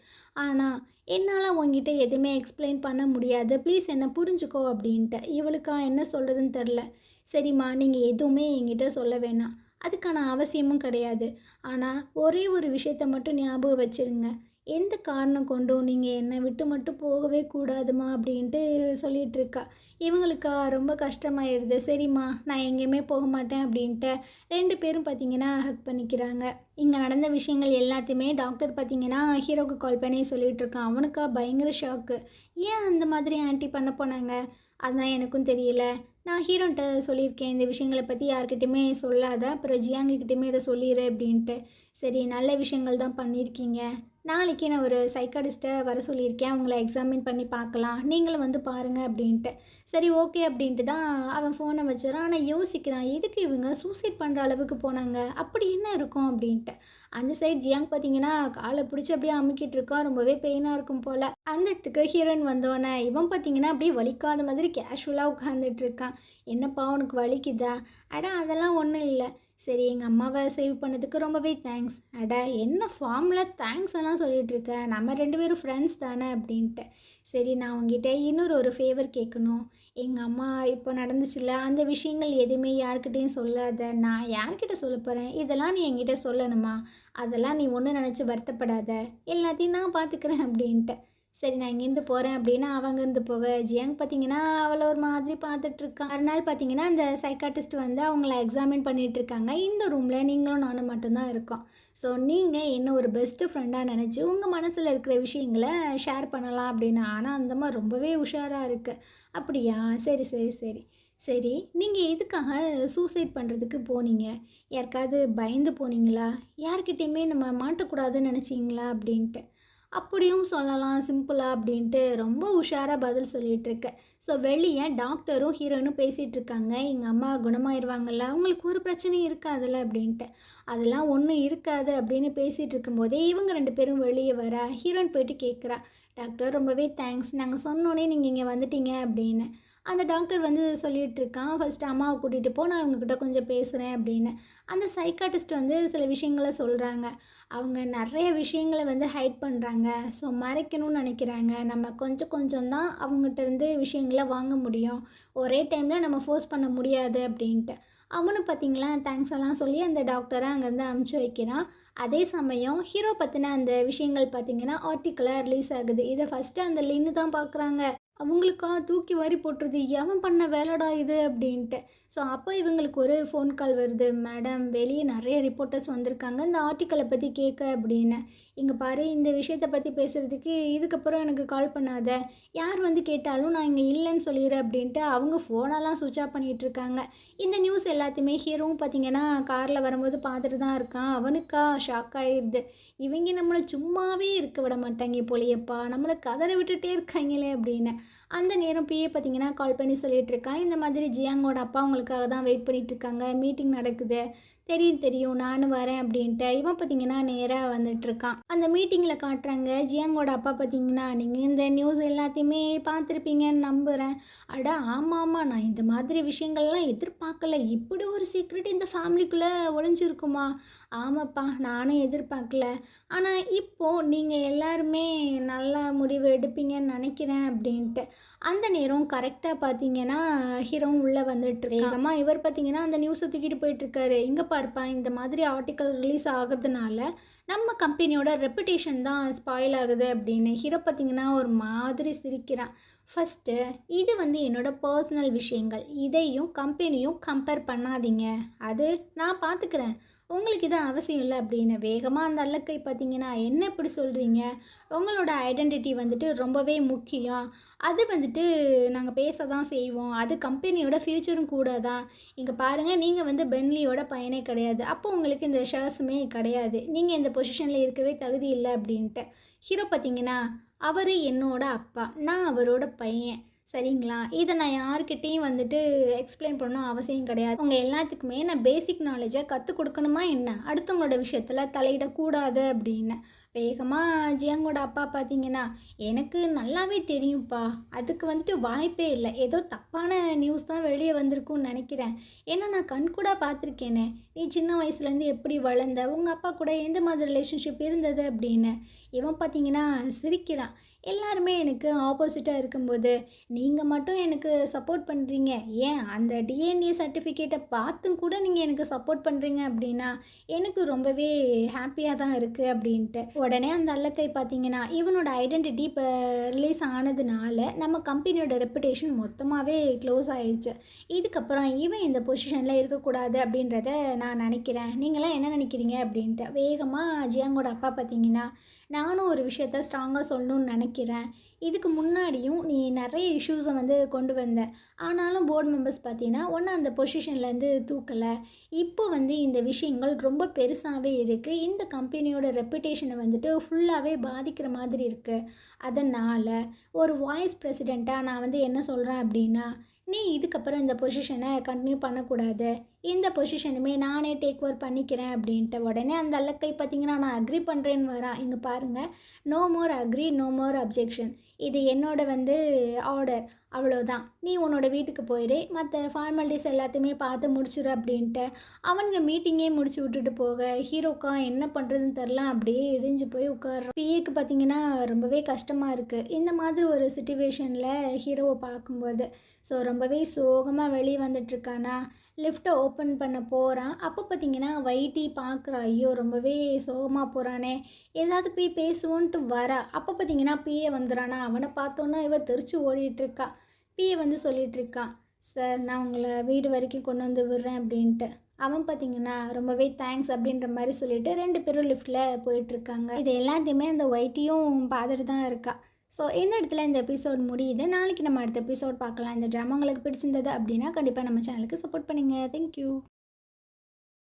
ஆனால் என்னால் உங்ககிட்ட எதுவுமே எக்ஸ்பிளைன் பண்ண முடியாது, ப்ளீஸ் என்னை புரிஞ்சுக்கோ அப்படின்ட்டு. இவளுக்கா என்ன சொல்கிறதுன்னு தெரில. சரிம்மா நீங்கள் எதுவுமே என்கிட்ட சொல்ல வேணாம், அதுக்கான அவசியமும் கிடையாது. ஆனால் ஒரே ஒரு விஷயத்த மட்டும் ஞாபகம் வச்சுருங்க, எந்த காரணம் கொண்டும் நீங்கள் என்னை விட்டு மட்டும் போகவே கூடாதுமா அப்படின்ட்டு சொல்லிகிட்ருக்கா. இவங்களுக்கா ரொம்ப கஷ்டமாயிடுது. சரிம்மா நான் எங்கேயுமே போக மாட்டேன் அப்படின்ட்டு 2 பேரும் பார்த்தீங்கன்னா ஹக் பண்ணிக்கிறாங்க. இங்கே நடந்த விஷயங்கள் எல்லாத்தையுமே டாக்டர் பார்த்தீங்கன்னா ஹீரோவுக்கு கால் பண்ணி சொல்லிகிட்ருக்கான். அவனுக்கா பயங்கர ஷாக்கு. ஏன் அந்த மாதிரி ஆன்ட்டி பண்ண போனாங்க? அதான் எனக்கும் தெரியல. நான் ஹீரோன்ட்ட சொல்லியிருக்கேன், இந்த விஷயங்கள பற்றி யார்கிட்டயுமே சொல்லாத, அப்புறம் ஜியாங்கிக்கிட்டயுமே இதை சொல்லிடு அப்படின்ட்டு. சரி, நல்ல விஷயங்கள் தான் பண்ணியிருக்கீங்க. நாளைக்கு நான் ஒரு சைக்காட்டிஸ்ட்டை வர சொல்லியிருக்கேன், அவங்கள எக்ஸாமின் பண்ணி பார்க்கலாம், நீங்களும் வந்து பாருங்கள் அப்படின்ட்டு. சரி ஓகே அப்படின்ட்டு தான் அவன் ஃபோனை வச்சிடறான். ஆனால் யோசிக்கிறான், எதுக்கு இவங்க சூசைட் பண்ணுற அளவுக்கு போனாங்க, அப்படி என்ன இருக்கும் அப்படின்ட்டு. அந்த சைட் ஜியாங் பார்த்தீங்கன்னா காலை பிடிச்சி அப்படியே அமுக்கிட்டு இருக்கான், ரொம்பவே பெயினாக இருக்கும் போல். அந்த இடத்துக்கு ஹீரோயின் வந்தோடனே இவன் பார்த்தீங்கன்னா அப்படியே வலிக்காத மாதிரி கேஷுவலாக உட்காந்துட்டு இருக்கான். என்னப்பா உனக்கு வலிக்குதா? அட அதெல்லாம் ஒன்றும் இல்லை. சரி, எங்கள் அம்மாவை சேவ் பண்ணதுக்கு ரொம்பவே தேங்க்ஸ். அட என்ன ஃபார்மில் தேங்க்ஸ் எல்லாம் சொல்லிகிட்டு இருக்க, நம்ம 2 பேரும் ஃப்ரெண்ட்ஸ் தானே அப்படின்ட்டு. சரி, நான் உங்ககிட்ட ஒரு ஃபேவர் கேட்கணும். எங்கள் அம்மா இப்போ நடந்துச்சுல்ல, அந்த விஷயங்கள் எதுவுமே யார்கிட்டையும் சொல்லாத. நான் யார்கிட்ட சொல்ல போகிறேன்? இதெல்லாம் நீ என்கிட்ட சொல்லணுமா? அதெல்லாம் நீ ஒன்றும் நினச்சி வருத்தப்படாத, எல்லாத்தையும் நான் பார்த்துக்கிறேன் அப்படின்ட்டு. சரி, நான் இங்கேருந்து போகிறேன் அப்படின்னா அவங்கேருந்து போக ஜியாங் பார்த்தீங்கன்னா அவளை ஒரு மாதிரி பார்த்துட்ருக்கான். மறுநாள் பார்த்தீங்கன்னா அந்த சைக்காட்டிஸ்ட் வந்து அவங்கள எக்ஸாமின் பண்ணிகிட்ருக்காங்க. இந்த ரூமில் நீங்களும் நானும் மட்டும்தான் இருக்கோம். ஸோ நீங்கள் என்ன ஒரு பெஸ்ட்டு ஃப்ரெண்டாக நினச்சி உங்கள் மனசில் இருக்கிற விஷயங்களை ஷேர் பண்ணலாம் அப்படின்னு. ஆனால் அந்த மாதிரி ரொம்பவே உஷாராக இருக்குது. அப்படியா? சரி சரி சரி சரி, நீங்கள் எதுக்காக சூசைட் பண்ணுறதுக்கு போனீங்க? யாருக்காவது பயந்து போனீங்களா? யார்கிட்டையுமே நம்ம மாட்டக்கூடாதுன்னு நினச்சிங்களா அப்படின்ட்டு. அப்படியும் சொல்லலாம் சிம்பிளாக அப்படின்ட்டு ரொம்ப உஷாராக பதில் சொல்லிகிட்ருக்கு. ஸோ வெளியே டாக்டரும் ஹீரோயினும் பேசிகிட்டு இருக்காங்க. எங்கள் அம்மா குணமாயிருவாங்கல்ல, அவங்களுக்கு ஒரு பிரச்சனையும் இருக்காதுல்ல அப்படின்ட்டு. அதெல்லாம் ஒன்றும் இருக்காது அப்படின்னு பேசிகிட்டு இருக்கும்போதே இவங்க 2 பேரும் வெளியே வர ஹீரோயின் போயிட்டு கேட்குறா, டாக்டர் ரொம்பவே தேங்க்ஸ், நாங்கள் சொன்னோன்னே நீங்கள் இங்கே வந்துட்டீங்க அப்படின்னு. அந்த டாக்டர் வந்து சொல்லிகிட்டு இருக்கான், ஃபஸ்ட்டு அம்மாவை கூட்டிகிட்டு போ, நான் இவங்ககிட்ட கொஞ்சம் பேசுகிறேன் அப்படின்னு. அந்த சைக்காட்டிஸ்ட் வந்து சில விஷயங்களை சொல்கிறாங்க. அவங்க நிறைய விஷயங்களை வந்து ஹைட் பண்ணுறாங்க. ஸோ மறைக்கணும்னு நினைக்கிறாங்க. நம்ம கொஞ்சம் கொஞ்சம் தான் அவங்ககிட்ட இருந்து விஷயங்களை வாங்க முடியும், ஒரே டைமில் நம்ம ஃபோர்ஸ் பண்ண முடியாது அப்படின்ட்டு. அவனு பார்த்திங்களா தேங்க்ஸ் எல்லாம் சொல்லி அந்த டாக்டரை அங்கேருந்து அமுச்சு வைக்கிறான். அதே சமயம் ஹீரோ பற்றின அந்த விஷயங்கள் பார்த்திங்கன்னா ஆர்டிக்கலாக ரிலீஸ் ஆகுது. இதை ஃபஸ்ட்டு அந்த லின்னு தான் பார்க்குறாங்க. அவங்களுக்கா தூக்கி வாரி போட்டுருது, எவன் பண்ண வேலைடா இது அப்படின்ட்டு. ஸோ அப்போ இவங்களுக்கு ஒரு ஃபோன் கால் வருது, மேடம் வெளியே நிறைய ரிப்போர்ட்டர்ஸ் வந்திருக்காங்க இந்த ஆர்டிக்கலை பற்றி கேட்க அப்படின்னு. இங்கே பாரு, இந்த விஷயத்தை பற்றி பேசுகிறதுக்கு இதுக்கப்புறம் எனக்கு கால் பண்ணாத, யார் வந்து கேட்டாலும் நான் இங்கே இல்லைன்னு சொல்லிடுறேன் அப்படின்ட்டு அவங்க ஃபோனெல்லாம் சுவிட்ச் ஆஃப் பண்ணிகிட்டு இருக்காங்க. இந்த நியூஸ் எல்லாத்தையுமே ஹீரோவும் பார்த்திங்கன்னா காரில் வரும்போது பார்த்துட்டு தான் இருக்கான். அவனுக்கா ஷாக் ஆகிடுது, இவங்க நம்மளை சும்மாவே இருக்க விட மாட்டாங்க போலியப்பா, நம்மளை கதற விட்டுட்டே இருக்காங்களே அப்படின்னு. அந்த நேரம் பிஏ பார்த்தீங்கன்னா கால் பண்ணி சொல்லிட்டு இருக்கான், இந்த மாதிரி ஜியாங்கோட அப்பா அவங்களுக்காக தான் வெயிட் பண்ணிட்டு இருக்காங்க, மீட்டிங் நடக்குது, தெரியும் தெரியும் நானும் வரேன் அப்படின்ட்டு. இவன் பார்த்தீங்கன்னா நேராக வந்துட்டுருக்கான். அந்த மீட்டிங்கில் காட்டுறாங்க ஜியாங்கோட அப்பா பார்த்தீங்கன்னா, நீங்கள் இந்த நியூஸ் எல்லாத்தையுமே பார்த்துருப்பீங்கன்னு நம்புகிறேன். அட ஆமாம் ஆமாம், நான் இந்த மாதிரி விஷயங்கள்லாம் எதிர்பார்க்கல, இப்படி ஒரு சீக்ரெட் இந்த ஃபேமிலிக்குள்ளே ஒளிஞ்சிருக்குமா? ஆமாப்பா, நானும் எதிர்பார்க்கல. ஆனால் இப்போது நீங்கள் எல்லாருமே நல்லா முடிவு எடுப்பீங்கன்னு நினைக்கிறேன் அப்படின்ட்டு. அந்த நேரம் கரெக்டாக பார்த்தீங்கன்னா ஹீரோவும் உள்ளே வந்துட்டு வேகமாக இவர் பார்த்தீங்கன்னா அந்த நியூஸை தூக்கிட்டு போயிட்டுருக்காரு. இங்கே பார்ப்பா, இந்த மாதிரி ஆர்டிக்கல் ரிலீஸ் ஆகிறதுனால நம்ம கம்பெனியோட ரெப்புடேஷன் தான் ஸ்பாயில் ஆகுது அப்படின்னு. ஹீரோ பார்த்தீங்கன்னா ஒரு மாதிரி சிரிக்கிறான். ஃபஸ்ட்டு இது வந்து என்னோடய பர்சனல் விஷயங்கள், இதையும் கம்பெனியும் கம்பேர் பண்ணாதீங்க, அது நான் பார்த்துக்கிறேன், உங்களுக்கு இது அவசியம் இல்லை அப்படின்னு. வேகமாக அந்த அல்லக்கை பார்த்தீங்கன்னா, என்ன இப்படி சொல்கிறீங்க, உங்களோட ஐடென்டிட்டி வந்துட்டு ரொம்பவே முக்கியம், அது வந்துட்டு நாங்கள் பேச தான் செய்வோம், அது கம்பெனியோட ஃப்யூச்சரும் கூட தான். இங்கே பாருங்கள், நீங்கள் வந்து பென்லியோட பையனே கிடையாது, அப்போ உங்களுக்கு இந்த ஷேர்ஸுமே கிடையாது, நீங்கள் இந்த பொசிஷனில் இருக்கவே தகுதி இல்லை அப்படின்ட்டு. ஹீரோ பார்த்தீங்கன்னா, அவர் என்னோட அப்பா, நான் அவரோட பையன், சரிங்களா? இதை நான் யார்கிட்டேயும் வந்துட்டு எக்ஸ்பிளைன் பண்ணணும் அவசியம் கிடையாது. அவங்க எல்லாத்துக்குமே நான் பேசிக் நாலேஜை கற்றுக் கொடுக்கணுமா என்ன, அடுத்தவங்களோட விஷயத்தில் தலையிடக்கூடாது அப்படின்னு. வேகமாக ஜியாங்கோட அப்பா பார்த்தீங்கன்னா, எனக்கு நல்லாவே தெரியும்ப்பா, அதுக்கு வந்துட்டு வாய்ப்பே இல்லை, ஏதோ தப்பான நியூஸ் தான் வெளியே வந்திருக்குன்னு நினைக்கிறேன், ஏன்னா நான் கண்கூட பார்த்துருக்கேனே, நீ சின்ன வயசுலேருந்து எப்படி வளர்ந்த, உங்கள் அப்பா கூட எந்த மாதிரி ரிலேஷன்ஷிப் இருந்தது அப்படின்னு. இவன் பார்த்தீங்கன்னா சிரிக்கிறான். எல்லாருமே எனக்கு ஆப்போசிட்டாக இருக்கும்போது நீங்கள் மட்டும் எனக்கு சப்போர்ட் பண்ணுறீங்க, ஏன் அந்த டிஎன்ஏ சர்டிஃபிகேட்டை பார்த்தும் கூட நீங்கள் எனக்கு சப்போர்ட் பண்ணுறீங்க அப்படின்னா எனக்கு ரொம்பவே ஹாப்பியாக தான் இருக்குது அப்படின்ட்டு. உடனே அந்த அல்லக்கை பார்த்தீங்கன்னா, இவனோட ஐடென்டிட்டி இப்போ ரிலீஸ் ஆனதுனால நம்ம கம்பெனியோட ரெப்புடேஷன் மொத்தமாகவே க்ளோஸ் ஆயிடுச்சு. இதுக்கப்புறம் இவன் இந்த பொசிஷனில் இருக்கக்கூடாது அப்படின்றத நான் நினைக்கிறேன், நீங்களாம் என்ன நினைக்கிறீங்க அப்படின்ட்டு. வேகமாக ஜியாங்கோட அப்பா பார்த்தீங்கன்னா, நானும் ஒரு விஷயத்த ஸ்ட்ராங்காக சொல்லணும்னு நினைக்கிறேன். இதுக்கு முன்னாடியும் நீ நிறைய இஷ்யூஸை வந்து கொண்டு வந்த. ஆனாலும் போர்ட் மெம்பர்ஸ் பார்த்தீங்கன்னா, உன்ன அந்த பொசிஷன்லேருந்து தூக்கலை. இப்போ வந்து இந்த விஷயங்கள் ரொம்ப பெருசாகவே இருக்குது. இந்த கம்பெனியோட ரெப்புடேஷனை வந்துட்டு ஃபுல்லாகவே பாதிக்கிற மாதிரி இருக்குது. அதனால் ஒரு வைஸ் பிரசிடெண்ட்டாக நான் வந்து என்ன சொல்கிறேன் அப்படின்னா, நீ இதுக்கப்புறம் இந்த பொசிஷனை கண்டினியூ பண்ணக்கூடாது. இந்த பொசிஷனுமே நானே டேக் ஓவர் பண்ணிக்கிறேன் அப்படின்ட்டு உடனே அந்த அல்லக்கை பார்த்தீங்கன்னா, நான் அக்ரி பண்ணுறேன்னு வரா. இங்கே பாருங்கள், no more agree, no more objection. இது என்னோட வந்து ஆர்டர். அவ்வளோதான். நீ உன்னோட வீட்டுக்கு போயிடு. மற்ற ஃபார்மாலிட்டிஸ் எல்லாத்தையுமே பார்த்து முடிச்சிடு அப்படின்ட்டு அவனுங்க மீட்டிங்கே முடிச்சு விட்டுட்டு போக ஹீரோக்கா என்ன பண்ணுறதுன்னு தெரில அப்படியே இடிஞ்சு போய் உட்கார்றான். பிஏக்கு பார்த்தீங்கன்னா ரொம்பவே கஷ்டமாக இருக்குது இந்த மாதிரி ஒரு சிச்சுவேஷனில் ஹீரோவை பார்க்கும்போது. ஸோ ரொம்பவே சோகமாக வெளியே வந்துட்டுருக்கானா. லிஃப்ட்டை ஓப்பன் பண்ண போகிறான். அப்போ பார்த்தீங்கன்னா வைட்டி பார்க்குறா. ஐயோ ரொம்பவே சோகமாக போகிறானே, ஏதாவது போய் பேசுவோன்ட்டு வரா. அப்போ பார்த்தீங்கன்னா பிஏ வந்துடுறானா. அவனை பார்த்தோன்னா இவ தெரிச்சு ஓடிட்டுருக்கா. பிஏ வந்து சொல்லிகிட்ருக்கான், சார் நான் உங்களை வீடு வரைக்கும் கொண்டு வந்து விடுறேன் அப்படின்ட்டு. அவன் பார்த்தீங்கன்னா ரொம்பவே தேங்க்ஸ் அப்படின்ற மாதிரி சொல்லிவிட்டு 2 பேரும் லிஃப்ட்டில் போயிட்டுருக்காங்க. இது எல்லாத்தையுமே அந்த வைட்டியும் பார்த்துட்டு தான் இருக்கா. ஸோ இந்த இடத்துல இந்த எபிசோட் முடியுது. நாளைக்கு நம்ம அடுத்த எபிசோட் பார்க்கலாம். இந்த ட்ராமா உங்களுக்கு பிடிச்சிருந்தது அப்படின்னா கண்டிப்பாக நம்ம சேனலுக்கு சப்போர்ட் பண்ணுங்கள். தேங்க்யூ.